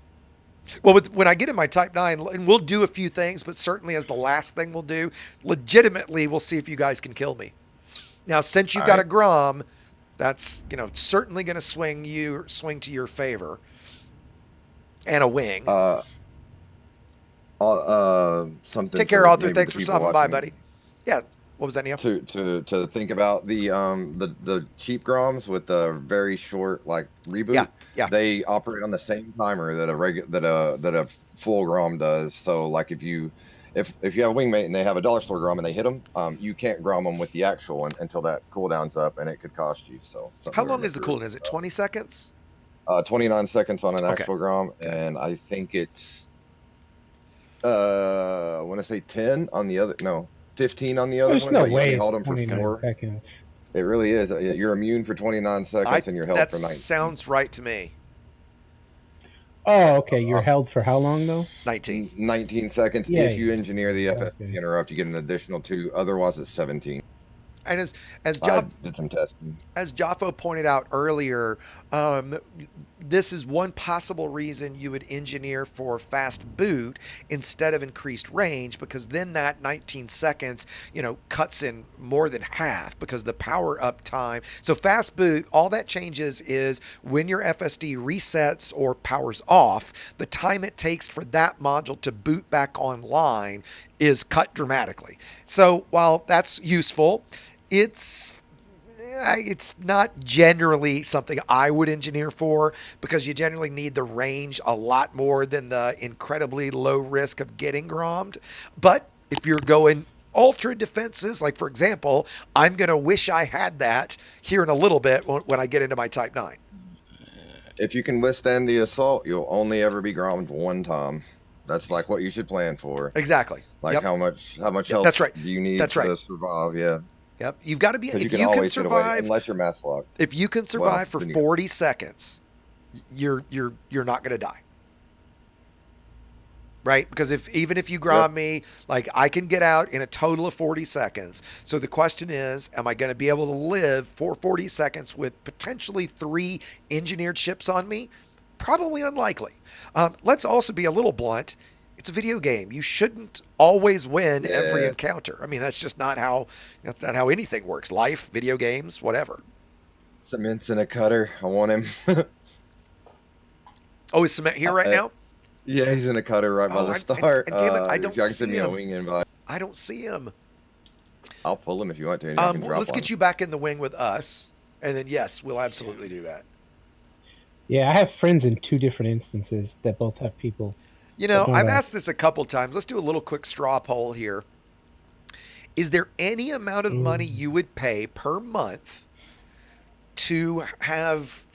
Well, when I get in my Type 9, and we'll do a few things, but certainly as the last thing we'll do, legitimately, we'll see if you guys can kill me. Now, since you've All got a right. Grom, that's, certainly going to swing to your favor. And a wing. Something Take care, for Arthur. maybe Thanks the for people stopping by, watching buddy. Yeah. What was that, Neil? to think about the cheap Groms with the very short like reboot. Yeah. They operate on the same timer that a full Grom does. So like if you have a wingmate and they have a dollar store Grom and they hit them, you can't Grom them with the actual one until that cooldown's up, and it could cost you. So something How to long is the remember. cooldown? Is it 20 seconds? 29 seconds on an Okay. actual Grom, Okay. and I think it's I want to say 10 on the other. No, 15 on the other There's one. no But you only way hold it's them for 29 4. seconds. It really is. You're immune for 29 seconds, and you're held That for 19. sounds right to me. Oh, okay. You're held for how long though? 19. 19 seconds. Yeah, If you yeah. engineer the FSD Okay. interrupt, you get an additional 2. Otherwise, it's 17. And as I did some testing. as Jaffo pointed out earlier, this is one possible reason you would engineer for fast boot instead of increased range, because then that 19 seconds, cuts in more than half because the power up time. So fast boot, all that changes is when your FSD resets or powers off, the time it takes for that module to boot back online is cut dramatically. So while that's useful, it's not generally something I would engineer for, because you generally need the range a lot more than the incredibly low risk of getting Grommed. But if you're going ultra defenses, like for example, I'm going to wish I had that here in a little bit when I get into my Type 9. If you can withstand the assault, you'll only ever be Grommed one time. That's like what you should plan for. Exactly. Like Yep. how much Yep, health that's right. do you need That's to right. survive? Yeah. Yep. You've got to be, Because if you can you can always get away survive, unless you're mass locked. if you can survive for then you- 40 seconds, you're not going to die. Right? Because even if you Grom me, like I can get out in a total of 40 seconds. So the question is, am I going to be able to live for 40 seconds with potentially 3 engineered ships on me? Probably unlikely. Let's also be a little blunt. It's a video game. You shouldn't always win every encounter. I mean, that's just not how anything works. Life, video games, whatever. Cement's in a cutter. I want him. Oh, is Cement here right now? Yeah, he's in a cutter right by the start. And damn it, I don't if y'all can see send me a him. wing invite. I don't see him. I'll pull him if you want to. And I can drop Let's one. get you back in the wing with us, and then yes, we'll absolutely do that. Yeah, I have friends in 2 different instances that both have people. I've asked this a couple times. Let's do a little quick straw poll here. Is there any amount of money you would pay per month to have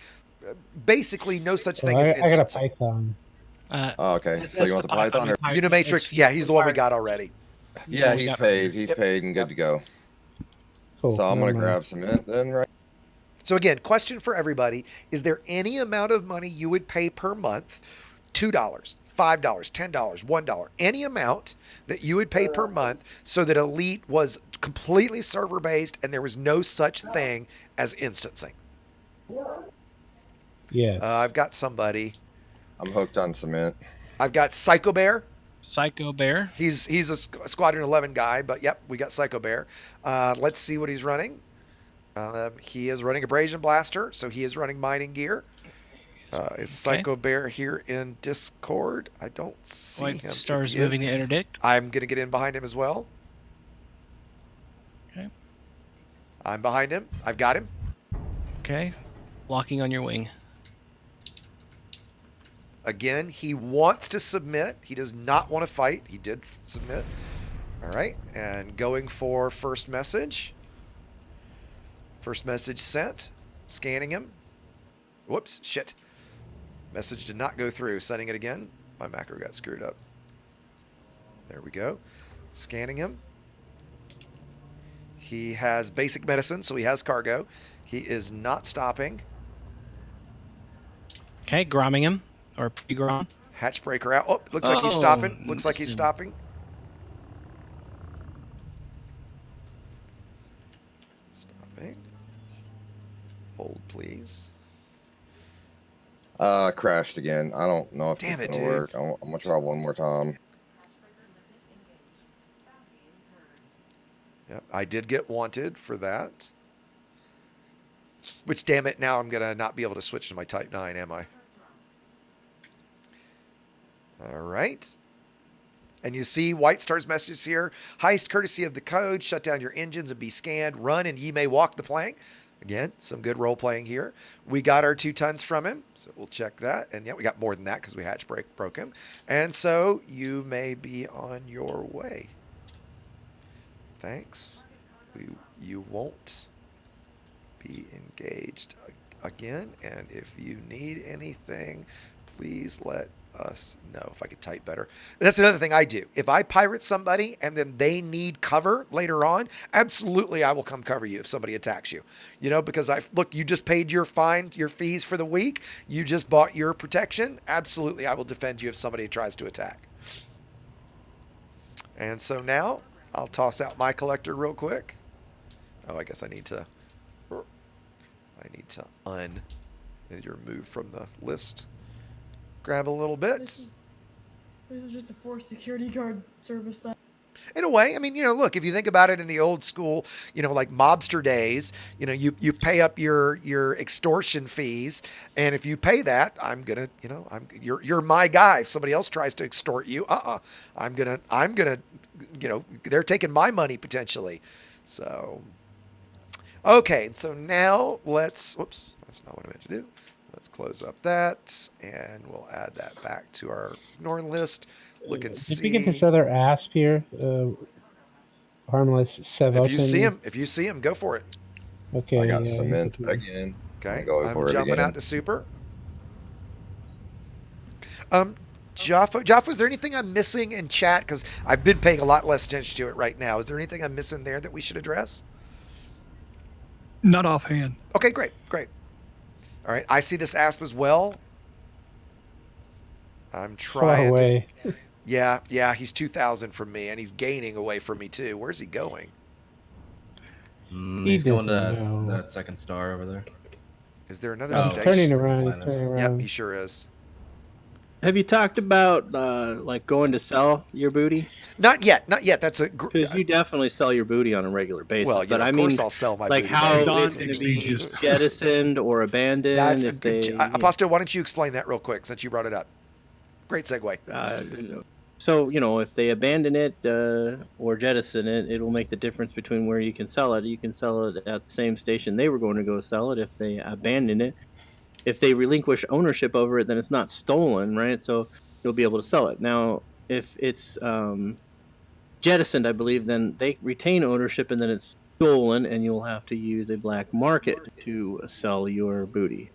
basically no such thing as I got a instancing? Python. Okay. So you want the Python? Or... Unimatrix, yeah, he's the one we got already. Yeah, he's paid. He's paid and good to go. Cool. So I'm going to grab cement then, right? So again, question for everybody. Is there any amount of money you would pay per month? $2, $5, $10, $1, any amount that you would pay per month so that Elite was completely server-based and there was no such thing as instancing? Yes. I've got somebody. I'm hooked on cement. I've got Psycho Bear. Psycho Bear. He's a Squadron 11 guy, but yep, we got Psycho Bear. Let's see what he's running. He is running Abrasion Blaster, so he is running mining gear. Is Psycho Bear here in Discord? I don't see White him. Star's moving to interdict. I'm going to get in behind him as well. Okay. I'm behind him. I've got him. Okay. Locking on your wing. Again, he wants to submit. He does not want to fight. He did submit. All right. And going for first message. First message sent. Scanning him. Whoops. Shit. Message did not go through. Sending it again. My macro got screwed up. There we go. Scanning him. He has basic medicine, so he has cargo. He is not stopping. Okay, gromming him. Or pre-grom. Hatch breaker out. Oh, looks like he's stopping. Looks like he's stopping. Stopping. Hold, please. Crashed again. I don't know if Damn it's it, gonna dude. work. I'm gonna try one more time. Yep, I did get wanted for that. Which, damn it, now I'm going to not be able to switch to my Type 9, am I? All right. And you see White Star's message here. Highest courtesy of the code, shut down your engines and be scanned. Run and ye may walk the plank. Again, some good role playing here. We got our 2 tons from him, so we'll check that. And yeah, we got more than that because we hatch broke him. And so you may be on your way. Thanks. You won't be engaged again. And if you need anything, please let us know. If I could type better. That's another thing I do. If I pirate somebody and then they need cover later on, absolutely I will come cover you if somebody attacks you. You know, because look, you just paid your fine, your fees for the week. You just bought your protection. Absolutely, I will defend you if somebody tries to attack. And so now I'll toss out my collector real quick. Oh, I guess I need to you're removed from the list. Grab a little bit. This is just a forced security guard service then. In a way, I mean, you know, look, if you think about it in the old school, you know, like mobster days, you know, you pay up your extortion fees, and if you pay that, I'm gonna, you know, you're my guy. If somebody else tries to extort you, I'm gonna, you know, they're taking my money potentially. So, okay, so now let's, whoops, that's not what I meant to do. Let's close up that, and we'll add that back to our ignoring list. Look and see. Did we get this other asp here? Harmless Sevotin. If you see him, go for it. Okay. I got cement again. Okay, I'm jumping out to super. Jaffa, is there anything I'm missing in chat? Because I've been paying a lot less attention to it right now. Is there anything I'm missing there that we should address? Not offhand. Okay, great. All right, I see this asp as well. I'm trying. Far away. Yeah, he's 2,000 from me, and he's gaining away from me too. Where's he going? He's going to that second star over there. Is there another He's station? turning around. Yep, he sure is. Have you talked about like going to sell your booty? Not yet. That's because you definitely sell your booty on a regular basis. Well, but of course I'll sell my like booty. how it's going to be jettisoned or abandoned. That's a good. Aposto, why don't you explain that real quick since you brought it up? Great segue. So, you know, if they abandon it or jettison it, it will make the difference between where you can sell it. You can sell it at the same station they were going to go sell it. If they abandon it, if they relinquish ownership over it, then it's not stolen, right? So you'll be able to sell it. Now, if it's jettisoned, I believe, then they retain ownership and then it's stolen, and you'll have to use a black market to sell your booty.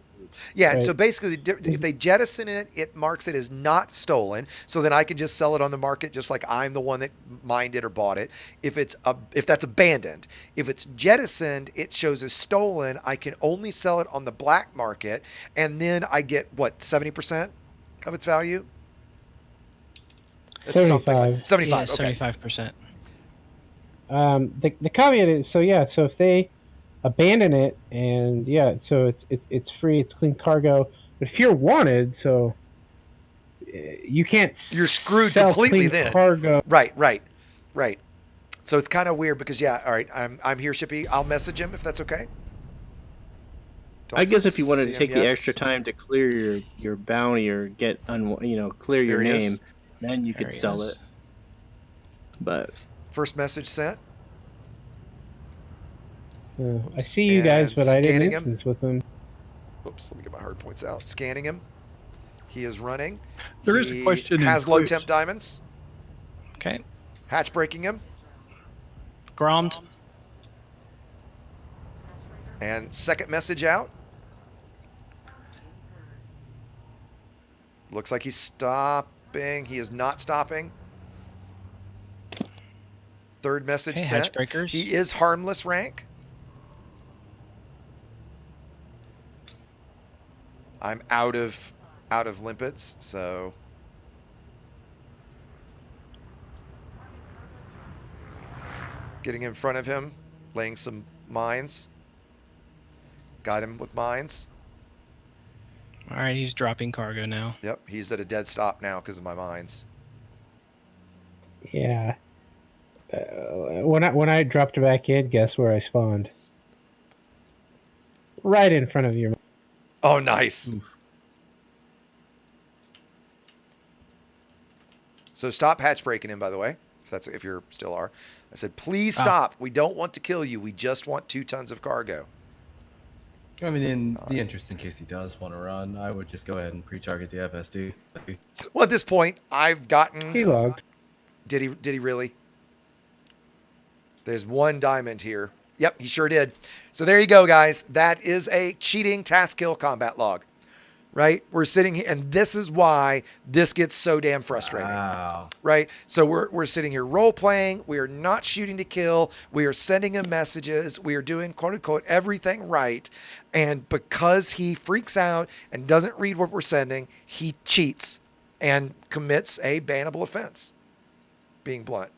Yeah, and so basically, if they jettison it, it marks it as not stolen. So then I can just sell it on the market, just like I'm the one that mined it or bought it. If that's abandoned, if it's jettisoned, it shows as stolen. I can only sell it on the black market, and then I get what 70% of its value. 75. 75. Yeah, 75%. The caveat is so if they abandon it and so it's free, it's clean cargo. But if you're wanted, so you can't. You're screwed sell completely clean then. Cargo. Right. So it's kind of weird because all right, I'm here, Shippy. I'll message him if that's okay. I guess if you wanted to take the extra time to clear your bounty or get clear your name, then you could sell it. But first message sent. I see you guys, but I didn't instance with him. Oops, let me get my hard points out. Scanning him. He is running. There is a question. Has low temp diamonds. Okay. Hatch breaking him. Grommed. And second message out. Looks like he's stopping. He is not stopping. Third message sent. Hatch breakers. He is harmless rank. I'm out of limpets, so getting in front of him, laying some mines. Got him with mines. All right, he's dropping cargo now. Yep, he's at a dead stop now because of my mines. Yeah. When I dropped back in, guess where I spawned? Right in front of your. Oh, nice. So stop hatch breaking in, by the way, if you're still are. I said, please stop. We don't want to kill you. We just want 2 tons of cargo. I mean, in the interest in case he does want to run, I would just go ahead and pre-target the FSD. Well, at this point, I've gotten. He logged. Did he really? There's 1 diamond here. Yep, he sure did. So there you go, guys. That is a cheating task kill combat log. Right? We're sitting here, and this is why this gets so damn frustrating. Wow. Right? So we're sitting here role playing. We are not shooting to kill. We are sending him messages. We are doing quote unquote everything right. And because he freaks out and doesn't read what we're sending, he cheats and commits a bannable offense. Being blunt.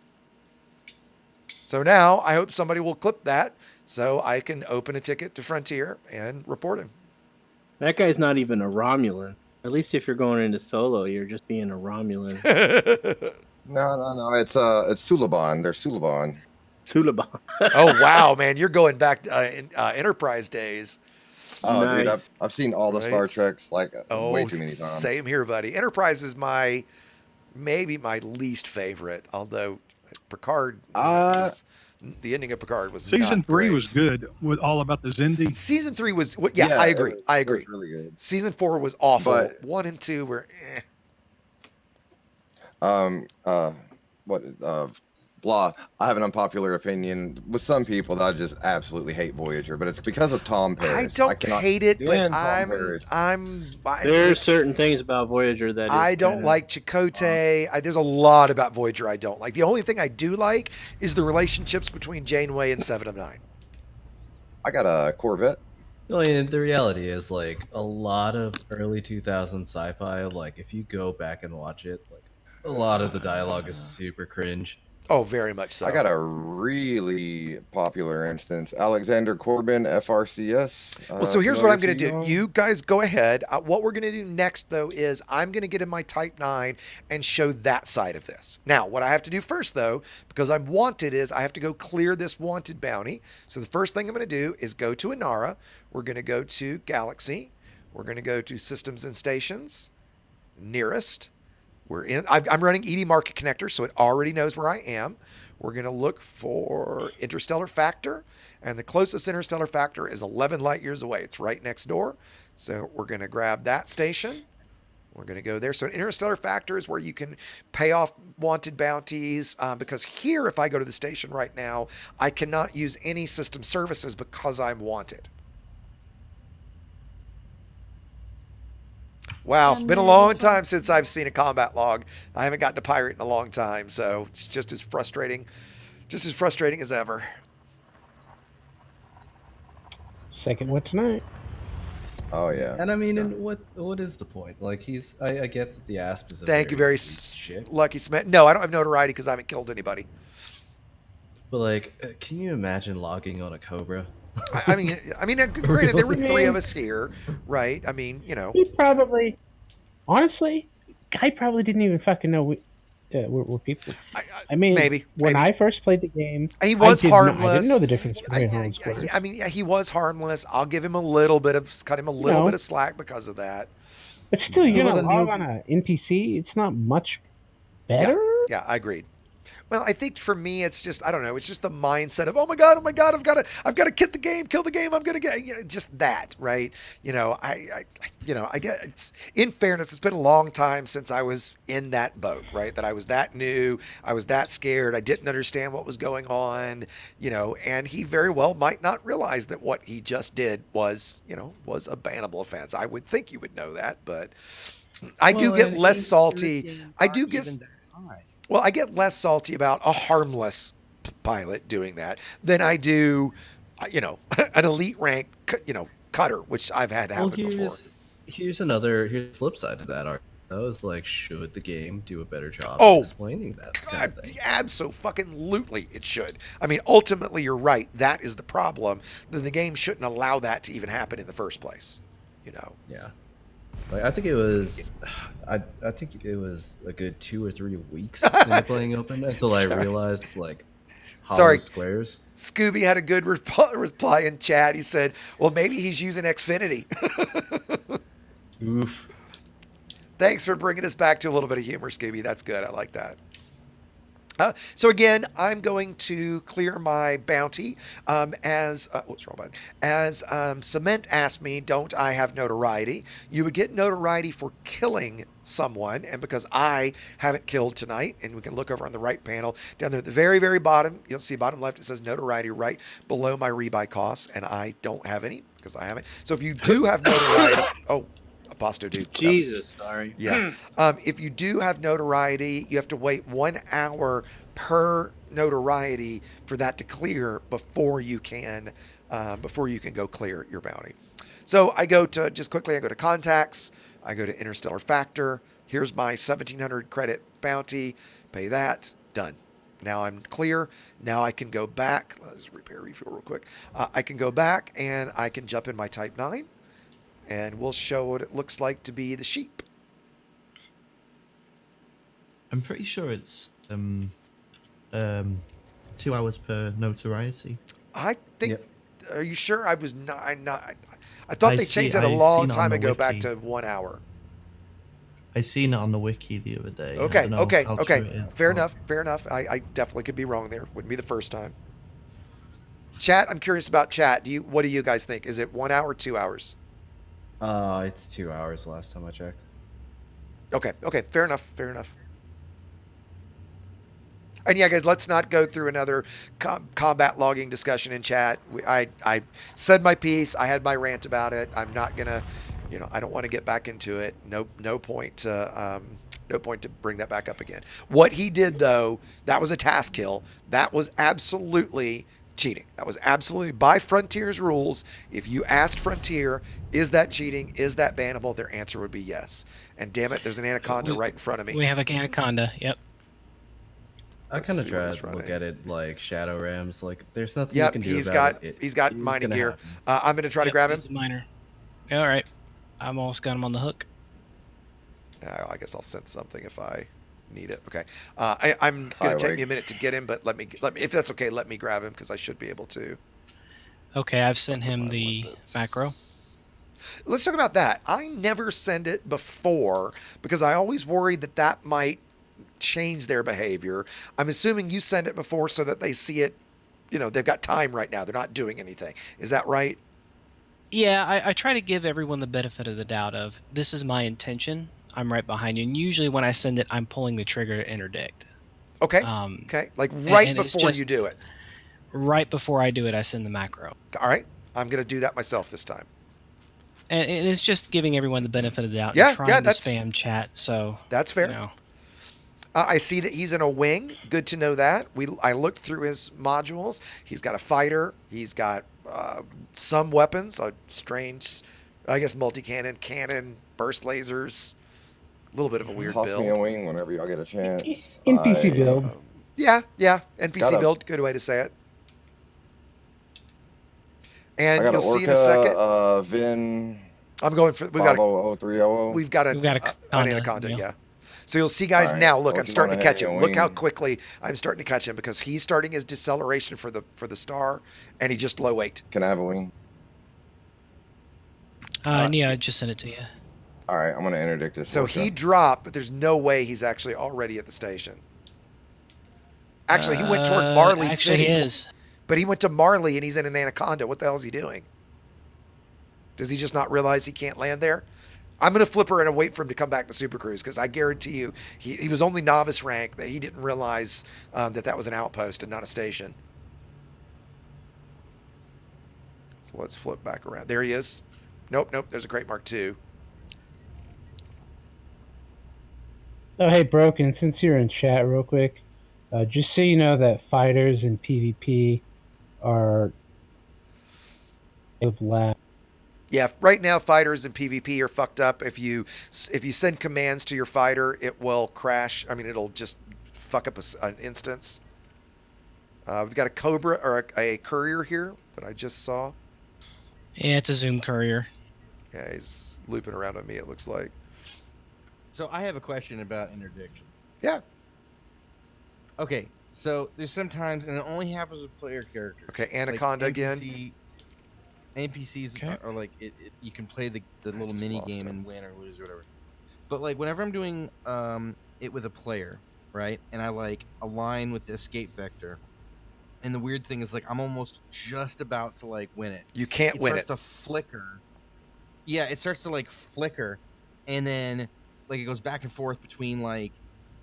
So now I hope somebody will clip that so I can open a ticket to Frontier and report him. That guy's not even a Romulan. At least if you're going into solo, you're just being a Romulan. No. It's Suliban. They're Suliban. Suliban. Oh wow, man, you're going back to Enterprise days. Oh, Nice. dude, I've seen all the Star Treks way too many times. Same here, buddy. Enterprise is maybe my least favorite, although Picard. The ending of Picard was Season not 3 great. was good, with all about the Zindi. Season 3 was I agree. It I agree. was really good. Season 4 was awful. But- 1 and 2 were. Blah. I have an unpopular opinion with some people that I just absolutely hate Voyager, but it's because of Tom Paris. I don't cannot hate it, but stand Tom Paris. There's certain things about Voyager that I don't like Chakotay. There's a lot about Voyager I don't like. The only thing I do like is the relationships between Janeway and 7 of 9. I got a Corvette. Well, the reality is, like, a lot of early 2000s sci-fi, like, if you go back and watch it, like, a lot of the dialogue is super cringe. Oh, very much so. I got a really popular instance. Alexander Corbin, FRCS. Well, so here's what I'm going to do. You guys go ahead. What we're going to do next, though, is I'm going to get in my Type 9 and show that side of this. Now, what I have to do first, though, because I'm wanted, is I have to go clear this wanted bounty. So the first thing I'm going to do is go to Inara. We're going to go to Galaxy. We're going to go to Systems and Stations. Nearest. I'm running ED Market Connector, so it already knows where I am. We're going to look for interstellar factor, and the closest interstellar factor is 11 light years away. It's right next door. So we're going to grab that station. We're going to go there. So interstellar factor is where you can pay off wanted bounties, because here, if I go to the station right now, I cannot use any system services because I'm wanted. Wow, been a long time since I've seen a combat log. I haven't gotten to pirate in a long time, so it's just as frustrating as ever. Second one tonight. Oh yeah. And I mean, and what is the point? Like, I get that the ASP is a Thank you, very shit. lucky Smith. No, I don't have notoriety because I haven't killed anybody. But like, can you imagine logging on a Cobra? I mean, granted, there were 3 of us here, right? I mean, you know. He probably, honestly, guy probably didn't even fucking know we're people. I mean, maybe when I first played the game, he was harmless. I didn't know the difference between homeschools. I mean, he was harmless. I'll give him a little bit of bit of slack because of that. But still, you're gonna log on an NPC. It's not much better. Yeah, I agreed. Well, I think for me, it's just, I don't know. It's just the mindset of, oh my God, I've got to kill the game. I'm going to get, just that, right? I get, it's, in fairness, it's been a long time since I was in that boat, right? That I was that new, I was that scared. I didn't understand what was going on, and he very well might not realize that what he just did was a bannable offense. I would think you would know that, but I do get less salty. Well, I get less salty about a harmless pilot doing that than I do, an elite rank, cutter, which I've had happen before. Here's the flip side to that. Though, is like, should the game do a better job of explaining that kind of thing? Absolutely, it should. I mean, ultimately, you're right. That is the problem. Then the game shouldn't allow that to even happen in the first place. Yeah. Like I think it was, I think it was a good 2 or 3 weeks into playing open until I Sorry. realized like hollow Sorry. squares. Scooby had a good reply in chat. He said, well, maybe he's using Xfinity. Oof. Thanks for bringing us back to a little bit of humor, Scooby. That's good. I like that. So again, I'm going to clear my bounty as what's wrong button? As Cement asked me, don't I have notoriety? You would get notoriety for killing someone, and because I haven't killed tonight, and we can look over on the right panel down there at the very, very bottom, you'll see bottom left it says notoriety right below my rebuy costs, and I don't have any because I haven't. So if you do have notoriety, oh. Aposto dude. Jesus, sorry. Yeah. If you do have notoriety, you have to wait 1 hour per notoriety for that to clear before you can go clear your bounty. So I go to I go to contacts. I go to Interstellar Factor. Here's my 1,700 credit bounty. Pay that. Done. Now I'm clear. Now I can go back. Let's refuel real quick. I can go back and I can jump in my Type 9. And we'll show what it looks like to be the sheep. I'm pretty sure it's 2 hours per notoriety. I think. Yep. Are you sure? I was not. I thought they changed it a long time ago back to 1 hour. I seen it on the wiki the other day. Okay. Fair enough. I definitely could be wrong there. Wouldn't be the first time. Chat. I'm curious about chat. What do you guys think? Is it 1 hour, 2 hours? It's 2 hours last time I checked. Okay. Fair enough. And yeah, guys, let's not go through another combat logging discussion in chat. I said my piece. I had my rant about it. I'm not gonna, I don't want to get back into it. No point to bring that back up again. What he did though, that was a task kill. That was absolutely cheating. That was absolutely by Frontier's rules. If you asked Frontier, is that cheating? Is that bannable? Their answer would be yes. And damn it, there's an anaconda right in front of me. We have an anaconda. Yep. I kind of tried to look at it like Shadow Rams. Like, there's nothing Yep, you can do about it. He's got mining gear. I'm going to try to grab him. He's a miner. All right. I'm almost got him on the hook. I guess I'll send something if I need it. Okay. I'm going to take me a minute to get him, but let me, if that's okay, let me grab him because I should be able to. Okay, I've sent him the macro. Let's talk about that. I never send it before because I always worried that might change their behavior. I'm assuming you send it before so that they see it, they've got time right now. They're not doing anything. Is that right? Yeah, I try to give everyone the benefit of the doubt of this is my intention. I'm right behind you. And usually when I send it, I'm pulling the trigger to interdict. Okay. Okay. Like right before you do it. Right before I do it, I send the macro. All right. I'm going to do that myself this time. And it's just giving everyone the benefit of the doubt. Yeah, and trying to spam chat. So that's fair. I see that he's in a wing. Good to know that. I looked through his modules. He's got a fighter. He's got some weapons, a strange, I guess, multi-cannon, cannon, burst lasers. A little bit of a weird build. Toss me a wing whenever y'all get a chance. NPC build. Yeah. NPC build. Good way to say it. And you'll see in a second. Vin. I'm going for. We've got an anaconda. Yeah. So you'll see, guys. Right. Now, look, I'm starting to catch him. Look how quickly I'm starting to catch him because he's starting his deceleration for the star, and he just low 8. Can I have a wing? Yeah, I just sent it to you. All right, I'm going to interdict this. So he dropped, but there's no way he's actually already at the station. Actually, he went toward Marley City. He is. But he went to Marley, and he's in an anaconda. What the hell is he doing? Does he just not realize he can't land there? I'm going to flip her and wait for him to come back to Super Cruise because I guarantee you he was only novice rank that he didn't realize that was an outpost and not a station. So let's flip back around. There he is. Nope. There's a Crate Mark II. Oh, hey, Broken, since you're in chat real quick, just so you know that fighters in PvP are of lag. Yeah, right now fighters in PvP are fucked up. If you send commands to your fighter, it will crash. I mean, it'll just fuck up an instance. We've got a Cobra or a courier here that I just saw. Yeah, it's a Zoom courier. Yeah, he's looping around on me, it looks like. So I have a question about interdiction. Yeah. Okay, so there's sometimes, and it only happens with player characters. Okay, Anaconda again. NPCs are like you can play the little just mini lost game him. and win or lose or whatever. But like whenever I'm doing it with a player, right, and I like align with the escape vector, and the weird thing is like I'm almost just about to like win it. You can't win it. It starts to flicker. Yeah, it starts to like flicker, and then like it goes back and forth between like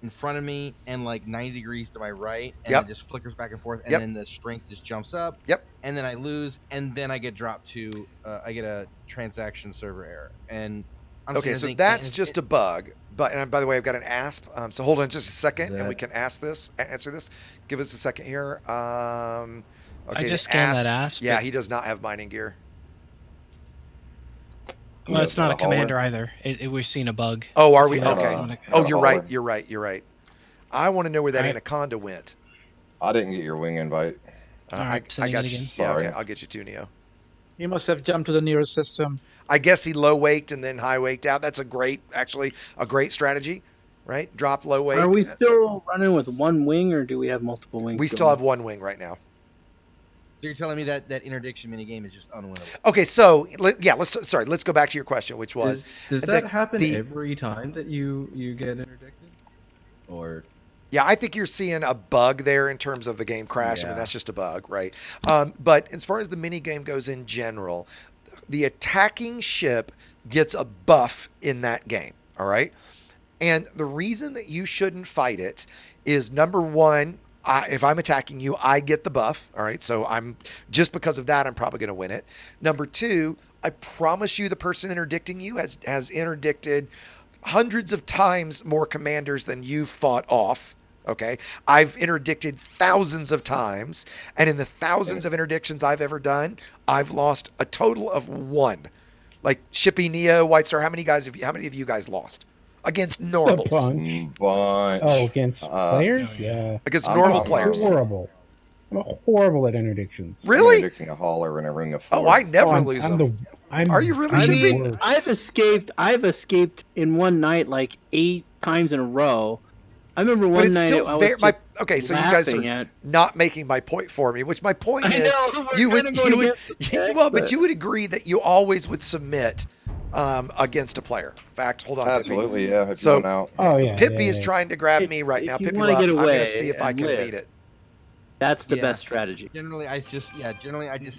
in front of me and like 90 degrees to my right, and Yep. it just flickers back and forth, and Yep. then the strength just jumps up. Yep. And then I lose, and then I get dropped to I get a transaction server error. And I'm Okay, so that's just a bug. But and by the way, I've got an ASP. So hold on just a second, and we can answer this. Give us a second here. Okay, I just scanned that ASP. Yeah, he does not have mining gear. Well, it's not a commander either. We've seen a bug. Oh, are we? Okay. Oh, you're right. You're right. I want to know where that Anaconda went. I didn't get your wing invite. I got you. Sorry. Yeah, okay, I'll get you too, Neo. He must have jumped to the nearest system. I guess he low waked and then high waked out. That's a great strategy, right? Drop low wake. Are we still running with one wing, or do we have multiple wings? We still have one wing right now. So you're telling me that interdiction minigame is just unwinnable? Okay, so let's go back to your question, which was does that happen every time that you get interdicted, or? Yeah, I think you're seeing a bug there in terms of the game crash. I mean, that's just a bug, right? But as far as the mini game goes in general, the attacking ship gets a buff in that game, all right? And the reason that you shouldn't fight it is, number one, if I'm attacking you, I get the buff, all right? So just because of that, I'm probably going to win it. Number two, I promise you the person interdicting you has interdicted hundreds of times more commanders than you've fought off. Okay, I've interdicted thousands of times, and in the thousands of interdictions I've ever done, I've lost a total of one. Like Shippy, Neo, White Star, how many of you guys lost against normals? Bunch. Oh, against players? Yeah. Against normal players. Horrible. I'm horrible at interdictions. Really? Interdicting a hauler in a ring of four. Oh, I never lose them. Are you really? I mean, I've escaped in one night like 8 times in a row. I remember one night I was okay, so you guys are not making my point for me, which my point is you would agree that you always would submit against a player. In fact, hold on. Absolutely, Pippi. yeah. So Pippi is trying to grab me right now. Pippi, I'm going to see if I can beat it. That's the best strategy. Generally, I just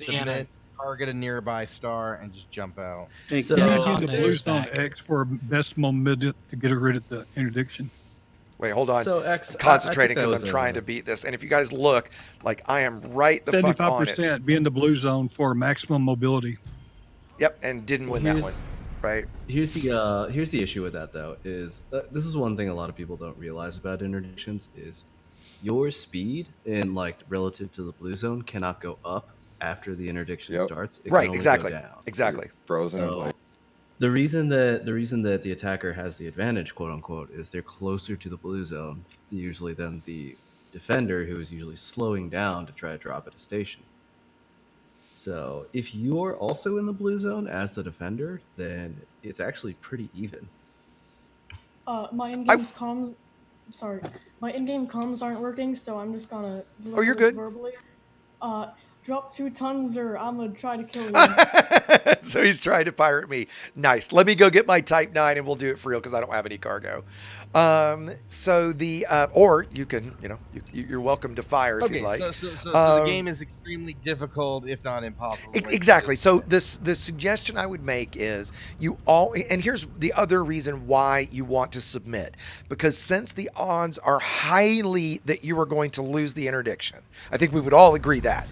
submit, target a nearby star, and just jump out. So use the Bluestone X for best momentum to get rid of the interdiction. Wait, hold on. So X, I'm concentrating because I'm trying to beat this. And if you guys look, like I am right the fuck on it. 75% be in the blue zone for maximum mobility. Yep, and didn't win that one. Right. Here's the issue with that though, is this is one thing a lot of people don't realize about interdictions is your speed in like relative to the blue zone cannot go up after the interdiction starts. It can only exactly. Go down. Exactly. Frozen in So, place. the reason that the attacker has the advantage, quote unquote, is they're closer to the blue zone usually than the defender, who is usually slowing down to try to drop at a station. So if you're also in the blue zone as the defender, then it's actually pretty even. My in-game comms. Sorry, my in-game comms aren't working, so I'm just gonna. You're good. Verbally. Drop 2 tons, or I'm gonna try to kill you. So he's trying to pirate me. Nice. Let me go get my Type 9 and we'll do it for real because I don't have any cargo. So the or you can, you're welcome to fire if you like. So the game is extremely difficult, if not impossible. Exactly. So the suggestion I would make is and here's the other reason why you want to submit, because since the odds are highly that you are going to lose the interdiction, I think we would all agree that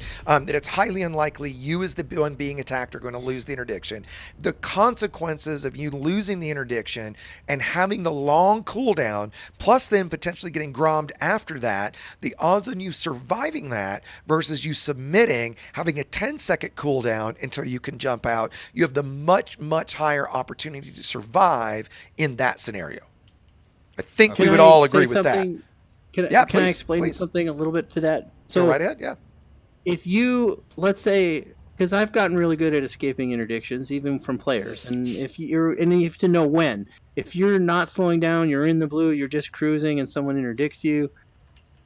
it's highly unlikely you as the one being attacked are going to lose the interdiction. The consequences of you losing the interdiction and having the long cooldown, plus then potentially getting grommed after that, the odds on you surviving that versus you submitting, having a 10-second cooldown until you can jump out, you have the much, much higher opportunity to survive in that scenario. I think we would all agree with that. Can I explain something a little bit to that? So go right ahead, yeah. If you, let's say because I've gotten really good at escaping interdictions, even from players. And you have to know when. If you're not slowing down, you're in the blue, you're just cruising, and someone interdicts you,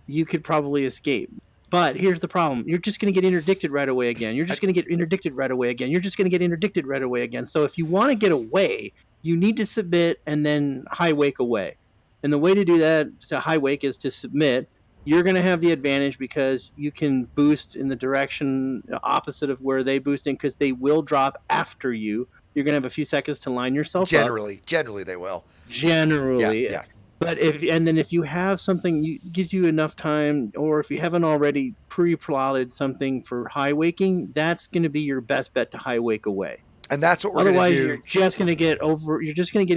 you could probably escape. But here's the problem: you're just going to get interdicted right away again. You're just going to get interdicted right away again. You're just going to get interdicted right away again. So if you want to get away, you need to submit and then high wake away. And the way to do that, to high wake, is to submit. You're going to have the advantage because you can boost in the direction opposite of where they boost in, because they will drop after you. You're going to have a few seconds to line yourself up. Generally they will. Generally. Yeah. But if you have something, gives you enough time, or if you haven't already pre-plotted something for high waking, that's going to be your best bet to high wake away. And that's what we're going to do. Otherwise, you're just going to get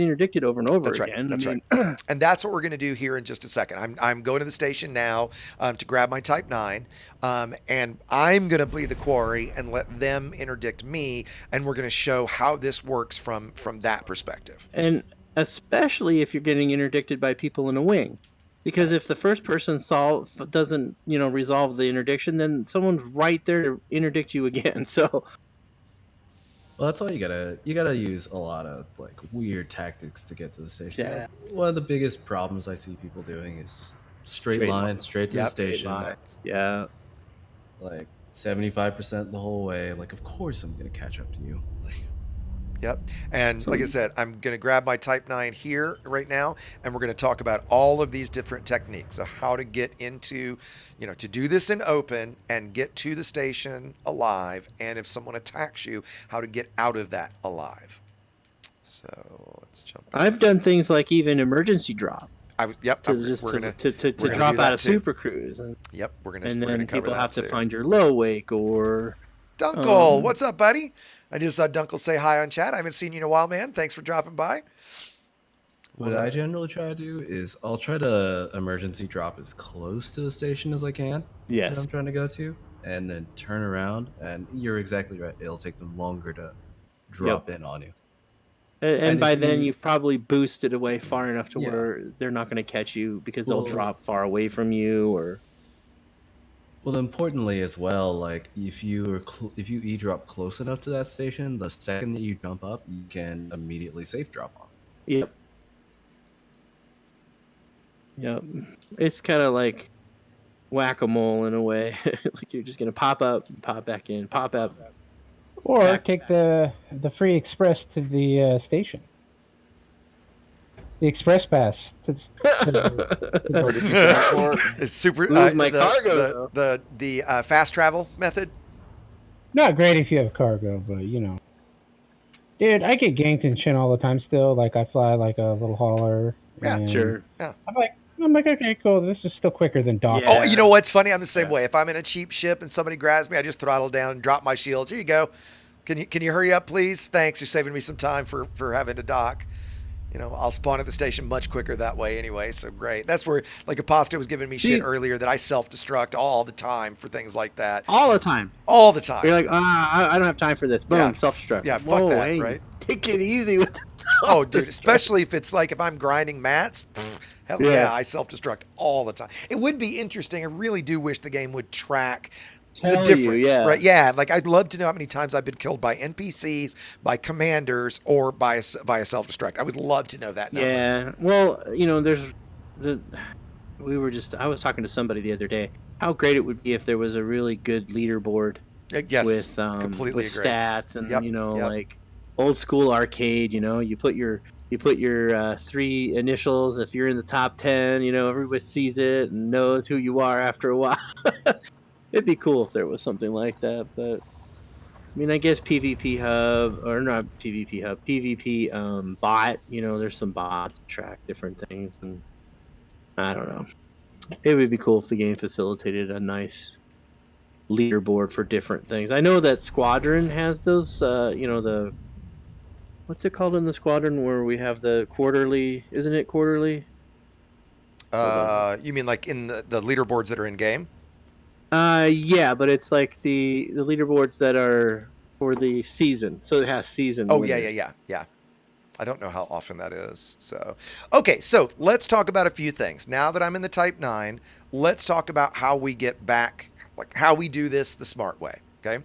interdicted over and over again. That's right. And that's what we're going to do here in just a second. I'm going to the station now to grab my Type 9, and I'm going to be the quarry and let them interdict me, and we're going to show how this works from that perspective. And especially if you're getting interdicted by people in a wing, because if the first person doesn't resolve the interdiction, then someone's right there to interdict you again. So well, that's all you gotta use a lot of like weird tactics to get to the station. Yeah. One of the biggest problems I see people doing is just straight line straight to the station. Yeah, like 75% the whole way. Like, of course I'm gonna catch up to you. Yep. And like I said, I'm going to grab my Type 9 here right now, and we're going to talk about all of these different techniques of how to get into, to do this in open and get to the station alive. And if someone attacks you, how to get out of that alive. So let's jump. I've done things like even emergency drop. To drop out of Super Cruise. Yep. And then people have to find your low wake or. Dunkel, what's up, buddy? I just saw Dunkel say hi on chat. I haven't seen you in a while, man. Thanks for dropping by. What I generally try to do is I'll try to emergency drop as close to the station as I can. Yes. That I'm trying to go to, and then turn around. And you're exactly right. It'll take them longer to drop in on you. And by then you've probably boosted away far enough to where they're not going to catch you because they'll drop far away from you or. Well, importantly as well, like if you e-drop close enough to that station, the second that you jump up, you can immediately safe drop on. Yep. It's kind of like whack-a-mole in a way. Like you're just gonna pop up, pop back in, pop up, or take the free express to the station. The express pass. It's super. My cargo. The fast travel method. Not great if you have cargo, but dude, I get ganked in Chin all the time. Still, like I fly like a little hauler. Yeah, sure. Yeah. I'm like, okay, cool. This is still quicker than dock. Oh, you know what's funny? I'm the same way. If I'm in a cheap ship and somebody grabs me, I just throttle down and drop my shields. Here you go. Can you hurry up, please? Thanks. You're saving me some time for having to dock. I'll spawn at the station much quicker that way anyway, so great. That's where, like, Apostate was giving me shit earlier that I self-destruct all the time for things like that. All the time. All the time. You're like, I don't have time for this. Boom, self-destruct. Yeah, fuck that, hey, right? Take it easy with the Oh, dude, especially if it's like if I'm grinding mats, hell yeah, I self-destruct all the time. It would be interesting. I really do wish the game would track the difference, right? Yeah, like I'd love to know how many times I've been killed by NPCs, by commanders, or by a self-destruct. I would love to know that number. Yeah, well, I was talking to somebody the other day. How great it would be if there was a really good leaderboard with completely with agree. stats and like old school arcade. You put your 3 initials. If you're in the top 10, everybody sees it and knows who you are after a while. It'd be cool if there was something like that, but I guess PvP hub, or not PvP hub, PvP bot. There's some bots that track different things, and I don't know. It would be cool if the game facilitated a nice leaderboard for different things. I know that Squadron has those. The what's it called in the Squadron where we have the quarterly? Isn't it quarterly? You mean like in the leaderboards that are in game? Yeah, but it's like the leaderboards that are for the season. So it has season. Oh, winners. yeah. I don't know how often that is. So, okay, so let's talk about a few things. Now that I'm in the Type 9, let's talk about how we get back, like how we do this the smart way, okay?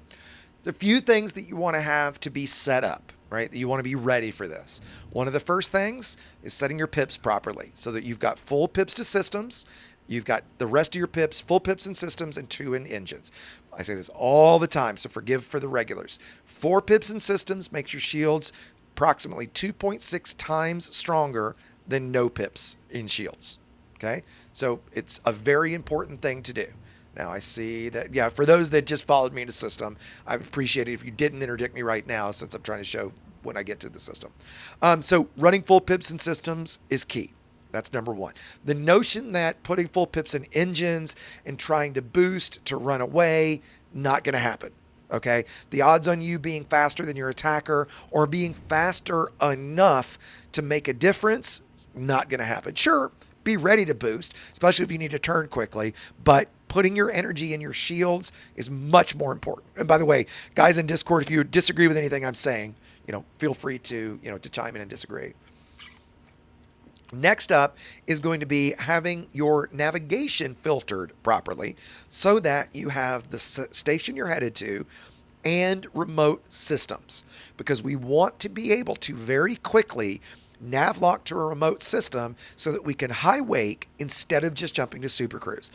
There's a few things that you want to have to be set up, right? That you want to be ready for this. One of the first things is setting your pips properly so that you've got full pips to systems. You've got the rest of your pips, full pips in systems, and 2 in engines. I say this all the time, so forgive for the regulars. 4 pips in systems makes your shields approximately 2.6 times stronger than no pips in shields. Okay? So it's a very important thing to do. Now I see that, yeah, for those that just followed me into system, I would appreciate it if you didn't interdict me right now since I'm trying to show when I get to the system. So running full pips in systems is key. That's number one. The notion that putting full pips in engines and trying to boost to run away, not going to happen. Okay? The odds on you being faster than your attacker or being faster enough to make a difference, not going to happen. Sure, be ready to boost, especially if you need to turn quickly, but putting your energy in your shields is much more important. And by the way, guys in Discord, if you disagree with anything I'm saying, feel free to, to chime in and disagree. Next up is going to be having your navigation filtered properly so that you have the station you're headed to and remote systems, because we want to be able to very quickly navlock to a remote system so that we can high wake instead of just jumping to Super Cruise.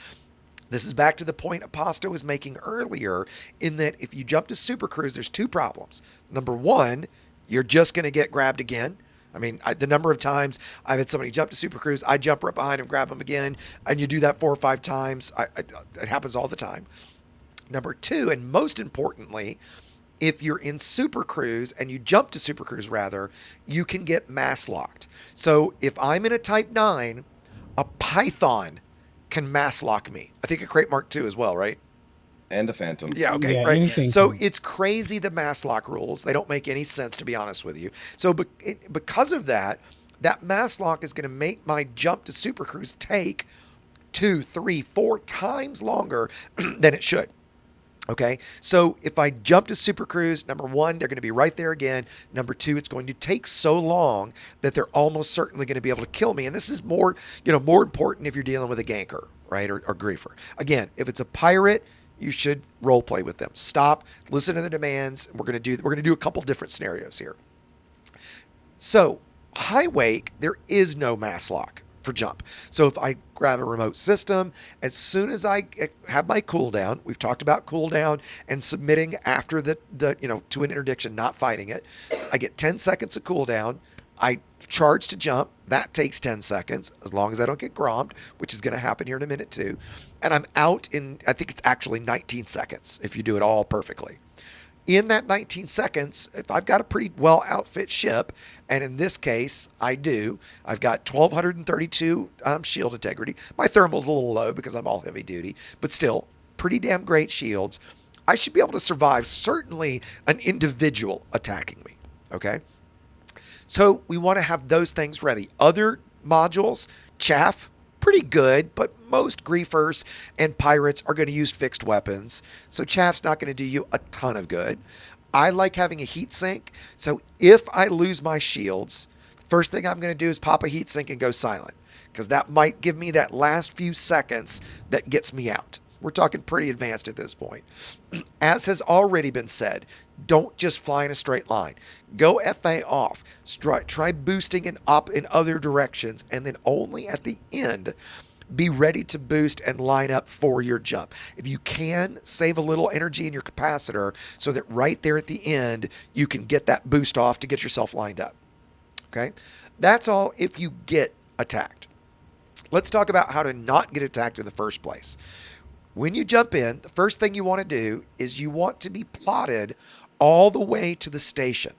This is back to the point Aposto was making earlier, in that if you jump to Super Cruise, there's 2 problems. Number one, you're just going to get grabbed again. I mean, the number of times I've had somebody jump to Super Cruise, I jump right behind him, grab him again, and you do that 4 or 5 times. It happens all the time. Number 2, and most importantly, if you're in Super Cruise and you jump to Super Cruise rather, you can get mass locked. So if I'm in a Type 9, a Python can mass lock me. I think a Crate Mark II as well, right? And a Phantom. Yeah, okay, Yeah, right. So can. it's crazy, the mass lock rules. They don't make any sense, to be honest with you. So because of that, that mass lock is going to make my jump to Super Cruise take 2, 3, 4 times longer than it should. Okay, so if I jump to Super Cruise, number one, they're going to be right there again. Number 2, it's going to take so long that they're almost certainly going to be able to kill me. And this is more important if you're dealing with a ganker, right, or griefer. Again, if it's a pirate, you should role play with them. Stop, listen to the demands. We're going to do a couple different scenarios here. So high wake, there is no mass lock for jump. So if I grab a remote system, as soon as I have my cooldown, we've talked about cooldown and submitting after the to an interdiction, not fighting it. I get 10 seconds of cooldown. I charge to jump. That takes 10 seconds, as long as I don't get grommed, which is going to happen here in a minute too. And I'm out in, I think it's actually 19 seconds if you do it all perfectly. In that 19 seconds, if I've got a pretty well outfit ship, and in this case, I do, I've got 1232 shield integrity. My thermal's a little low because I'm all heavy duty, but still pretty damn great shields. I should be able to survive certainly an individual attacking me, okay? So we want to have those things ready. Other modules, chaff, pretty good, but most griefers and pirates are going to use fixed weapons. So chaff's not going to do you a ton of good. I like having a heat sink. So if I lose my shields, the first thing I'm going to do is pop a heat sink and go silent, because that might give me that last few seconds that gets me out. We're talking pretty advanced at this point. As has already been said, don't just fly in a straight line. Go FA off. Try boosting in other directions, and then only at the end be ready to boost and line up for your jump. If you can, save a little energy in your capacitor so that right there at the end you can get that boost off to get yourself lined up. Okay? That's all if you get attacked. Let's talk about how to not get attacked in the first place. When you jump in, the first thing you want to do is you want to be plotted all the way to the station,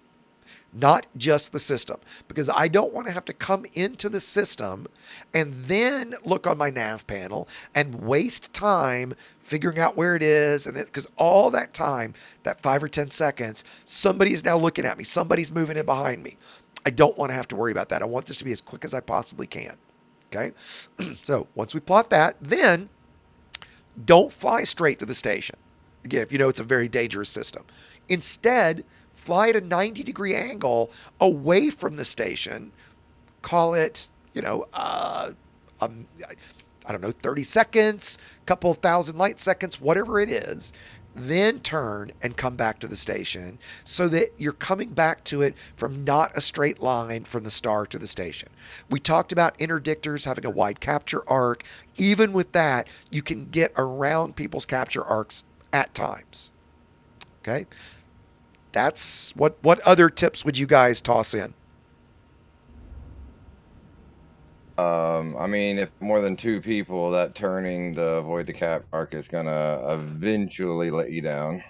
not just the system, because I don't want to have to come into the system and then look on my nav panel and waste time figuring out where it is. And then, because all that time, that 5 or 10 seconds, somebody is now looking at me. Somebody's moving in behind me. I don't want to have to worry about that. I want this to be as quick as I possibly can. Okay. So once we plot that, then don't fly straight to the station. Again, if you know it's a very dangerous system. Instead, fly at a 90-degree angle away from the station. Call it, I don't know, 30 seconds, couple of thousand light seconds, whatever it is. then turn and come back to the station so that you're coming back to it from not a straight line from the star to the station. We talked about interdictors having a wide capture arc. Even with that, you can get around people's capture arcs at times. Okay? That's what other tips would you guys toss in? I mean, if more than 2 people, that turning to avoid the cap arc is gonna eventually let you down.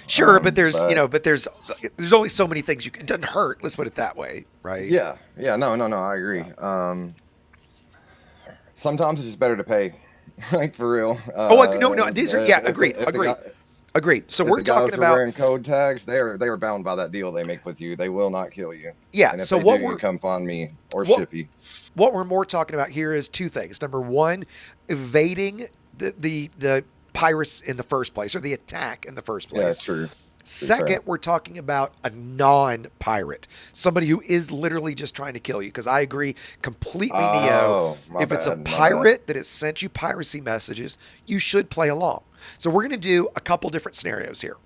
Sure, but there's there's only so many things you can. It doesn't hurt. Let's put it that way, right? Yeah, no, I agree. Sometimes it's just better to pay, like for real. No. These are agreed. So we're talking about wearing code tags. They are bound by that deal they make with you. They will not kill you. Yeah. And if so they what do, we're you come find me or Shippy. What we're more talking about here is 2 things. Number 1, evading the pirates in the first place, or the attack in the first place. Yeah, that's true. Second, we're talking about a non-pirate, somebody who is literally just trying to kill you. Because I agree completely, Neo. If it's a pirate that has sent you piracy messages, you should play along. So we're going to do a couple different scenarios here.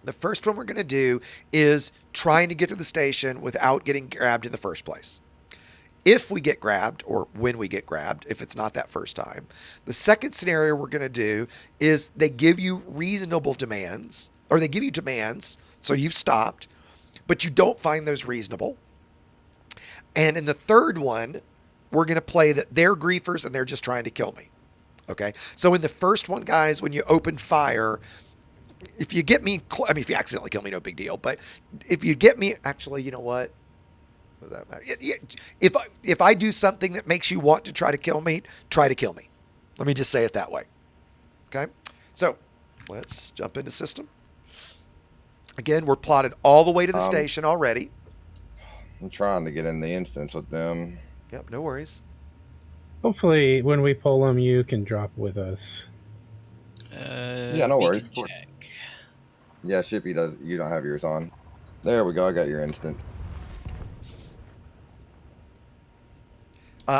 The first one we're going to do is trying to get to the station without getting grabbed in the first place. If we get grabbed, or when we get grabbed, if it's not that first time. The second scenario we're going to do is they give you reasonable demands, or they give you demands, so you've stopped, but you don't find those reasonable. And in the third one, we're going to play that they're griefers and they're just trying to kill me. Okay? So in the first one, guys, when you open fire, if you get me, if you accidentally kill me, no big deal. But if you get me, actually, you know what? What does that matter? If I do something that makes you want to try to kill me, try to kill me. Let me just say it that way. Okay? So let's jump into system. Again, we're plotted all the way to the station already. I'm trying to get in the instance with them. Yep, no worries. Hopefully, when we pull them, you can drop with us. Yeah, no worries. Yeah, Shippy does. You don't have yours on. There we go. I got your instance.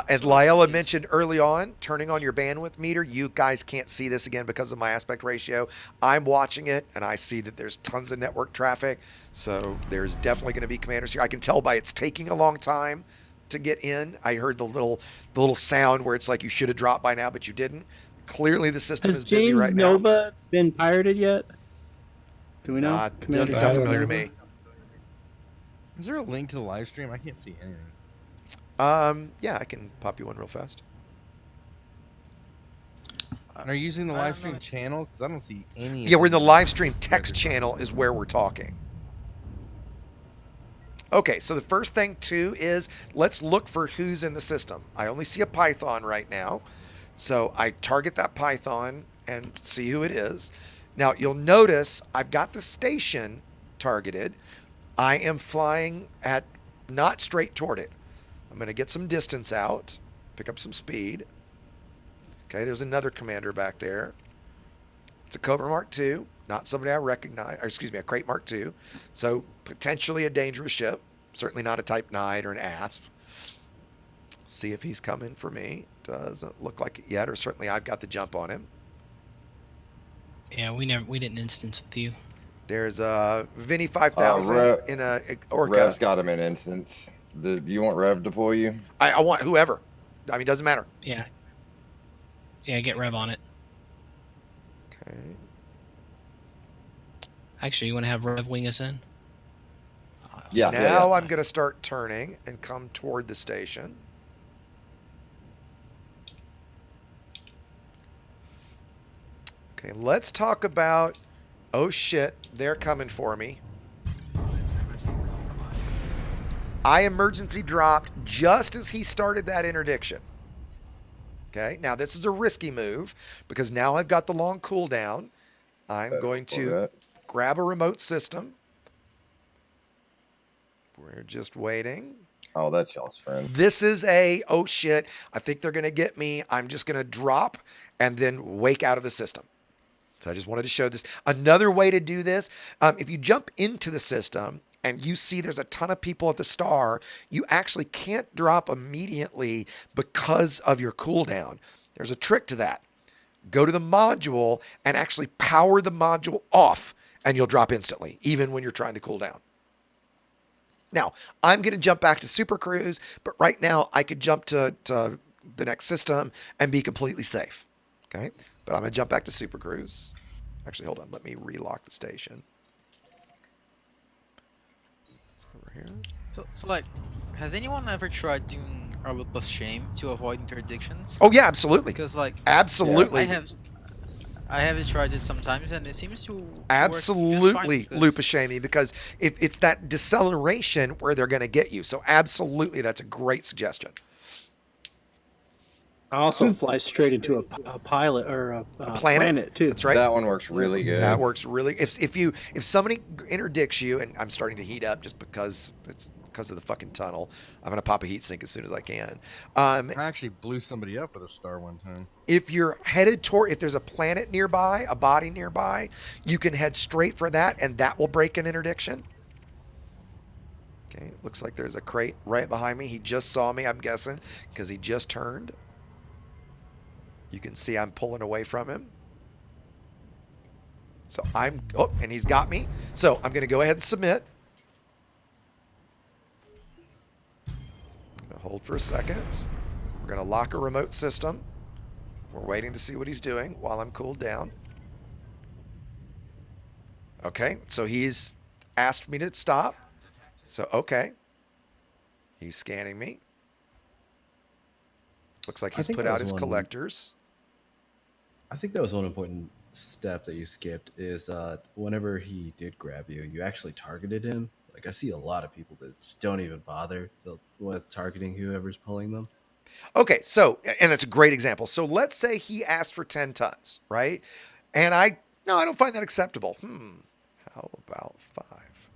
As Lyella mentioned early on, turning on your bandwidth meter, you guys can't see this again because of my aspect ratio. I'm watching it, and I see that there's tons of network traffic, so there's definitely going to be commanders here. I can tell by it's taking a long time to get in. I heard the little sound where it's like you should have dropped by now, but you didn't. Clearly, the system is busy right now. Has James Nova been pirated yet? Do we know? Doesn't sound familiar to me. Is there a link to the live stream? I can't see anything. Yeah, I can pop you one real fast. Are you using the live stream channel? Because I don't see any. Yeah, we're in the live stream text channel is where we're talking. Okay, so the first thing, too, is let's look for who's in the system. I only see a Python right now. So I target that Python and see who it is. Now, you'll notice I've got the station targeted. I am flying at not straight toward it. I'm going to get some distance out, pick up some speed. Okay, there's another commander back there. It's a Cobra Mark II, not somebody I recognize, or excuse me, a Crate Mark II. So potentially a dangerous ship. Certainly not a Type 9 or an ASP. See if he's coming for me. Doesn't look like it yet, or certainly I've got the jump on him. Yeah, we didn't instance with you. There's a Vinny 5000 in a Orca. Rev's got him in instance. Do you want Rev to pull you? I want whoever. I mean, doesn't matter. Yeah. Yeah, get Rev on it. Okay. Actually, you want to have Rev wing us in? Yeah. Now I'm going to start turning and come toward the station. Okay, let's talk about... Oh, shit. They're coming for me. I emergency dropped just as he started that interdiction. Okay, now this is a risky move because now I've got the long cooldown. I'm going to grab a remote system. We're just waiting. Oh, that's y'all's friend. This is a, oh shit, I think they're going to get me. I'm just going to drop and then wake out of the system. So I just wanted to show this. Another way to do this, if you jump into the system and you see there's a ton of people at the star, you actually can't drop immediately because of your cooldown. There's a trick to that. go to the module and actually power the module off, and you'll drop instantly, even when you're trying to cool down. Now, I'm going to jump back to Super Cruise, but right now I could jump to the next system and be completely safe. Okay, but I'm going to jump back to Super Cruise. Actually, hold on. Let me relock the station. It's over here. So like, has anyone ever tried doing a loop of shame to avoid interdictions? Oh yeah, absolutely. Because like, absolutely, I have tried it sometimes, and it seems to absolutely work loop of shaming, because if it's that deceleration where they're going to get you. So absolutely, that's a great suggestion. I also fly straight into a pilot or a planet too. That's right. That one works really good. That works really. If somebody interdicts you, and I'm starting to heat up just because it's because of the fucking tunnel, I'm gonna pop a heat sink as soon as I can. I actually blew somebody up with a star one time. If you're headed toward, if there's a planet nearby, a body nearby, you can head straight for that, and that will break an interdiction. Okay, looks like there's a crate right behind me. He just saw me, I'm guessing, because he just turned. You can see I'm pulling away from him. So and he's got me. So I'm going to go ahead and submit. I'm going to hold for a second. We're going to lock a remote system. We're waiting to see what he's doing while I'm cooled down. Okay, so he's asked me to stop. So, okay. He's scanning me. Looks like he's put out his collectors. I think that was one important step that you skipped is whenever he did grab you, you actually targeted him. Like, I see a lot of people that just don't even bother with targeting whoever's pulling them. Okay, so, and it's a great example. So let's say he asked for 10 tons, right? And I don't find that acceptable. How about 5?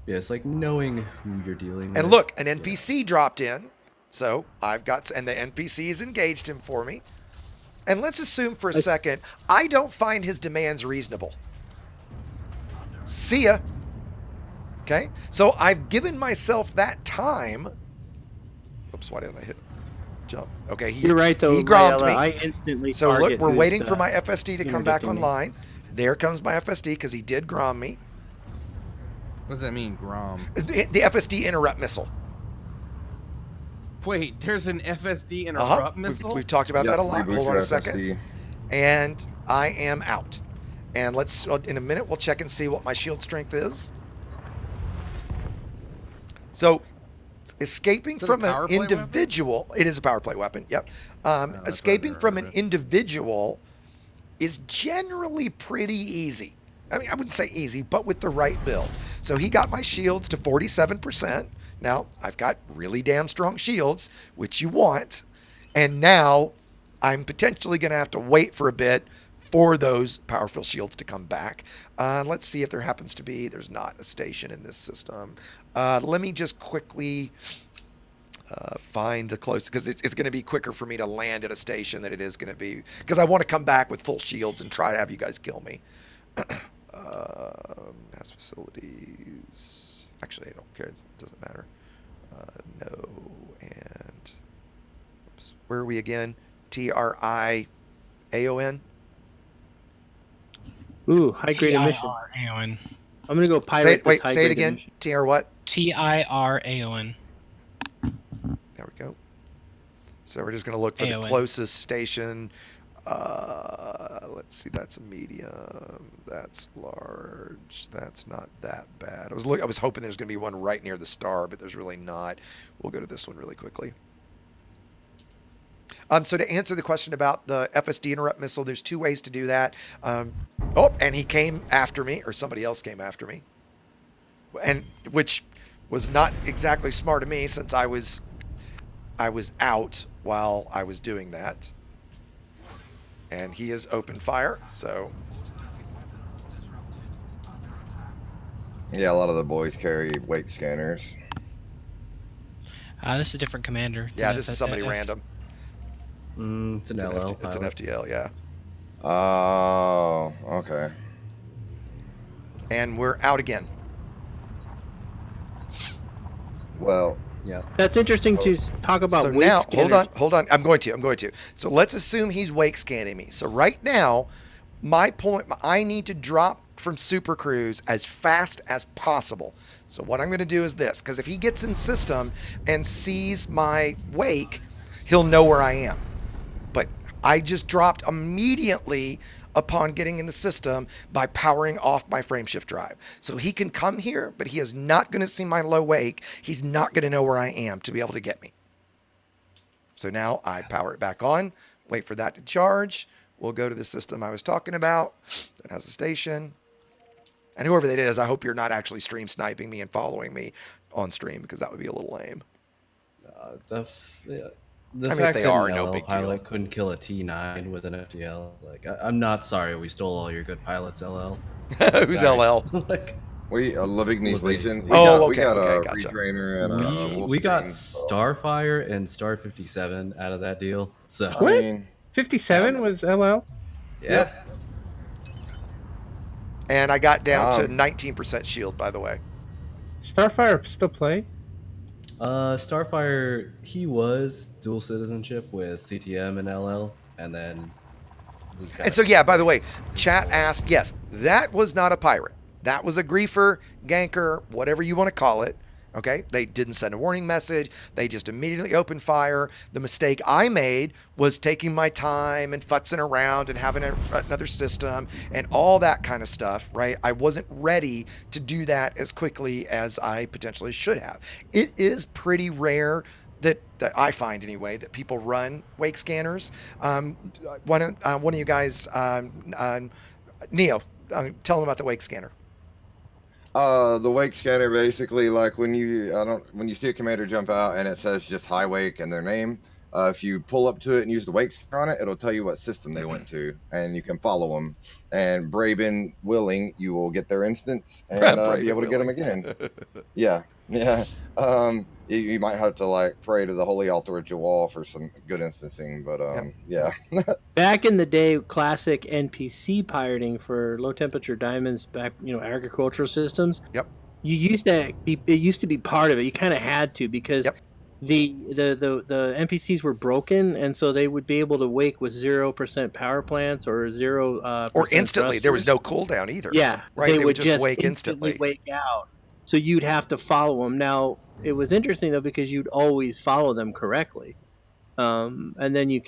Yeah, it's like knowing who you're dealing with. And look, an NPC dropped in. So and the NPC's engaged him for me. And let's assume for a second, I don't find his demands reasonable. See ya. Okay, so I've given myself that time. Oops, why didn't I hit jump? Okay, you're right though. He grommed me. I instantly. So look, we're waiting for my FSD to come back online. There comes my FSD because he did grom me. What does that mean, grom? The FSD interrupt missile. Wait, there's an FSD interrupt missile? We've talked about that a lot. Hold on a second. FSD. And I am out. And in a minute, we'll check and see what my shield strength is. So, escaping from an individual, it is a power play weapon. Yep. Escaping from an individual is generally pretty easy. I mean, I wouldn't say easy, but with the right build. So he got my shields to 47%. Now, I've got really damn strong shields, which you want. And now I'm potentially going to have to wait for a bit for those powerful shields to come back. Let's see if there happens to be, there's not a station in this system. Let me just quickly find the closest, because it's going to be quicker for me to land at a station than it is going to be, because I want to come back with full shields and try to have you guys kill me. Mass facilities. Actually, I don't care. It doesn't matter. No, and oops, where are we again? TRIAON. Ooh, high grade emission. TIRAON. I'm gonna go pirate. Say it again. Emission. TR what? TIRAON. There we go. So we're just gonna look for the closest station. Let's see. That's a medium. That's large. That's not that bad. I was hoping there's going to be one right near the star, but there's really not. We'll go to this one really quickly. So to answer the question about the FSD interrupt missile, there's 2 ways to do that. And he came after me, or somebody else came after me, and which was not exactly smart of me, since I was out while I was doing that. And he is open fire, so. Yeah, a lot of the boys carry weight scanners. This is a different commander. Yeah, this is somebody random. It's an LL. It's an FTL, yeah. Oh, okay. And we're out again. Well, Yeah. That's interesting to talk about. So wake now, scanners. hold on. I'm going to. So let's assume he's wake scanning me. So right now, my point, I need to drop from Super Cruise as fast as possible. So what I'm going to do is this, because if he gets in system and sees my wake, he'll know where I am. But I just dropped immediately upon getting in the system by powering off my frameshift drive. So he can come here, but he is not going to see my low wake. He's not going to know where I am to be able to get me. So now I power it back on, wait for that to charge. We'll go to the system I was talking about that has a station. And whoever that is, I hope you're not actually stream sniping me and following me on stream, because that would be a little lame. The I mean, if fact they that are, an no LL big pilot deal. couldn't kill a T9 with an FTL, like I'm not sorry we stole all your good pilots, LL. Who's Sorry. LL? Like We Livigny's Legion. We Oh, we got okay, a gotcha. retrainer and a we got Wolfsbane, so, Starfire and Star 57 out of that deal. So I mean, 57 was LL. yeah. Yep. And I got down to 19% shield, by the way. Starfire still play? Starfire, he was dual citizenship with CTM and LL, and then And so, yeah, by the way, chat asked, yes, that was not a pirate. That was a griefer, ganker, whatever you want to call it. Okay, they didn't send a warning message. They just immediately opened fire. The mistake I made was taking my time and futzing around and having another system and all that kind of stuff, right? I wasn't ready to do that as quickly as I potentially should have. It is pretty rare that I find anyway, that people run wake scanners. One of you guys, Neo, tell them about the wake scanner. The wake scanner basically, like when you see a commander jump out and it says just high wake and their name, if you pull up to it and use the wake scanner on it, it'll tell you what system they went to, and you can follow them. And brave and willing, you will get their instance and be able to get them again. Yeah. You might have to like pray to the holy altar of Jawal for some good instancing, but yeah. Back in the day, classic NPC pirating for low temperature diamonds, back agricultural systems. Yep. You used to be. It used to be part of it. You kind of had to, because the NPCs were broken, and so they would be able to wake with 0% power plants or 0 or instantly. thrusters. There was no cooldown either. Yeah, right. They would just wake instantly. Wake out. So you'd have to follow them. Now it was interesting though, because you'd always follow them correctly. And then you'd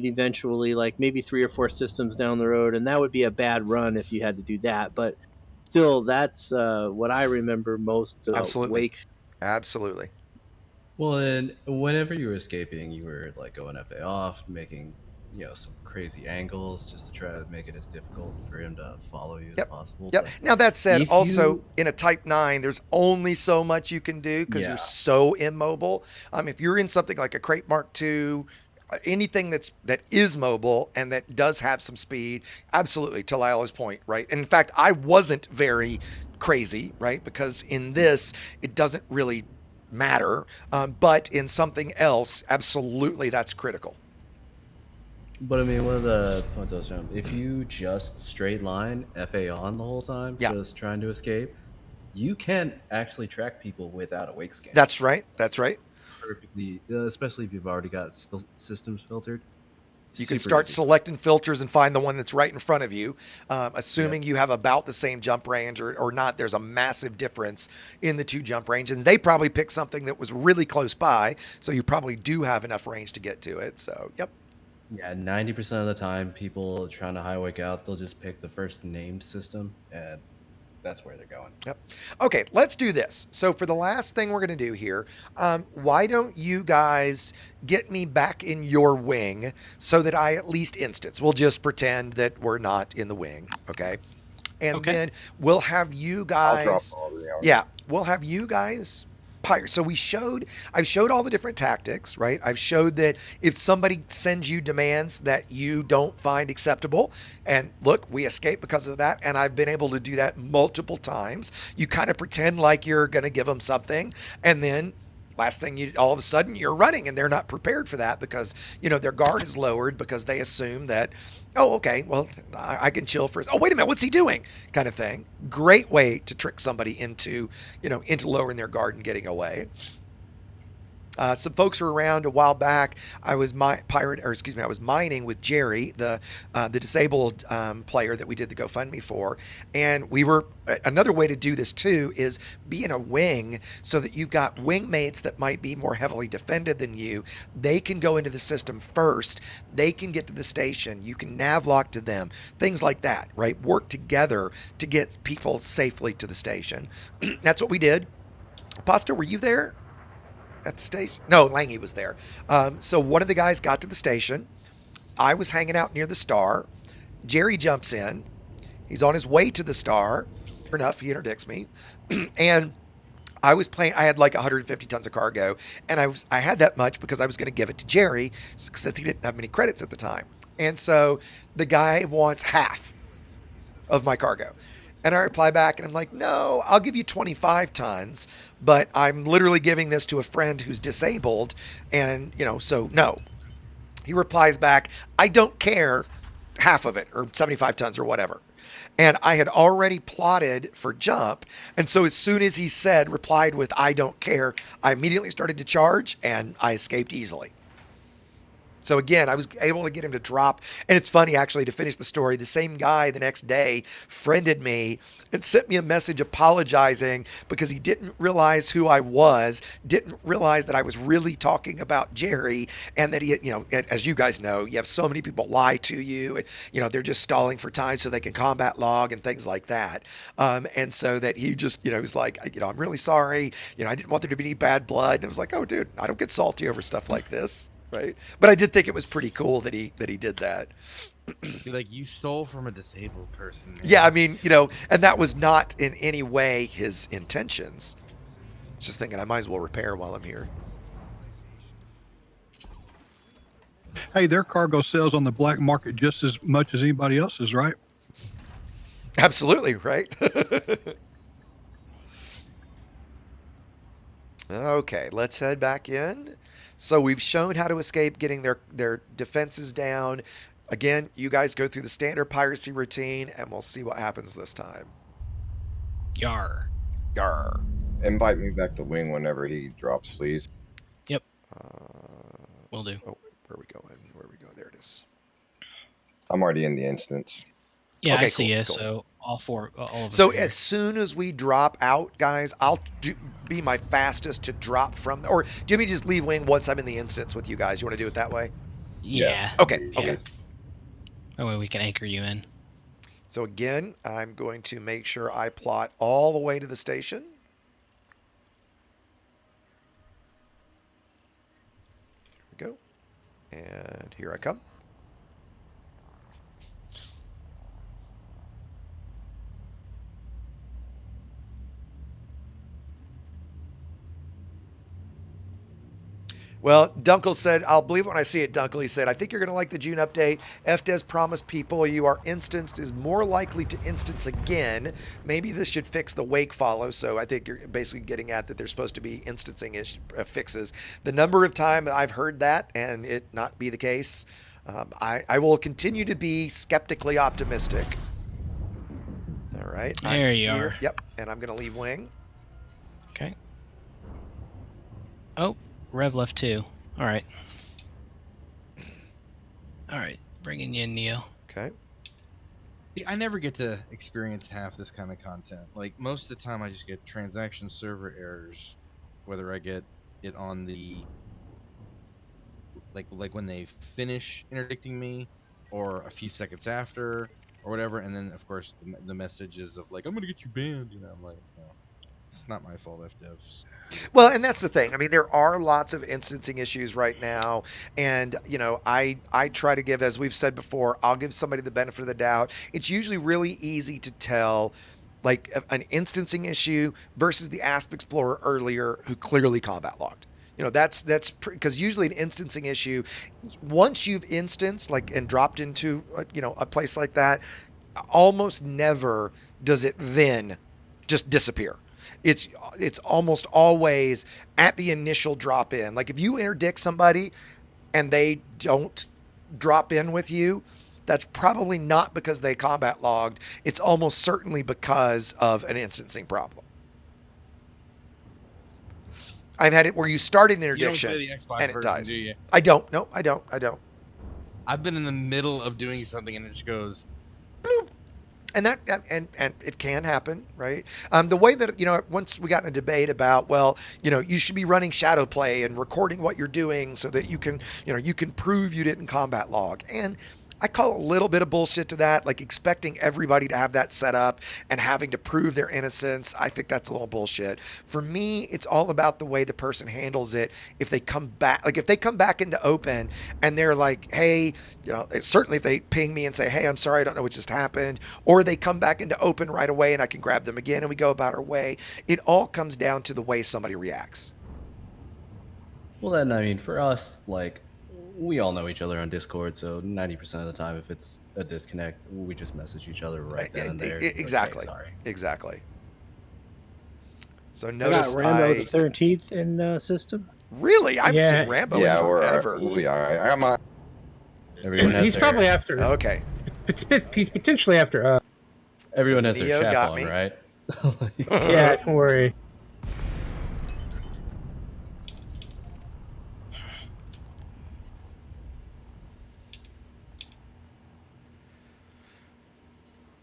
eventually, like maybe 3 or 4 systems down the road, and that would be a bad run if you had to do that. But still, that's what I remember most. Absolutely. Wakes. Absolutely. Well, and whenever you were escaping, you were like going FA off, making some crazy angles just to try to make it as difficult for him to follow you as possible. Yep. Now that said, also in a Type 9, there's only so much you can do because you're so immobile. If you're in something like a Crate Mark II, anything that is mobile and that does have some speed, absolutely, to Lila's point, right? And in fact, I wasn't very crazy, right? Because in this, it doesn't really matter. But in something else, absolutely, that's critical. But I mean, one of the points I was trying, if you just straight line FA on the whole time, just trying to escape, you can actually track people without a wake scan. That's right. Perfectly, especially if you've already got systems filtered. You can start selecting filters and find the one that's right in front of you, assuming you have about the same jump range or not. There's a massive difference in the 2 jump ranges. And they probably picked something that was really close by, so you probably do have enough range to get to it. So, yep. Yeah, 90% of the time, people trying to high wake out, they'll just pick the first named system, and that's where they're going. Yep. Okay, let's do this. So for the last thing we're going to do here, why don't you guys get me back in your wing so that I at least instance? We'll just pretend that we're not in the wing, okay? And then we'll have you guys. We'll have you guys pirate. So I've showed all the different tactics, right? I've showed that if somebody sends you demands that you don't find acceptable, and look, we escape because of that, and I've been able to do that multiple times. You kind of pretend like you're going to give them something, and then last thing all of a sudden you're running, and they're not prepared for that because their guard is lowered because they assume that, oh, okay, well, I can chill for. Oh, wait a minute, what's he doing? Kind of thing. Great way to trick somebody into lowering their guard and getting away. Some folks were around a while back. I was I was mining with Jerry, the disabled player that we did the GoFundMe for, and we were. Another way to do this too is be in a wing so that you've got wingmates that might be more heavily defended than you. They can go into the system first. They can get to the station. You can nav lock to them. Things like that, right? Work together to get people safely to the station. That's what we did. Pasta, were you there at the station? No, Langy was there. So one of the guys got to the station. I was hanging out near the star. Jerry jumps in. He's on his way to the star. Sure enough, he interdicts me. And I was playing, I had like 150 tons of cargo, and I had that much because I was going to give it to Jerry since he didn't have many credits at the time. And so the guy wants half of my cargo. And I reply back and I'm like, no, I'll give you 25 tons, but I'm literally giving this to a friend who's disabled. And, so no. He replies back, I don't care, half of it, or 75 tons or whatever. And I had already plotted for jump. And so as soon as he replied with, I don't care, I immediately started to charge and I escaped easily. So again, I was able to get him to drop. And it's funny, actually, to finish the story, the same guy the next day friended me and sent me a message apologizing because he didn't realize who I was, didn't realize that I was really talking about Jerry, and that he, as you guys know, you have so many people lie to you, and, they're just stalling for time so they can combat log and things like that. And so that he just, was like, I'm really sorry. I didn't want there to be any bad blood. And I was like, oh, dude, I don't get salty over stuff like this. Right. But I did think it was pretty cool that he did that. Be like, you stole from a disabled person. Man. Yeah, I mean, and that was not in any way his intentions. Just thinking I might as well repair while I'm here. Hey, their cargo sells on the black market just as much as anybody else's, right? Absolutely, right? Okay, let's head back in. So we've shown how to escape getting their defenses down. Again, you guys go through the standard piracy routine, and we'll see what happens this time. Yar. Yar. Invite me back to wing whenever he drops, please. Yep. Will do. Oh, where are we going? There it is. I'm already in the instance. Yeah, okay, I see cool, you. cool. So all of us. So as soon as we drop out, guys, I'll be my fastest to drop from. Or do you want me to just leave wing once I'm in the instance with you guys? You want to do it that way? Yeah. Okay. Okay. That way we can anchor you in. So again, I'm going to make sure I plot all the way to the station. Here we go. And here I come. Well, Dunkel said, I'll believe it when I see it, Dunkel. He said, I think you're going to like the June update. FDES promised people you are instanced is more likely to instance again. Maybe this should fix the wake follow. So I think you're basically getting at that there's supposed to be instancing fixes. The number of times I've heard that and it not be the case, I will continue to be skeptically optimistic. All right. There you are. Yep. And I'm going to leave wing. Okay. Oh. Rev left too. All right. Bringing you in, Neo. Okay. I never get to experience half this kind of content. Like, most of the time I just get transaction server errors, whether I get it on the like when they finish interdicting me, or a few seconds after, or whatever. And then of course the messages of like, I'm gonna get you banned. I'm like, no, it's not my fault, FDevs. Well, and that's the thing. I mean, there are lots of instancing issues right now. And, I try to give, as we've said before, I'll give somebody the benefit of the doubt. It's usually really easy to tell, like, an instancing issue versus the Asp Explorer earlier who clearly combat logged. That's because usually an instancing issue, once you've instanced, like, and dropped into, a place like that, almost never does it then just disappear. It's almost always at the initial drop in. Like if you interdict somebody and they don't drop in with you, that's probably not because they combat logged. It's almost certainly because of an instancing problem. I've had it where you start an You don't interdiction play the Xbox and it version, dies. do you? I don't. No, I don't. I don't. I've been in the middle of doing something and it just goes. And that and it can happen, right? The way that once we got in a debate about, well, you should be running shadow play and recording what you're doing so that you can prove you didn't combat log. And I call a little bit of bullshit to that, like expecting everybody to have that set up and having to prove their innocence. I think that's a little bullshit. For me, it's all about the way the person handles it. If they come back, into open and they're like, hey, certainly if they ping me and say, hey, I'm sorry, I don't know what just happened, or they come back into open right away and I can grab them again and we go about our way. It all comes down to the way somebody reacts. Well, then, I mean, for us, like, we all know each other on Discord, so 90% of the time, if it's a disconnect, we just message each other right then and there. Exactly. Like, hey, sorry. Exactly. So I notice got Rambo the 13th in system. Really? I haven't seen Rambo in forever. We'll be all right. I got my. Everyone has He's their, probably after. Okay. He's potentially after. Everyone has Neo their chat got on, me. right? Yeah, don't worry.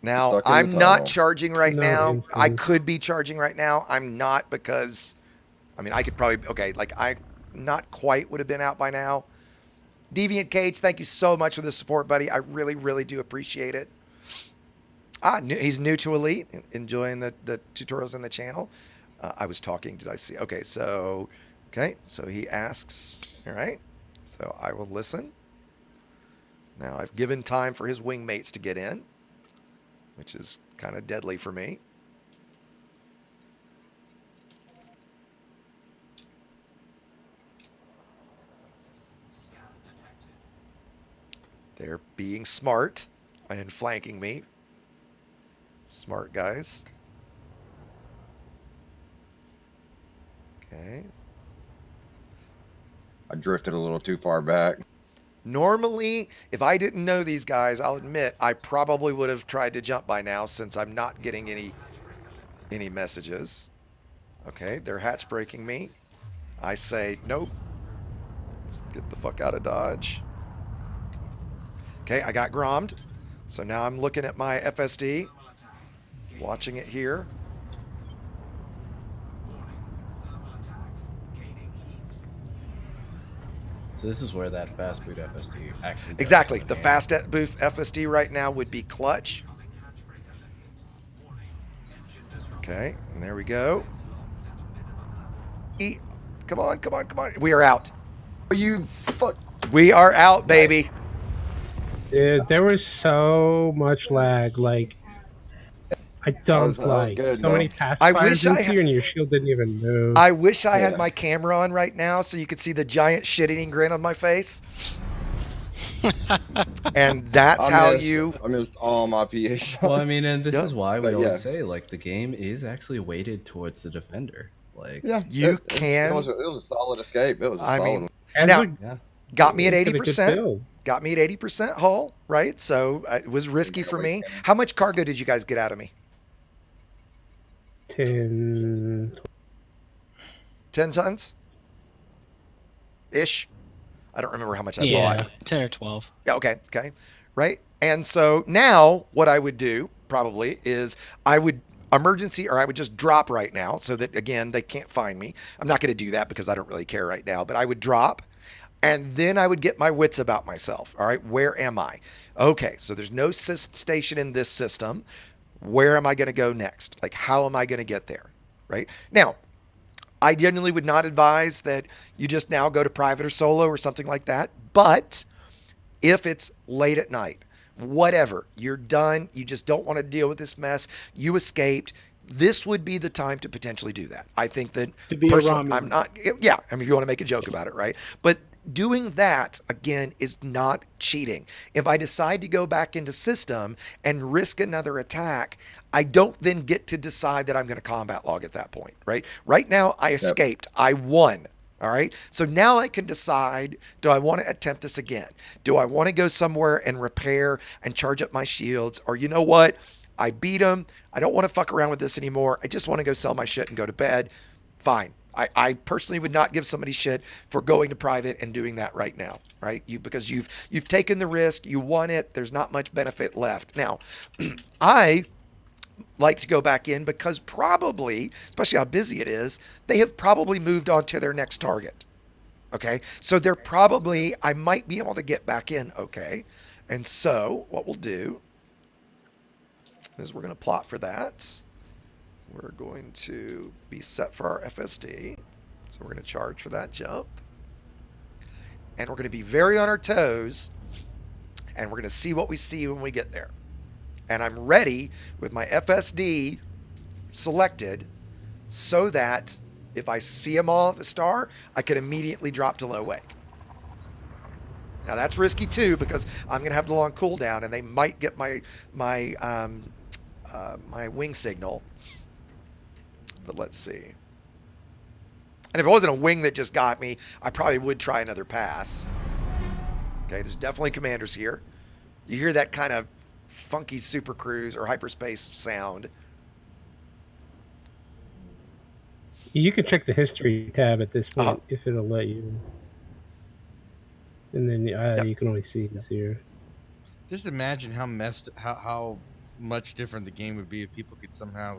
Now, Stuck in the I'm not tunnel. charging right No now. instance. I could be charging right now. I'm not because, I mean, I could probably, okay, like I not quite would have been out by now. Deviant Cage, thank you so much for the support, buddy. I really, really do appreciate it. He's new to Elite, enjoying the tutorials in the channel. I was talking, did I see? Okay, so he asks, all right, so I will listen. Now I've given time for his wingmates to get in, which is kind of deadly for me. They're being smart and flanking me. Smart guys. Okay. I drifted a little too far back. Normally, if I didn't know these guys, I'll admit I probably would have tried to jump by now since I'm not getting any messages. Okay, they're hatch breaking me. I say, nope. Let's get the fuck out of Dodge. Okay, I got grommed. So now I'm looking at my FSD, watching it here. So this is where that fast boot FSD actually does Exactly. come The in fast booth FSD right now would be clutch. Okay, and there we go. Come on, come on, come on. We are out. Are you fuck? We are out, baby. Dude, there was so much lag. Like, I dumped that was good, so many though. I pacifiers wish I into you, and your shield didn't even move. I wish I had Yeah. my camera on right now so you could see the giant shit-eating grin on my face. And that's how you... I missed all my PA shots. Well, I mean, and this Yeah. is why we But always yeah. say, like, the game is actually weighted towards the defender. Like, Yeah, You can... It was a solid escape. It was a I solid mean, one. As now, a- yeah. got me at it's a good 80%. build. Got me at 80% hull, right? So it was risky for me. How much cargo did you guys get out of me? 10. 10 tons? Ish. I don't remember how much I Yeah, bought. 10 or 12. Yeah, okay. Right? And so now what I would do probably is I would emergency or I would just drop right now so that, again, they can't find me. I'm not going to do that because I don't really care right now, but I would drop and then I would get my wits about myself. All right, where am I? Okay, so there's no station in this system. Where am I going to go next? Like, how am I going to get there? Right? Now, I generally would not advise that you just now go to private or solo or something like that. But if it's late at night, whatever, you're done, you just don't want to deal with this mess, you escaped, this would be the time to potentially do that. I think that To be a personally, Romulan. I'm not, yeah, I mean, if you want to make a joke about it, right? But doing that, again, is not cheating. If I decide to go back into system and risk another attack, I don't then get to decide that I'm going to combat log at that point, right? Right now, I escaped. I won. All right. So now I can decide, do I want to attempt this again? Do I want to go somewhere and repair and charge up my shields? Or you know what? I beat them. I don't want to fuck around with this anymore. I just want to go sell my shit and go to bed. Fine. I personally would not give somebody shit for going to private and doing that right now, right? Because you've taken the risk, you won it. There's not much benefit left. Now, I like to go back in because probably, especially how busy it is, they have probably moved on to their next target. Okay, so they're probably, I might be able to get back in. Okay, and so what we'll do is we're going to plot for that. We're going to be set for our FSD. So we're going to charge for that jump. And we're going to be very on our toes. And we're going to see what we see when we get there. And I'm ready with my FSD selected so that if I see them all at the star, I can immediately drop to low wake. Now that's risky too because I'm going to have the long cooldown and they might get my wing signal. But let's see. And if it wasn't a wing that just got me, I probably would try another pass. Okay, there's definitely commanders here. You hear that kind of funky super cruise or hyperspace sound. You can check the history tab at this point if it'll let you. And then you can only see this here. Just imagine how much different the game would be if people could somehow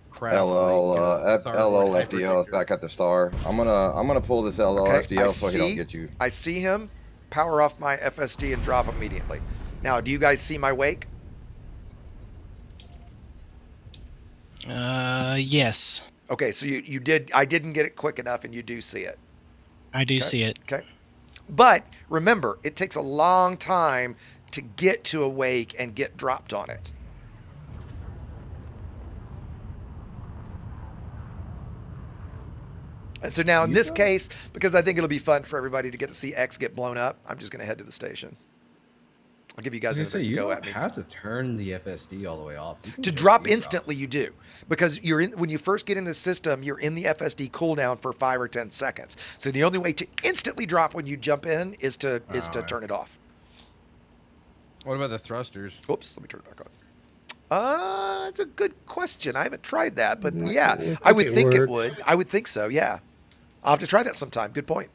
craft LL FDL is back at the star. I'm gonna pull this LL FDL so he don't get you. I see him. Power off my FSD and drop immediately. Now, do you guys see my wake? Yes. Okay, so you did. I didn't get it quick enough, and you do see it. I do see it. Okay. But remember, it takes a long time to get to a wake and get dropped on it. And so now in this case, because I think it'll be fun for everybody to get to see X get blown up, I'm just going to head to the station. I'll give you guys a go at me. You have to turn the FSD all the way off. To drop instantly, you do. Because you're in, when you first get in the system, you're in the FSD cooldown for 5 or 10 seconds. So the only way to instantly drop when you jump in is to turn it off. What about the thrusters? Oops, let me turn it back on. That's a good question. I haven't tried that, but yeah, I would think it would. I would think so, yeah. I'll have to try that sometime. Good point.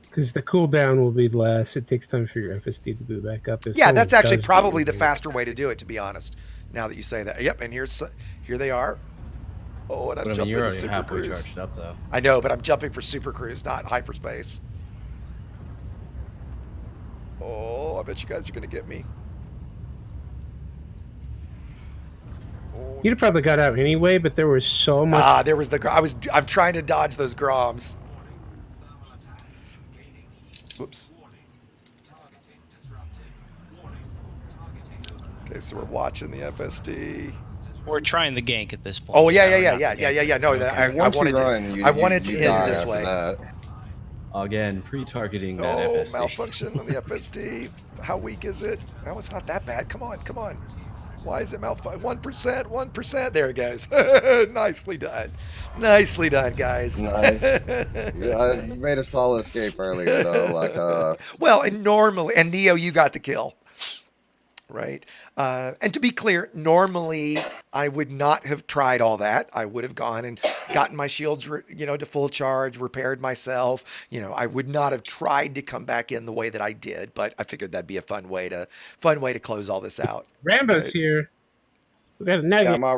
Because the cooldown will be less. It takes time for your FSD to boot back up. Yeah, that's actually probably the faster way to do it, to be honest. Now that you say that. Yep, and here they are. Oh, and I'm jumping you're to already Super halfway Cruise. charged up, though. I know, but I'm jumping for Super Cruise, not hyperspace. Oh, I bet you guys are going to get me. You'd have probably got out anyway, but there was so much. There was I'm trying to dodge those Groms. Whoops. Okay, so we're watching the FSD. We're trying the gank at this point. Oh yeah. No, okay. I wanted to end this way. Again, pre-targeting that FSD. Malfunction on the FSD. How weak is it? Oh, it's not that bad. Come on. Why is it malfunction? 1%. There it goes. Nicely done. Nicely done, guys. Nice. Yeah, you made a solid escape earlier, though. Well, and normally, and Neo, you got the kill. Right. And to be clear, normally I would not have tried all that. I would have gone and gotten my shields, to full charge, repaired myself. I would not have tried to come back in the way that I did, but I figured that'd be a fun way to close all this out. Rambo's here. We got a nugget. Yeah, my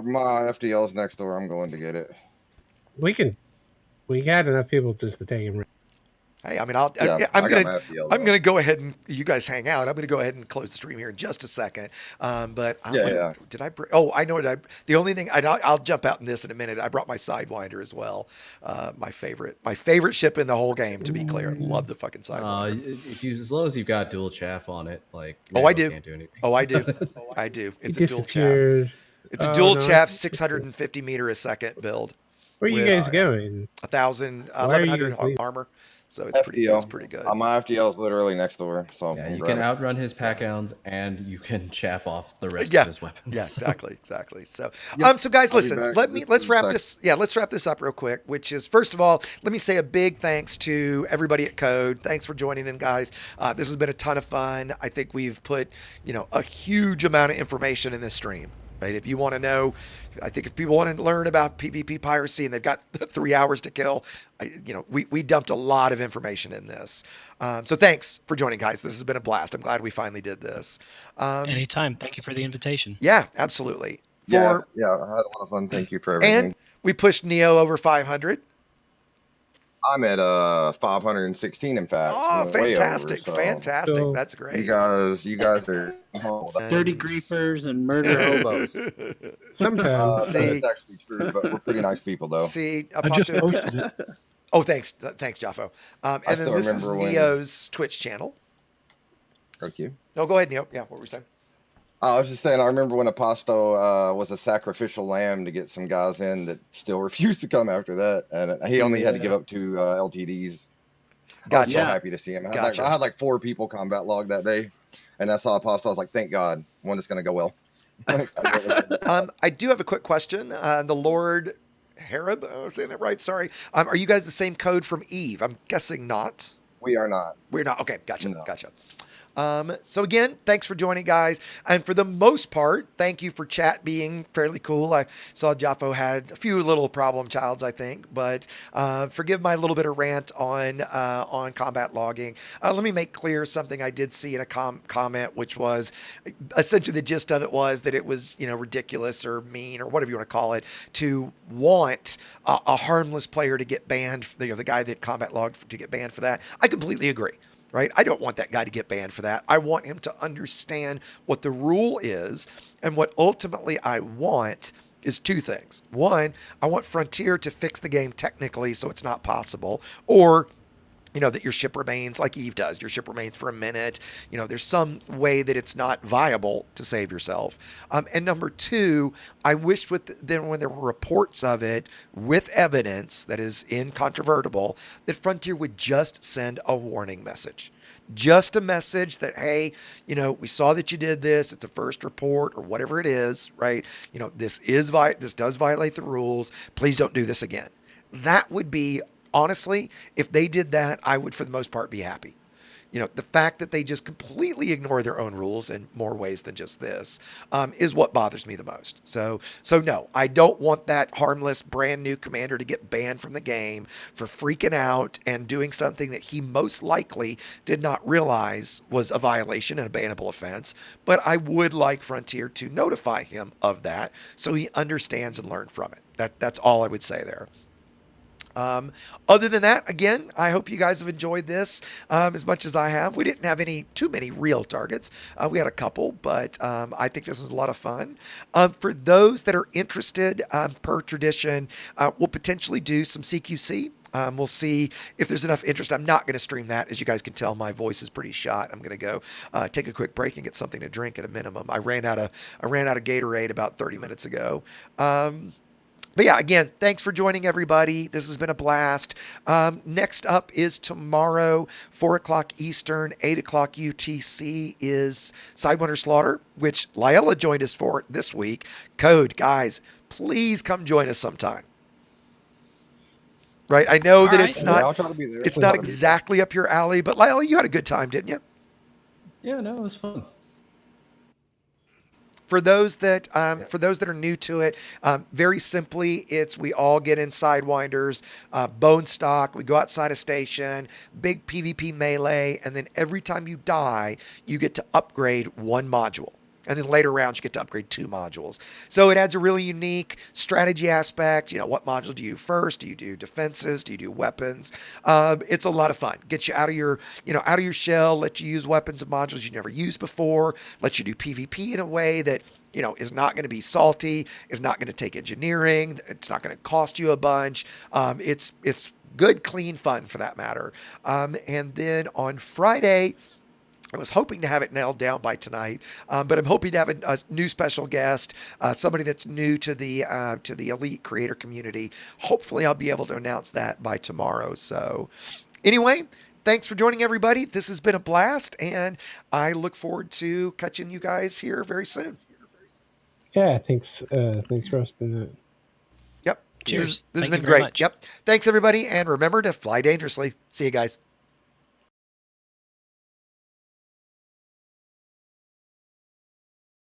FDL's next door. I'm going to get it. We got enough people just to take him. Hey, I mean, I'm gonna go ahead and you guys hang out. I'm gonna go ahead and close the stream here in just a second. But did I? I know what the only thing I'll jump out in this in a minute. I brought my Sidewinder as well. My favorite ship in the whole game. To be clear, love the fucking Sidewinder. As long as you've got dual chaff on it, like I do. Can't do anything. I do. It's a dual chaff. It's a dual chaff 650 meter a second build. Where are you guys going? 1,100 armor. So it's pretty good. My FDL is literally next door. So yeah, you can outrun his pack hounds and you can chaff off the rest of his weapons. Yeah, exactly. So, so guys, listen. Let's wrap this. Yeah, let's wrap this up real quick. Which is, first of all, let me say a big thanks to everybody at Code. Thanks for joining in, guys. This has been a ton of fun. I think we've put a huge amount of information in this stream. Right? If you want to know, I think if people want to learn about PvP piracy and they've got 3 hours to kill, we dumped a lot of information in this. So thanks for joining, guys. This has been a blast. I'm glad we finally did this. Anytime. Thank you for the invitation. Yeah, absolutely. Yeah, I had a lot of fun. Thank you for everything. And we pushed Neo over 500. I'm at 516, in fact. Oh, fantastic. Way over, fantastic. so That's great. You guys are dirty griefers and murder hobos. Sometimes. That's actually true, but we're pretty nice people, though. See, I just posted it. Oh, thanks, Jaffo. And then this is Neo's Twitch channel. Thank you. No, go ahead, Neo. Yeah, what were you saying? I was just saying, I remember when Aposto was a sacrificial lamb to get some guys in that still refused to come after that, and he only had to give up 2 LTDs. Gotcha. I was so happy to see him. I had like 4 people combat log that day, and I saw Aposto. I was like, thank God, one is going to go well. I do have a quick question. The Lord Harib, I was saying that right, sorry. Are you guys the same code from Eve? I'm guessing not. We are not. We're not. Okay, gotcha. So again, thanks for joining, guys. And for the most part, thank you for chat being fairly cool. I saw Jaffo had a few little problem childs, I think, but forgive my little bit of rant on combat logging. Let me make clear something I did see in a comment, which was essentially the gist of it was that it was, ridiculous or mean or whatever you want to call it to want a harmless player to get banned, the guy that combat logged to get banned for that. I completely agree. Right? I don't want that guy to get banned for that. I want him to understand what the rule is. And what ultimately I want is 2 things. One, I want Frontier to fix the game technically so it's not possible. Or, that your ship remains like Eve does. Your ship remains for a minute. There's some way that it's not viable to save yourself. And number 2, I wish when there were reports of it with evidence that is incontrovertible, that Frontier would just send a warning message. Just a message that, hey, we saw that you did this. It's a first report or whatever it is, right? This does violate the rules. Please don't do this again. That would be, honestly, if they did that, I would, for the most part, be happy. The fact that they just completely ignore their own rules in more ways than just this is what bothers me the most. So no, I don't want that harmless, brand new commander to get banned from the game for freaking out and doing something that he most likely did not realize was a violation and a bannable offense. But I would like Frontier to notify him of that so he understands and learns from it. That's all I would say there. Other than that, again, I hope you guys have enjoyed this as much as I have. We didn't have too many real targets. We had a couple, but I think this was a lot of fun. For those that are interested, per tradition, we'll potentially do some CQC. We'll see if there's enough interest. I'm not going to stream that. As you guys can tell, my voice is pretty shot. I'm going to go take a quick break and get something to drink at a minimum. I ran out of Gatorade about 30 minutes ago. But yeah, again, thanks for joining, everybody. This has been a blast. Next up is tomorrow, 4 o'clock Eastern, 8 o'clock UTC is Sidewinder Slaughter, which Lyella joined us for this week. Code, guys, please come join us sometime. Right? I know that it's not I'll try to be there. It's not exactly up your alley, but Lyella, you had a good time, didn't you? Yeah, no, it was fun. For those that are new to it, very simply, we all get in Sidewinders, bone stock. We go outside a station, big PvP melee, and then every time you die, you get to upgrade 1 module. And then later rounds, you get to upgrade 2 modules. So it adds a really unique strategy aspect. What module do you do first? Do you do defenses? Do you do weapons? It's a lot of fun. Gets you out of your shell, let you use weapons and modules you never used before, let you do PvP in a way that, is not going to be salty, is not going to take engineering, it's not going to cost you a bunch. It's good, clean fun for that matter. And then on Friday, I was hoping to have it nailed down by tonight, but I'm hoping to have a new special guest, somebody that's new to the Elite creator community. Hopefully, I'll be able to announce that by tomorrow. So, anyway, thanks for joining, everybody. This has been a blast, and I look forward to catching you guys here very soon. Yeah, thanks. Thanks for hosting that. Yep. Cheers. This has Thank been you very great. much. Yep. Thanks, everybody, and remember to fly dangerously. See you guys.